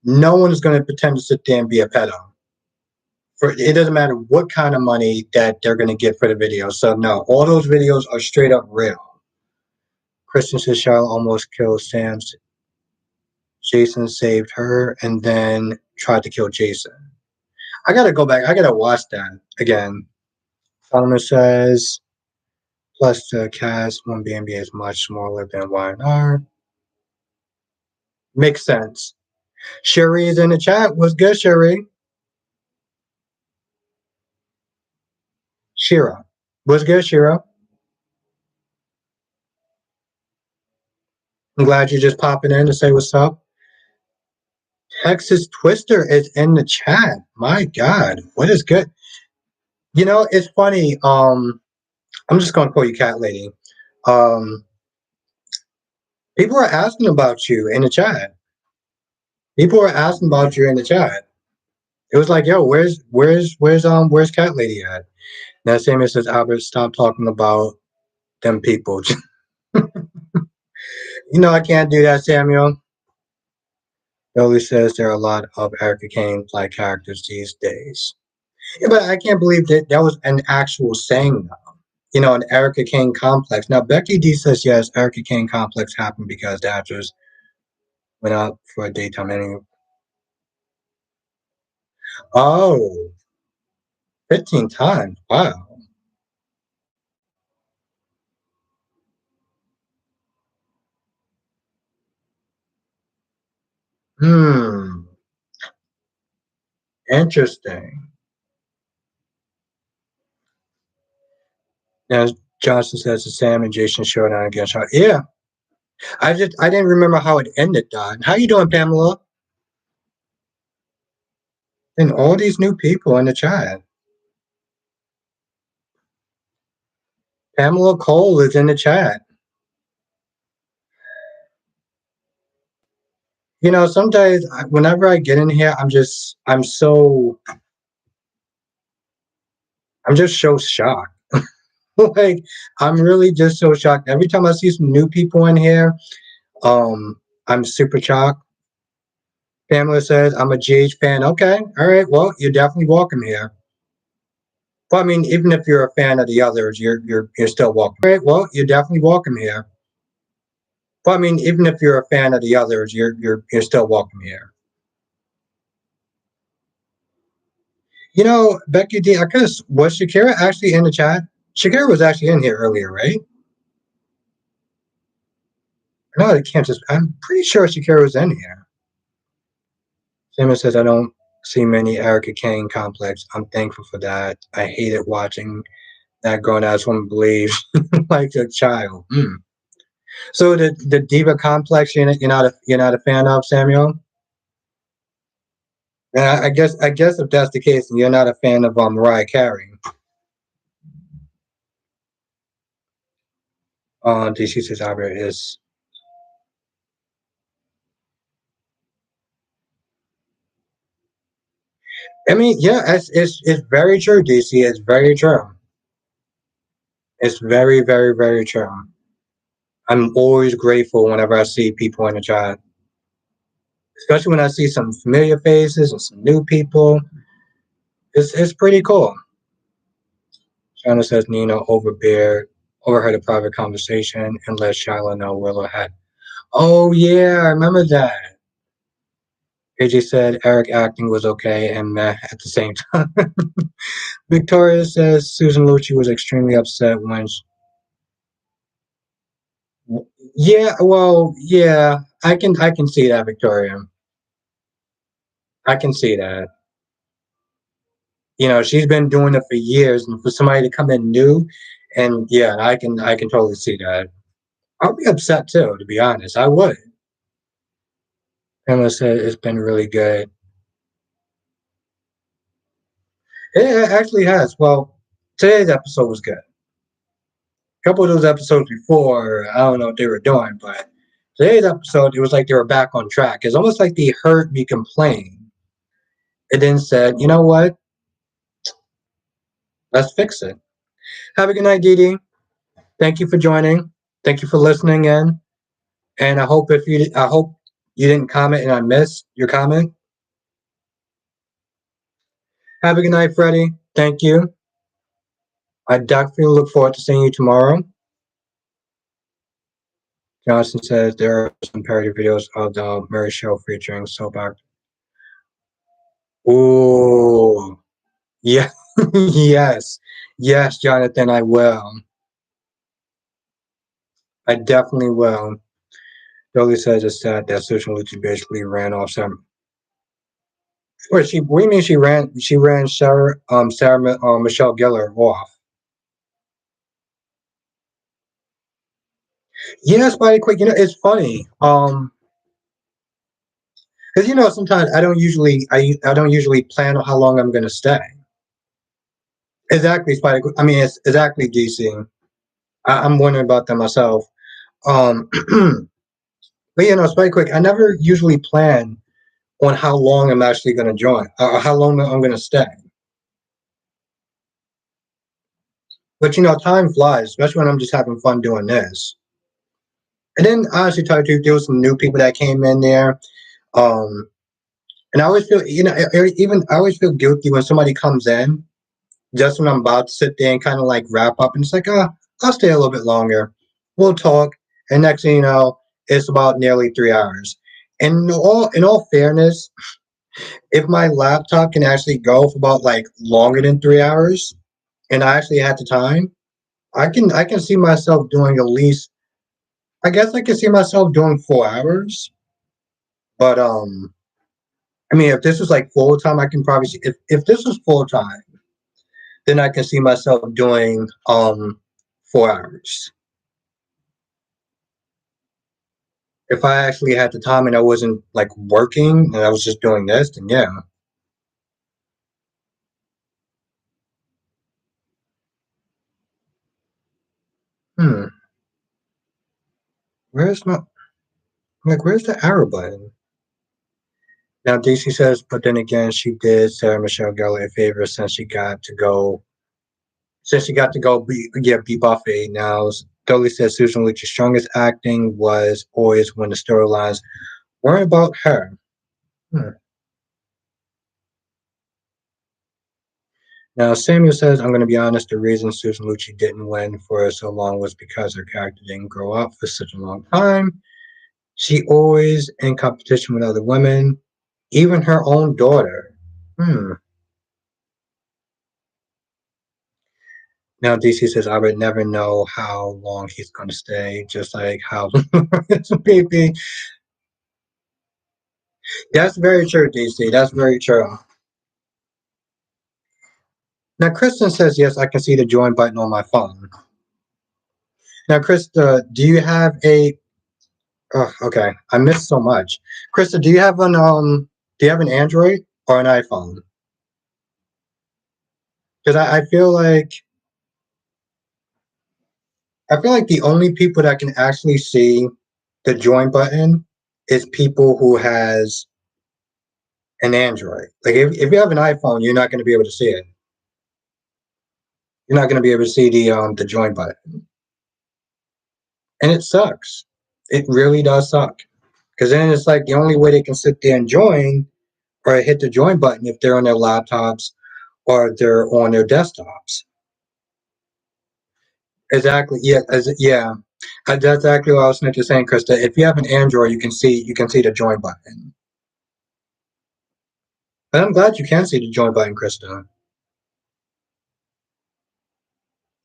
No one is going to pretend to sit there and be a pedo. It doesn't matter what kind of money that they're going to get for the video. So no, all those videos are straight up real. Kristen says Charlotte almost killed Sam's. Jason saved her and then tried to kill Jason. I gotta go back. I gotta watch that again. Solomon says plus the cast one BNB is much smaller than Y&R. Makes sense. Sherry is in the chat. What's good, Sherry? Shira. What's good, Shira? I'm glad you're just popping in to say what's up. Texas Twister is in the chat. My God, what is good? It's funny. I'm just gonna call you Cat Lady. Um, People are asking about you in the chat. People are asking about you in the chat. It was like, yo, where's Cat Lady at? Now Samuel says, Albert, stop talking about them people. I can't do that, Samuel. Billy says there are a lot of Erica Kane like characters these days. Yeah, but I can't believe that was an actual saying though. An Erica Kane complex. Now Becky D says yes, Erica Kane complex happened because the actors went out for a daytime anyway. Oh, 15 times. Wow. Hmm. Interesting. Now Johnson says the Sam and Jason showdown against her. Yeah. I didn't remember how it ended, Don. How you doing, Pamela? And all these new people in the chat. Pamela Cole is in the chat. Some days whenever I get in here, I'm just so shocked. Like I'm really just so shocked. Every time I see some new people in here, I'm super shocked. Pamela says, I'm a GH fan. Okay, all right. Well, you're definitely welcome here. Well, I mean, even if you're a fan of the others, you're still welcome. All right. Well, you're definitely welcome here. Well, I mean, even if you're a fan of the others, you're still welcome here. Becky D, I guess was Shakira actually in the chat? Shakira was actually in here earlier, right? No, they can't just. I'm pretty sure Shakira was in here. Simon says, I don't see many Erica Kane complex. I'm thankful for that. I hated watching that grown ass woman believe like a child. So the diva complex, you're not a fan of, Samuel. And I guess if that's the case, you're not a fan of Mariah Carey. DC says Albert is. I mean, yeah, it's very true, DC. It's very true. It's very, very, very true. I'm always grateful whenever I see people in the chat, especially when I see some familiar faces and some new people. It's pretty cool. China says Nina overheard a private conversation and let Shiloh know Willow had. Oh yeah, I remember that. AJ said Eric acting was okay and meh at the same time. Victoria says Susan Lucci was extremely upset when. Yeah, well, yeah, I can see that, Victoria. I can see that. She's been doing it for years, and for somebody to come in new, and yeah, I can totally see that. I'll be upset too, to be honest. I would. Pamela said it's been really good. It actually has. Well, today's episode was good. A couple of those episodes before, I don't know what they were doing, but today's episode, it was like they were back on track. It's almost like they heard me complain and then said, you know what? Let's fix it. Have a good night, Dee Dee. Thank you for joining. Thank you for listening in. And I hope you didn't comment and I missed your comment. Have a good night, Freddie. Thank you. I definitely look forward to seeing you tomorrow. Johnson says there are some parody videos of the Murray Show featuring soap opera. Ooh, yeah, yes, yes, Jonathan, I will. I definitely will. Dolly says it's sad that Susan Lucci basically ran off some. What do you mean she ran? She ran Sarah Michelle Gellar off. Yes, by the quick. It's funny. Because sometimes I don't usually plan on how long I'm gonna stay. Exactly, Spider. I mean, it's exactly DC. I'm wondering about that myself. Um, but Spider Quick. I never usually plan on how long I'm actually gonna join, or how long I'm gonna stay. But time flies, especially when I'm just having fun doing this. And then honestly, there was some new people that came in there. Um, and I always feel, even I always feel guilty when somebody comes in just when I'm about to sit there and kind of like wrap up, and it's like, I'll stay a little bit longer. We'll talk, and next thing you know, it's about nearly 3 hours. And in all fairness, if my laptop can actually go for about like longer than 3 hours, and I actually had the time, I can see myself doing at least. I guess I can see myself doing 4 hours. But I mean, if this was like full time, I can probably see, if this was full time, then I can see myself doing 4 hours. If I actually had the time and I wasn't like working and I was just doing this, then yeah. Hmm. Where's my where's the arrow button? Now DC says, but then again, she did Sarah Michelle Gellar a favor since she got to go be Buffy. Now Dolly says Susan Leach's strongest acting was always when the storylines weren't about her. Hmm. Now Samuel says, I'm gonna be honest, the reason Susan Lucci didn't win for so long was because her character didn't grow up for such a long time. She always in competition with other women, even her own daughter. Hmm. Now DC says I would never know how long he's gonna stay, just like how it's baby. That's very true, DC. That's very true. Now Kristen says yes, I can see the join button on my phone. Now, Krista, do you have a oh, okay, I missed so much. Krista, do you have an Android or an iPhone? Because I feel like the only people that can actually see the join button is people who has an Android. Like if you have an iPhone, you're not going to be able to see it. You're not going to be able to see the join button, and it sucks. It really does suck. Because then it's like the only way they can sit there and join or hit the join button if they're on their laptops or they're on their desktops. Exactly. Yeah. Yeah. That's exactly what I was meant to say, Krista. If you have an Android, you can see the join button. And I'm glad you can see the join button, Krista.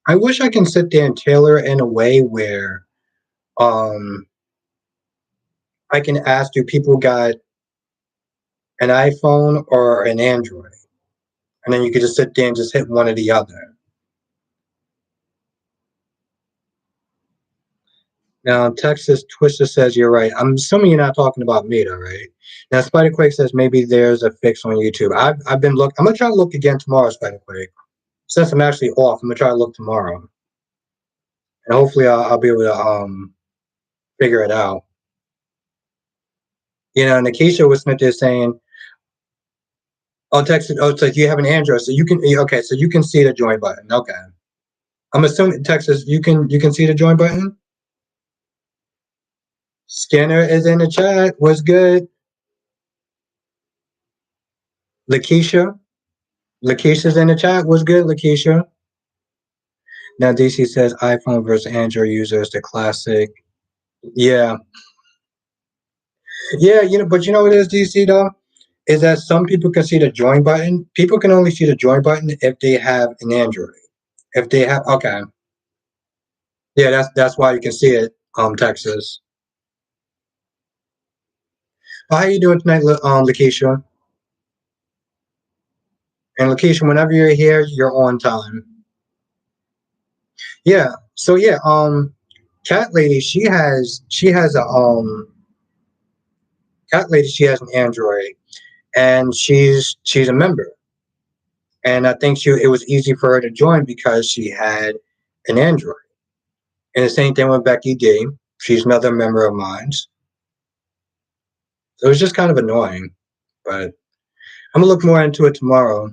I wish I can sit there and tailor it in a way where um I can ask, do people got an iPhone or an Android? And then you could just sit there and just hit one or the other. Now, Texas Twister says you're right. I'm assuming you're not talking about me, though, right? Now, Spiderquake says maybe there's a fix on YouTube. I've been look. I'm gonna try to look again tomorrow, Spiderquake. Since I'm actually off, I'm gonna try to look tomorrow, and hopefully I'll be able to figure it out. You know, Nikisha was Smith is saying, "Oh, Texas. Oh, so you have an Android, so you can. Okay, so you can see the join button. Okay, I'm assuming Texas. You can see the join button. Scanner is in the chat. What's good, Lakeisha? Lakeisha's in the chat. What's good, Lakeisha? Now DC says iPhone versus Android users, the classic. Yeah, yeah. You know, but you know what it is, DC though, is that some people can see the join button. People can only see the join button if they have an Android. If they have, okay, yeah, that's why you can see it. Texas. Well, how you doing tonight, Lakeisha? And Lakeisha, whenever you're here, you're on time. Yeah. So yeah, Cat Lady, she has a Cat Lady, she has an Android, and she's a member. And I think it was easy for her to join because she had an Android. And the same thing with Becky D. She's another member of mine. So it was just kind of annoying, but I'm gonna look more into it tomorrow.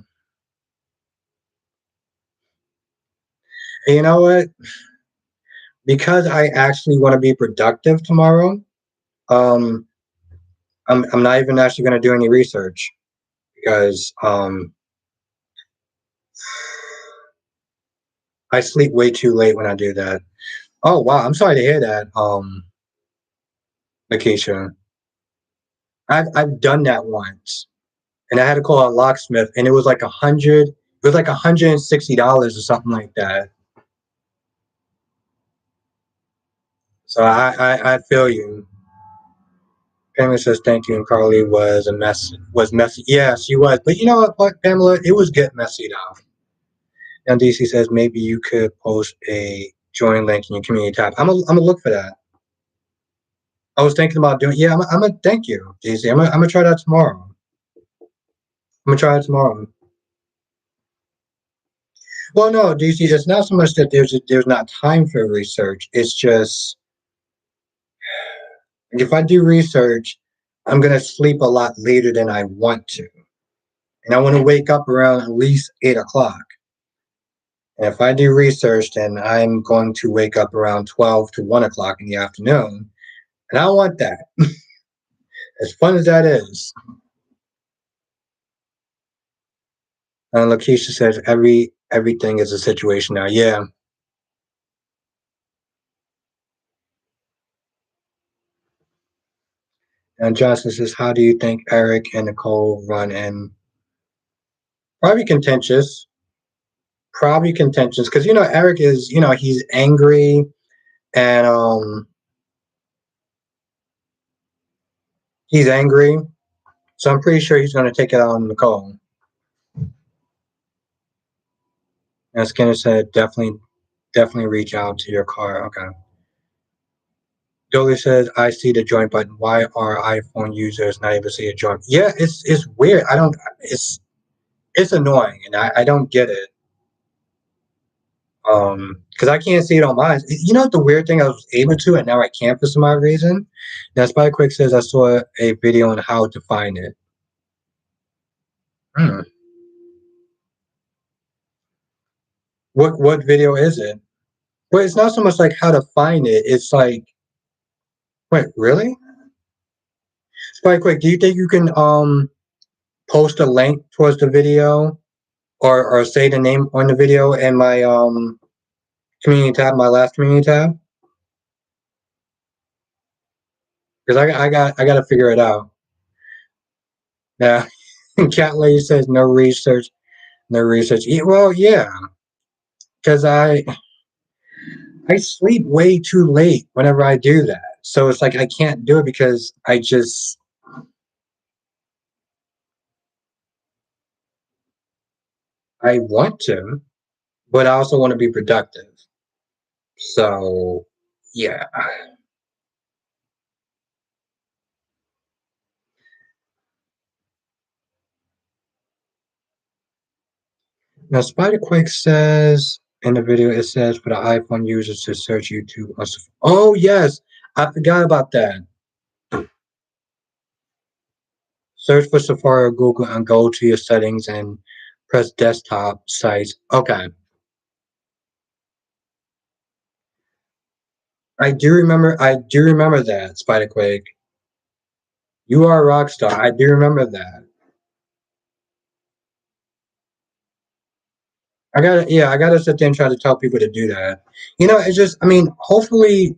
And you know what? Because I actually want to be productive tomorrow, um, I'm not even actually going to do any research because I sleep way too late when I do that. Oh wow, I'm sorry to hear that, Lakeisha. I've done that once, and I had to call a locksmith, and it was like $100. It was like $160 or something like that. So I feel you. Pamela says thank you, and Carly was messy. Yeah, she was. But you know what, Pamela? It was getting messy though. And DC says maybe you could post a join link in your community tab. I'm gonna look for that. I was thinking about doing. Yeah, I'm gonna thank you, DC. I'm gonna try that tomorrow. I'm gonna try it tomorrow. Well, no, DC. It's not so much that there's not time for research. It's just if I do research, I'm gonna sleep a lot later than I want to, and I want to wake up around at least 8 o'clock. And if I do research, then I'm going to wake up around 12 to 1 o'clock in the afternoon, and I don't want that. As fun as that is. And Lakeisha says everything is a situation now. Yeah. And Johnson says, how do you think Eric and Nicole run in? Probably contentious. probably contentious because Eric is he's angry and he's angry, so I'm pretty sure he's going to take it out on Nicole. And Skinner said, definitely reach out to your car. Okay. Dolly says, I see the joint button. Why are iPhone users not able to see a joint? Yeah, it's weird. I don't. It's annoying, and I don't get it. Because I can't see it on mine. You know what the weird thing I was able to, and now I can't for some odd reason. Now Spy Quick says I saw a video on how to find it. Hmm. What video is it? Well, it's not so much like how to find it. It's like, wait, really? Spy Quick, do you think you can post a link towards the video or say the name on the video in my community tab, my last community tab? Because I got to figure it out. Yeah. Cat lady says no research, no research. Well, yeah, because I sleep way too late whenever I do that. So it's like I can't do it because I want to, but I also want to be productive. So yeah. Now Spiderquake says in the video it says for the iPhone users to search YouTube. Oh yes, I forgot about that. Search for Safari or Google and go to your settings and press desktop sites. Okay. I do remember that, Spiderquake. You are a rock star. I do remember that. I gotta sit there and try to tell people to do that. It's just I mean, hopefully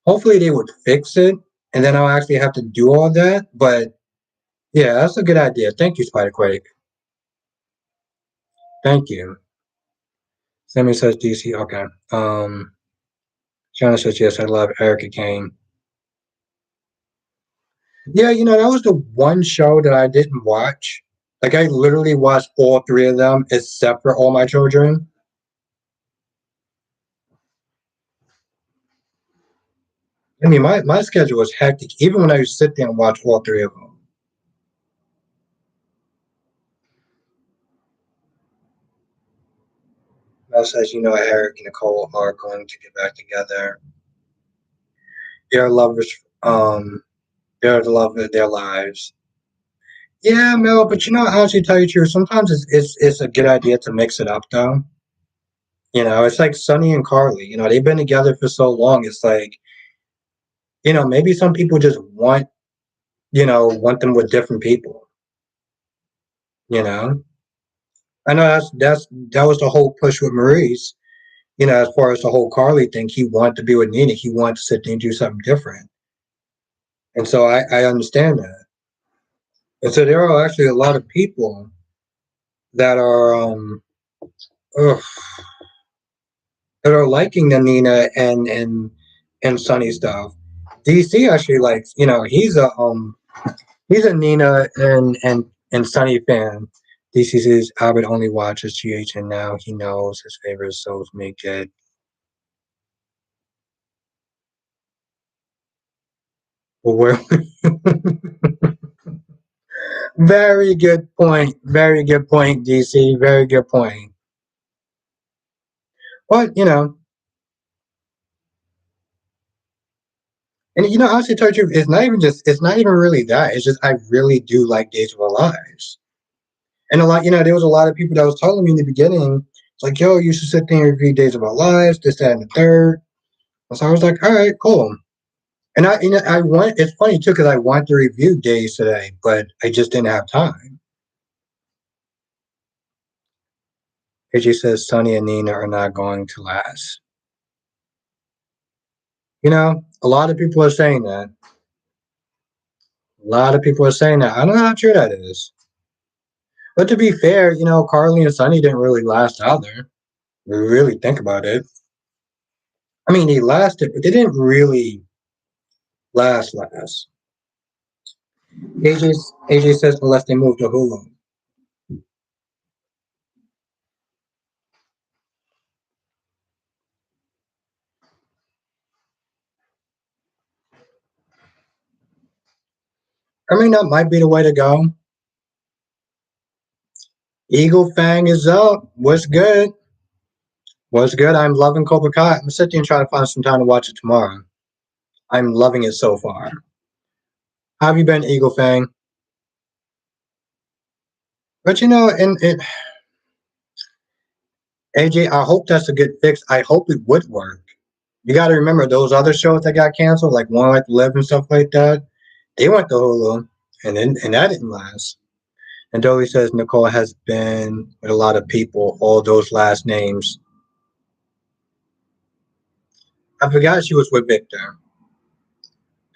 they would fix it and then I'll actually have to do all that. But yeah, that's a good idea. Thank you, Spiderquake. Thank you. Sammy says DC. Okay. Shanna says yes, I love Erica Kane. Yeah, that was the one show that I didn't watch. Like I literally watched all three of them except for All My Children. I mean, my schedule was hectic, even when I used to sit there and watch all three of them. Mel says, Eric and Nicole are going to get back together. They're lovers. They're the love of their lives. Yeah, Mel, but honestly, tell you the truth, sometimes it's a good idea to mix it up, though. It's like Sonny and Carly. They've been together for so long. It's like, maybe some people just want them with different people. You know, I know that was the whole push with Maurice. As far as the whole Carly thing, he wanted to be with Nina. He wanted to sit there and do something different. And so I understand that. And so there are actually a lot of people that are ugh, that are liking the Nina and Sunny stuff. DC actually likes, he's a Nina and Sunny fan. DC says Albert only watches GH and now he knows his favorite souls make it. Where very good point. Very good point, DC. Very good point. But and honestly, tell you, it's not even really that. It's just I really do like Days of Our Lives, and a lot, there was a lot of people that was telling me in the beginning, it's like, yo, you should sit there and review Days of Our Lives, this, that, and the third. And so I was like, all right, cool. And I want. It's funny too because I want to review Days today, but I just didn't have time. AJ says Sonny and Nina are not going to last. A lot of people are saying that. A lot of people are saying that. I don't know how true that is. But to be fair, Carly and Sunny didn't really last either. We really think about it. I mean, they lasted, but they didn't really last. AJ says unless they move to Hulu. I mean, that might be the way to go. Eagle Fang is up. What's good? What's good? I'm loving Cobra Kai. I'm gonna sit there and try to find some time to watch it tomorrow. I'm loving it so far. How have you been, Eagle Fang? But AJ, I hope that's a good fix. I hope it would work. You got to remember those other shows that got canceled, like One Life to Live and stuff like that. They went to Hulu, and that didn't last. And Dolly says Nicole has been with a lot of people, all those last names. I forgot she was with Victor.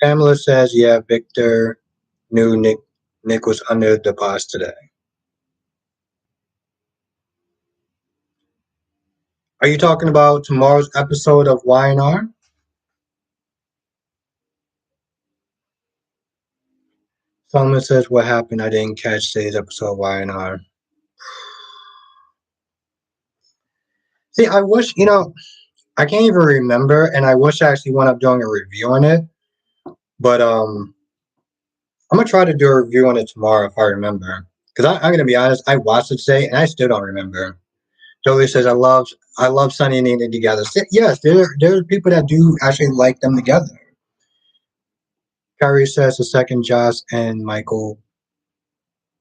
Pamela says, yeah, Victor knew Nick was under the bus today. Are you talking about tomorrow's episode of Y&R? Solomon says, what happened? I didn't catch today's episode of Y&R. See, I wish, I can't even remember, and I wish I actually wound up doing a review on it. But I'm gonna try to do a review on it tomorrow if I remember. Because I'm gonna be honest, I watched it today and I still don't remember. Jolie says, I love Sunny and Nina together. Yes, there are people that do actually like them together. Kyrie says the second Josh and Michael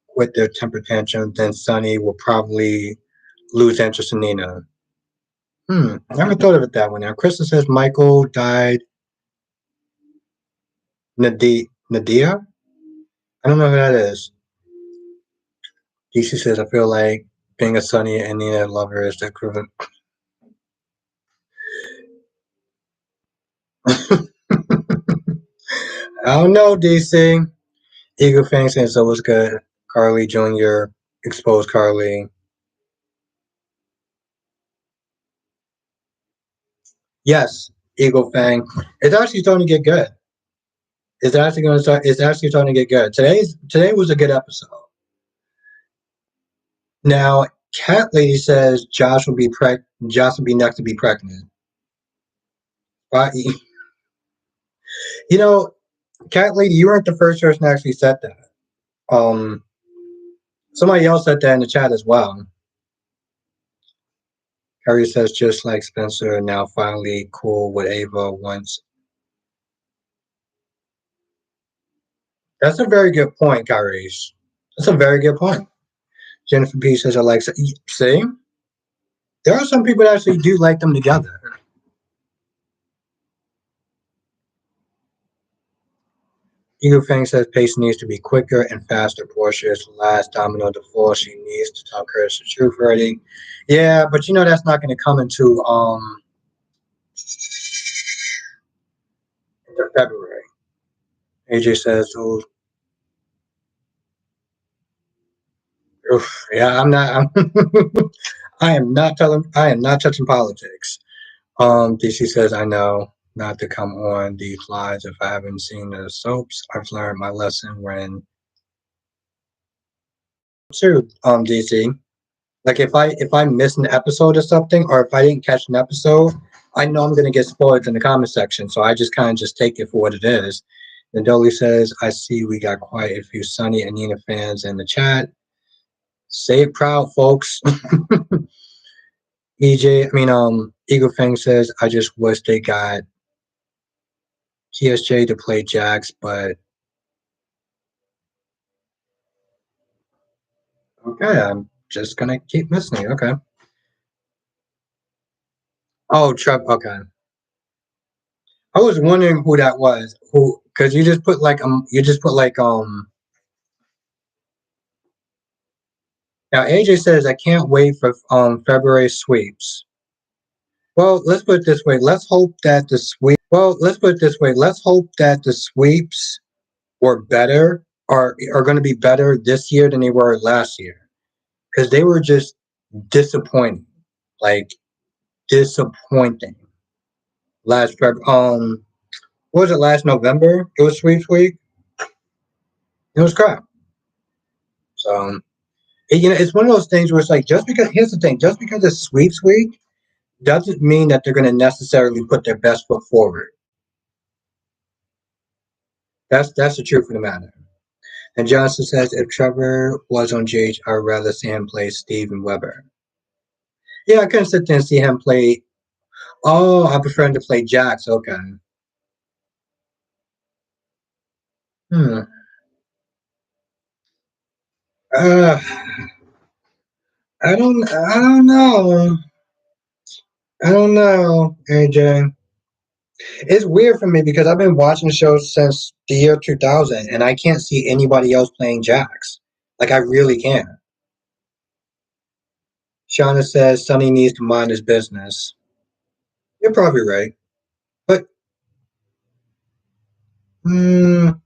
quit their temper tantrum, then Sunny will probably lose interest in Nina. I never thought of it that way. Now, Krista says Michael died. Nadia? I don't know who that is. DC says, I feel like being a Sunny and Nina lover is the equivalent. I don't know, DC. Eagle Fang says, so was good. Carly Jr. exposed Carly. Yes, Eagle Fang. It's actually starting to get good. It's actually starting to get good. Today was a good episode. Now, Cat Lady says Josh will be next to be pregnant. Right? You know, Cat Lady, you weren't the first person to actually said that. Um, Somebody else said that in the chat as well. Harry says just like Spencer, now finally cool with Ava once. That's a very good point, Kyrie. That's a very good point. Jennifer P says I like. See, there are some people that actually do like them together. Eagle Fang says pace needs to be quicker and faster. Portia's last domino to fall. She needs to tell Curtis the truth already. Yeah, but that's not going to come into February. AJ says, "Oh, oof, yeah, I'm not. I am not telling. I am not touching politics." DC says, "I know not to come on these lives if I haven't seen the soaps. I've learned my lesson when." True, DC. Like if I miss an episode or something, or if I didn't catch an episode, I know I'm gonna get spoiled in the comment section. So I just kind of just take it for what it is. And Dolly says, "I see we got quite a few Sunny and Nina fans in the chat. Say it proud, folks." Eagle Fang says, "I just wish they got TSJ to play Jax, but okay, I'm just gonna keep listening." Okay. Oh, Trev. Okay. I was wondering who that was. Who? Because you just put like. Now AJ says I can't wait for February sweeps. Well, let's put it this way. Let's put it this way. Let's hope that the sweeps were better, are going to be better this year than they were last year. because they were just disappointing, like disappointing. Last what was it? Last November? It was sweeps week. It was crap. So it's one of those things where it's like just because here's the thing, just because it's sweeps week doesn't mean that they're going to necessarily put their best foot forward. That's the truth of the matter. And Johnson says if Trevor was on GH, I'd rather see him play Steven Weber. Yeah, I couldn't sit there and see him play. Oh, I prefer him to play Jax. Okay. Hmm. Uh, I don't know. I don't know, AJ. It's weird for me because I've been watching shows since the year 2000, and I can't see anybody else playing Jax. Like I really can't. Shauna says Sonny needs to mind his business. You're probably right, but no.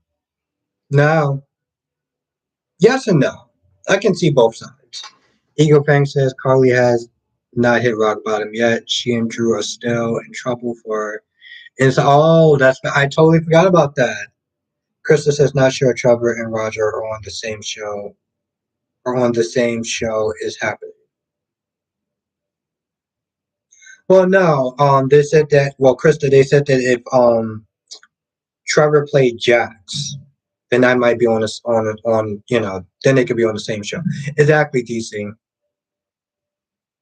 Yes and no. I can see both sides. Ego Pang says Carly has not hit rock bottom yet. She and Drew are still in trouble for. It's that's I totally forgot about that. Krista says not sure Trevor and Roger are on the same show. Or on the same show is happening. Well, no. They said that. Well, Krista, they said that if Trevor played Jax, then I might be on this on then they could be on the same show. Exactly, DC.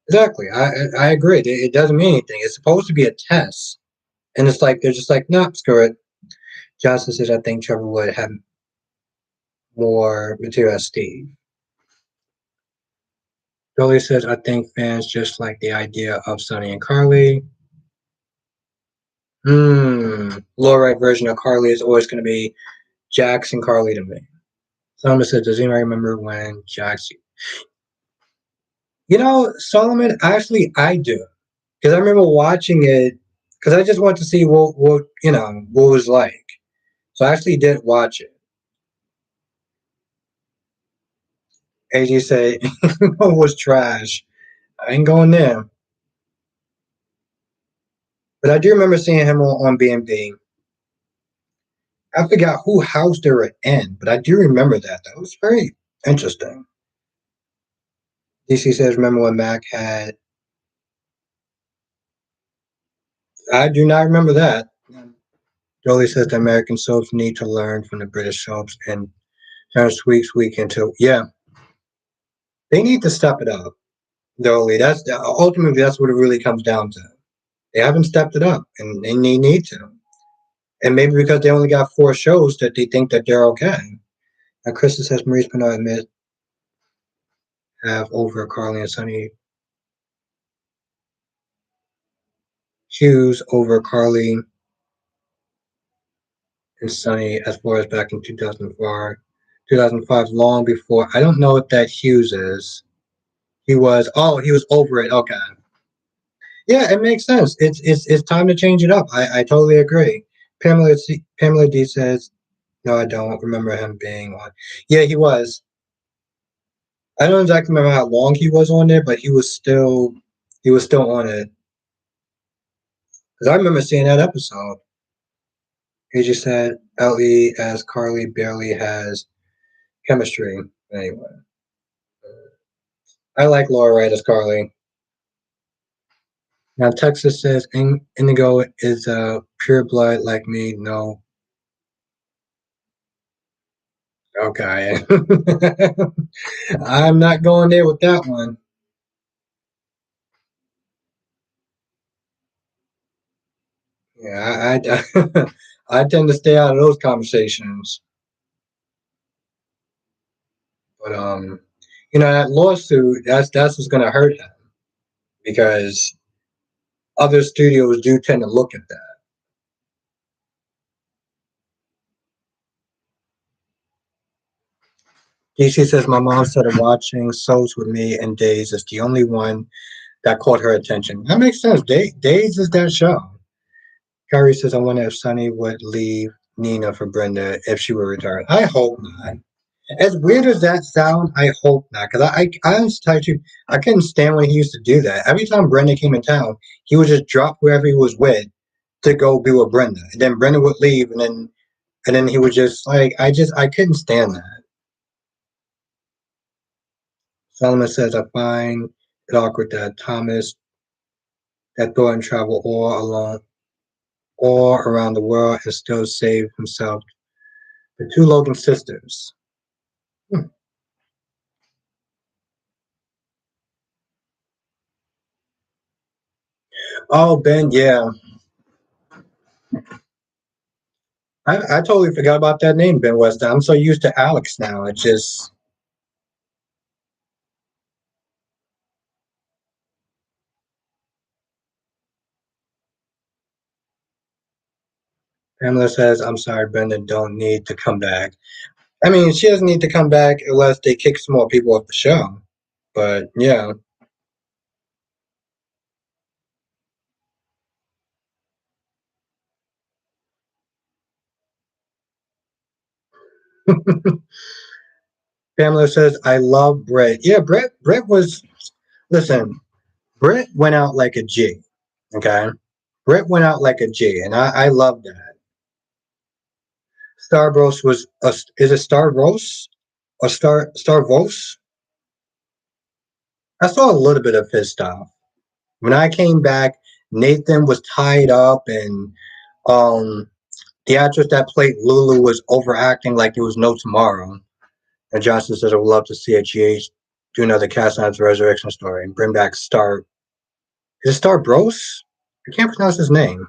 Exactly. I agree. It doesn't mean anything. It's supposed to be a test, and it's like they're just like, nah, screw it. Johnson says I think Trevor would have more material as Steve. Billy says I think fans just like the idea of Sonny and Carly. Low right version of Carly is always going to be Jax and Carly to me. Solomon says, does anybody remember when Jax? Solomon, actually, I do. Because I remember watching it, because I just wanted to see what it was like. So I actually did watch it. AJ said, it was trash. I ain't going there. But I do remember seeing him on BMB. I forgot who house they were in, but I do remember that. That was very interesting. DC says, remember when Mac had. I do not remember that. Jolie says the American soaps need to learn from the British soaps and turn Sweeps Week into. Yeah, they need to step it up. Jolie, ultimately that's what it really comes down to. They haven't stepped it up, and they need to. And maybe because they only got 4 shows that they think that they're okay. And Krista says Maurice Bernard admit have over Carly and Sonny Hughes over Carly and Sonny as far as back in 2004, 2005, long before. I don't know what that Hughes is. He was over it. Okay. Yeah, it makes sense. It's time to change it up. I totally agree. Pamela D says, no, I don't remember him being on. Yeah, he was. I don't exactly remember how long he was on there, but he was still on it. Because I remember seeing that episode. He just said Ellie as Carly barely has chemistry. Anyway. I like Laura Wright as Carly. Now Texas says Indigo is pure blood like me. No. Okay. I'm not going there with that one. Yeah, I tend to stay out of those conversations. But that lawsuit, that's what's gonna hurt him because other studios do tend to look at that. DC says my mom started watching Souls with me and Days is the only one that caught her attention. That makes sense. Days is that show. Kyrie says I wonder if Sonny would leave Nina for Brenda if she were retired. I hope not. As weird as that sound, I hope not. Because I honestly tell you, I couldn't stand when he used to do that. Every time Brenda came in town, he would just drop whoever he was with to go be with Brenda. And then Brenda would leave, and then he would just like I couldn't stand that. Solomon says I find it awkward that Thomas that Thornton traveled all around the world and still saved himself. The two Logan sisters. Hmm. Oh, Ben, yeah. I totally forgot about that name, Ben West. I'm so used to Alex now. It just Pamela says, I'm sorry, Brenda don't need to come back. I mean, she doesn't need to come back unless they kick some more people off the show. But yeah. Pamela says, I love Brett. Yeah, Brett was listen, Brett went out like a G. Okay. Brett went out like a G, and I love that. Starbucks was a, is it Starbucks or Starvos? I saw a little bit of his stuff. When I came back, Nathan was tied up, and um, the actress that played Lulu was overacting like there was no tomorrow. And Johnson said, I would love to see HGH do another cast on its resurrection story and bring back Star. Is it Star Bros? I can't pronounce his name.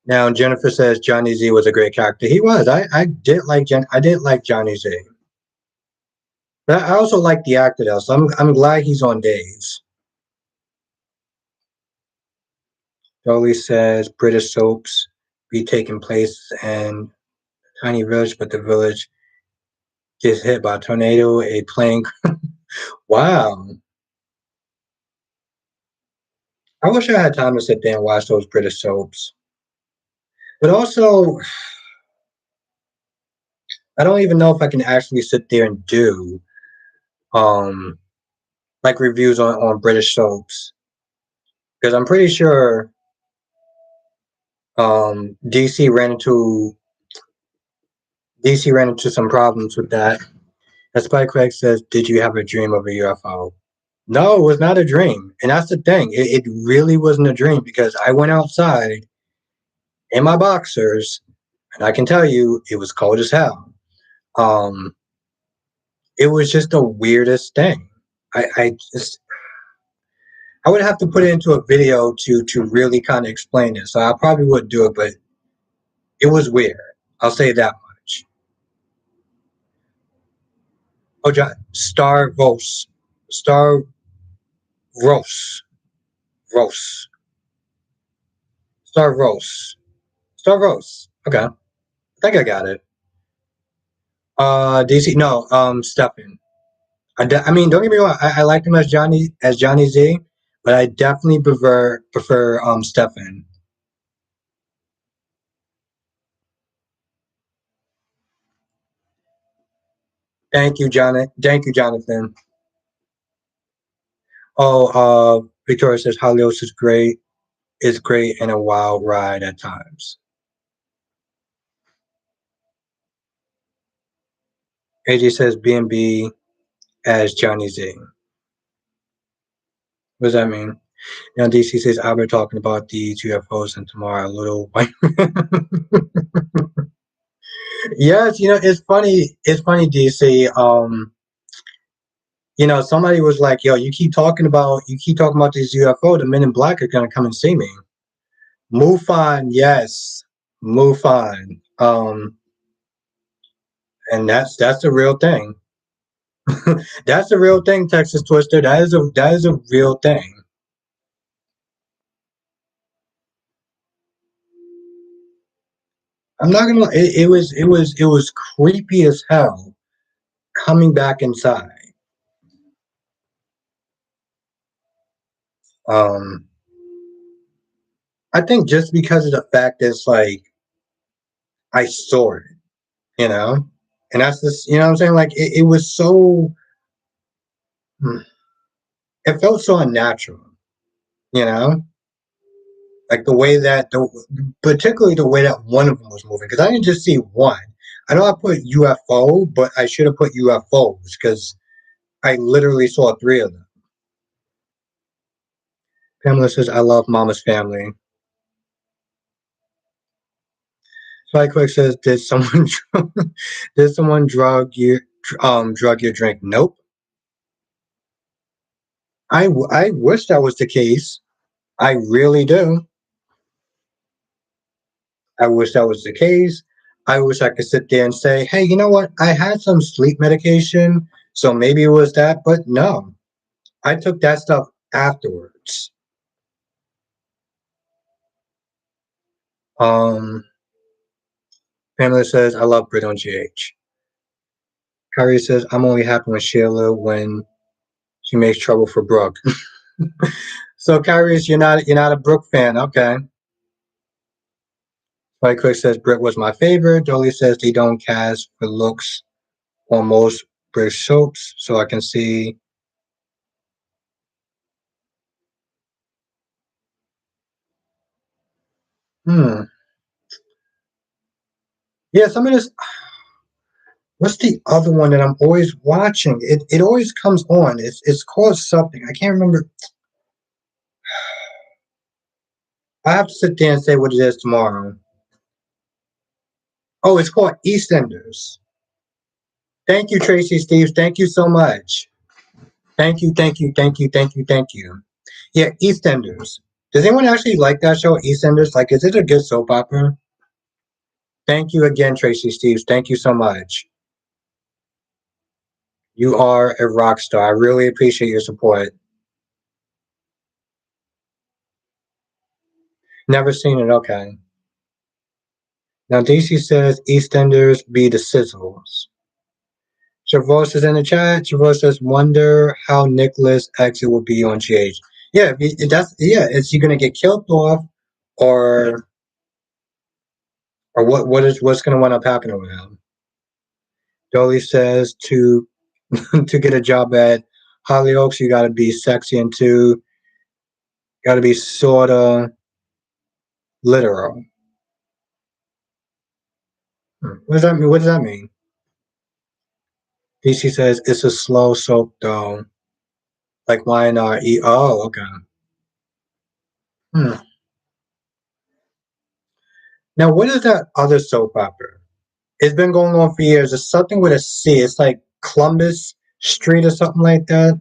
Now Jennifer says Johnny Z was a great character. He was. I did like Johnny Z. But I also like the actor though, so I'm glad he's on days. Dolly says British soaps be taking place in a tiny village, but the village gets hit by a tornado, a plane. Wow. I wish I had time to sit there and watch those British soaps. But also, I don't even know if I can actually sit there and do um like reviews on British soaps. Because I'm pretty sure DC ran into some problems with that. That's why Craig says, "Did you have a dream of a UFO?" No, it was not a dream, and that's the thing. It really wasn't a dream because I went outside in my boxers, and I can tell you it was cold as hell. Um, it was just the weirdest thing. I would have to put it into a video to really kind of explain it. So I probably would do it, but it was weird. I'll say that much. Oh, John, Star Vos, Star Ros, Ros, Star Ros, Star Ros. Okay, I think I got it. DC, no, Stefan. I mean, don't get me wrong. I like him as Johnny Z, but I definitely prefer Stefan. Thank you, Jonathan. Thank you, Jonathan. Oh, Victoria says Halios is great. Is great and a wild ride at times. AJ says B&B as Johnny Z. What does that mean? Now DC says Albert talking about the UFOs and tomorrow a little white. Yes, it's funny. It's funny, DC. Somebody was like, "Yo, you keep talking about these UFO. The Men in Black are gonna come and see me." Mufan, yes, Mufan. And that's the real thing. That's the real thing, Texas Twister. That is a real thing. I'm not gonna. It was creepy as hell coming back inside. Um, I think just because of the fact that it's like I saw it, you know, and that's just you know what I'm saying. Like it was so, hmm, it felt so unnatural, you know, like the way that particularly the way that one of them was moving because I didn't just see one. I know I put UFO, but I should have put UFOs because I literally saw three of them. Pamela says, "I love Mama's Family." Spy Quick says, "Did someone did someone drug your drink?" Nope. I wish that was the case. I really do. I wish that was the case. I wish I could sit there and say, "Hey, you know what? I had some sleep medication, so maybe it was that." But no, I took that stuff afterwards. Um, Pamela says, "I love Brit on GH." Kyrie says, "I'm only happy with Sheila when she makes trouble for Brooke." So, Kyrie, you're not a Brooke fan, okay? Spike Quick says Brit was my favorite. Dolly says they don't cast for looks on most British soaps, so I can see. Hmm. Yeah, some of this. What's the other one that I'm always watching? It always comes on. It's called something. I can't remember. I have to sit there and say what it is tomorrow. Oh, it's called EastEnders. Thank you, Tracy Steves. Thank you so much. Thank you, thank you, thank you, thank you, thank you. Yeah, EastEnders. Does anyone actually like that show, EastEnders? Like, is it a good soap opera? Thank you again, Tracy Steves. Thank you so much. You are a rock star. I really appreciate your support. Never seen it. Okay. Now, DC says EastEnders be the sizzles. Chavos is in the chat. Chavos says, wonder how Nicholas' exit will be on GH. Yeah, that's yeah. Is he gonna get killed off, or what's gonna wind up happening with him? Dolly says to get a job at Hollyoaks, you gotta be sexy and gotta be sorta literal. What does that mean? What does that mean? DC says it's a slow soap though, like YNRE. Oh, okay. Hmm. Now, what is that other soap opera? It's been going on for years. It's something with a C. It's like Columbus Street or something like that.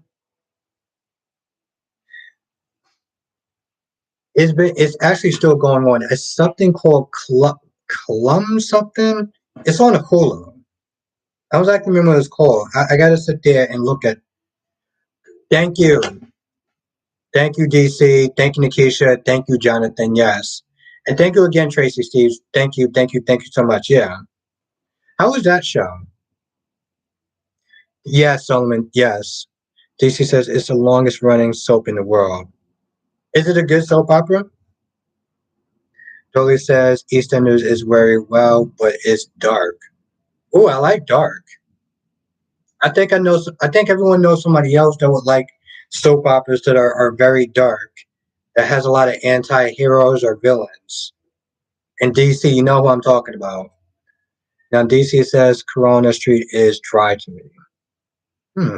It's actually still going on. It's something called Clum something. It's on Hulu. I was actually remember what it's called. I gotta sit there and look at. Thank you. Thank you, DC. Thank you, Nikisha. Thank you, Jonathan. Yes. And thank you again, Tracy Steve. Thank you, thank you, thank you so much. Yeah. How was that show? Yes, Solomon. Yes. DC says it's the longest running soap in the world. Is it a good soap opera? Dolly says EastEnders is very well, but it's dark. Oh, I like dark. I think I know. I think everyone knows somebody else that would like soap operas that are very dark, that has a lot of anti-heroes or villains. In DC, you know who I'm talking about. Now, DC says Corona Street is dry to me. Hmm.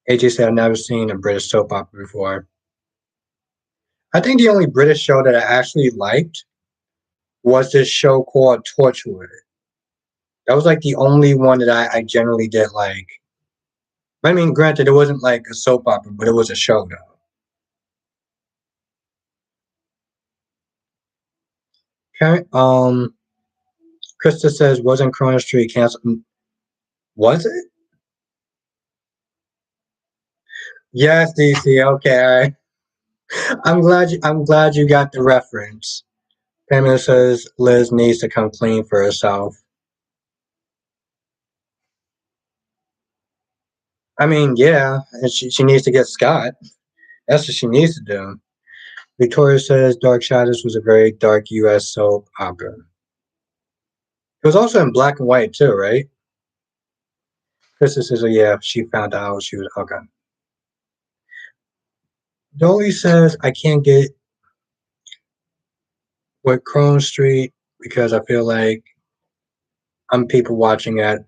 AJ said I've never seen a British soap opera before. I think the only British show that I actually liked was this show called Torchwood. That was like the only one that I generally did like. I mean, granted, it wasn't like a soap opera, but it was a show though. Okay. Krista says, wasn't Corona Street canceled? Was it? Yes, DC. Okay, all right. I'm glad you got the reference. Pamela says Liz needs to come clean for herself. I mean, yeah, and she needs to get Scott. That's what she needs to do. Victoria says Dark Shadows was a very dark U.S. soap opera. It was also in black and white too, right? Krista says, oh yeah, she found out she was okay. Dolly says, I can't get with Crone Street because I feel like I'm people watching at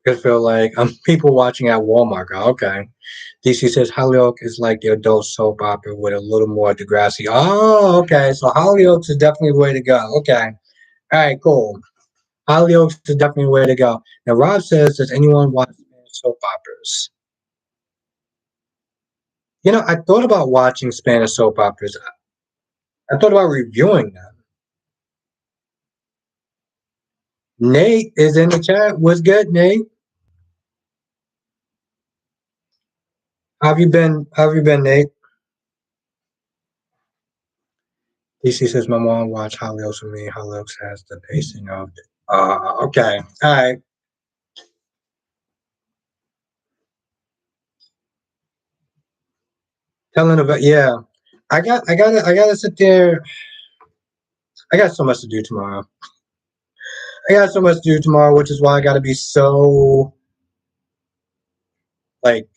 I feel like I'm people watching at Walmart. Okay. DC says Hollyoaks is like the adult soap opera with a little more Degrassi. Oh, okay. So Hollyoaks is definitely the way to go. Okay. All right, cool. Hollyoaks is definitely the way to go. Now Rob says, does anyone watch Spanish soap operas? I thought about watching Spanish soap operas. I thought about reviewing them. Nate is in the chat. What's good, Nate? How have you been? How have you been, Nate? DC says my mom watched Hollyoaks with me. Hollyoaks has the pacing of. Okay, all right. Telling about yeah. I gotta sit there. I got so much to do tomorrow. I got so much to do tomorrow, which is why I gotta be so like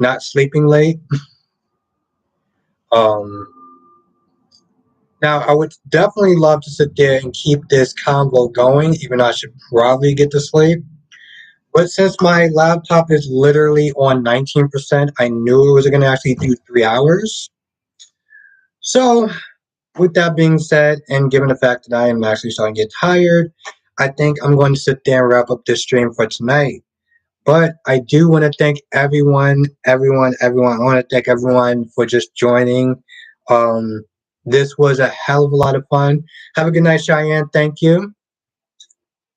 not sleeping late. Um Now, I would definitely love to sit there and keep this convo going, even though I should probably get to sleep. But since my laptop is literally on 19%, I knew it was going to actually do 3 hours. So, with that being said, and given the fact that I am actually starting to get tired, I think I'm going to sit there and wrap up this stream for tonight. But I do want to thank everyone. I want to thank everyone for just joining. Um, this was a hell of a lot of fun. Have a good night, Cheyenne. Thank you.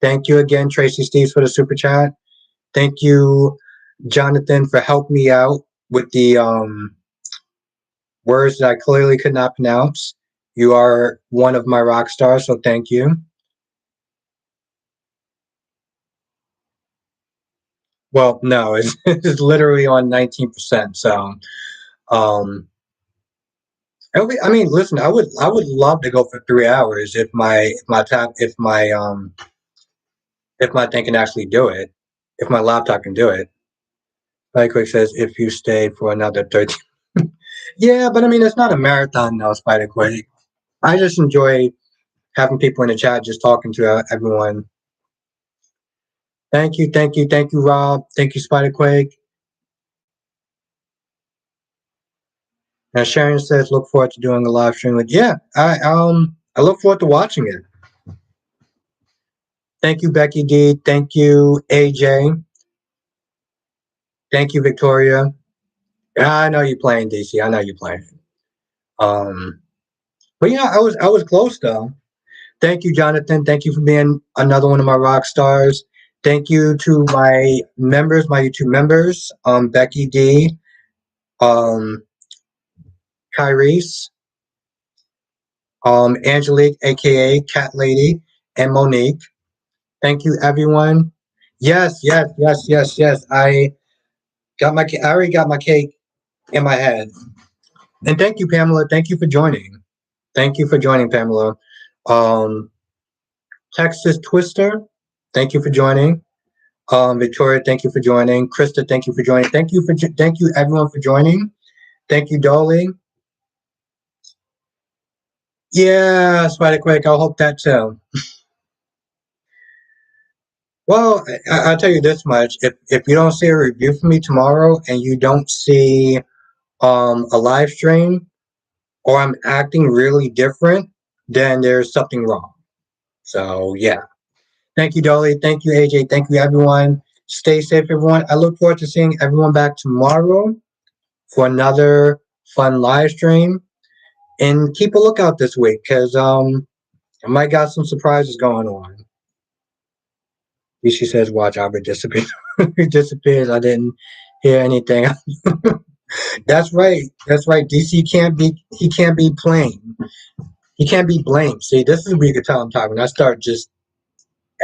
Thank you again, Tracy Steves, for the super chat. Thank you, Jonathan, for helping me out with the words that I clearly could not pronounce. You are one of my rock stars, so thank you. Well, no, it's literally on 19%. So, um, I mean, listen, I would love to go for 3 hours if my thing can actually do it, if my laptop can do it. Like Quick says, if you stayed for another 13. Yeah, but I mean, it's not a marathon, though, Spider Quake. I just enjoy having people in the chat, just talking to everyone. Thank you, Rob. Thank you, Spider Quake. Now Sharon says, look forward to doing a live stream with. Yeah, I look forward to watching it. Thank you, Becky D. Thank you, AJ. Thank you, Victoria. I know you're playing, DC. I know you're playing. Um, but yeah, I was close though. Thank you, Jonathan. Thank you for being another one of my rock stars. Thank you to my members, my YouTube members, Becky D, um, Kyrese, Angelique, aka Cat Lady, and Monique. Thank you, everyone. Yes. I already got my cake in my head. And thank you, Pamela. Thank you for joining. Thank you for joining, Pamela. Um, Texas Twister, thank you for joining. Victoria, thank you for joining. Krista, thank you for joining. Thank you everyone for joining. Thank you, Dolly. Yeah, Spider Quick, I hope that too. Well, I'll tell you this much: if you don't see a review from me tomorrow, and you don't see a live stream, or I'm acting really different, then there's something wrong. So yeah. Thank you, Dolly. Thank you, AJ. Thank you, everyone. Stay safe, everyone. I look forward to seeing everyone back tomorrow for another fun live stream. And keep a lookout this week because I might got some surprises going on. She says, "Watch Albert disappear." He disappears. I didn't hear anything. That's right. That's right. DC can't be. He can't be blamed. He can't be blamed. See, this is where you can tell I'm talking. I start just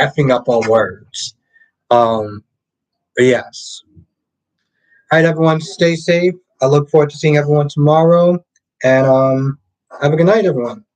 effing up on words. But yes. All right, everyone, stay safe. I look forward to seeing everyone tomorrow. And have a good night, everyone.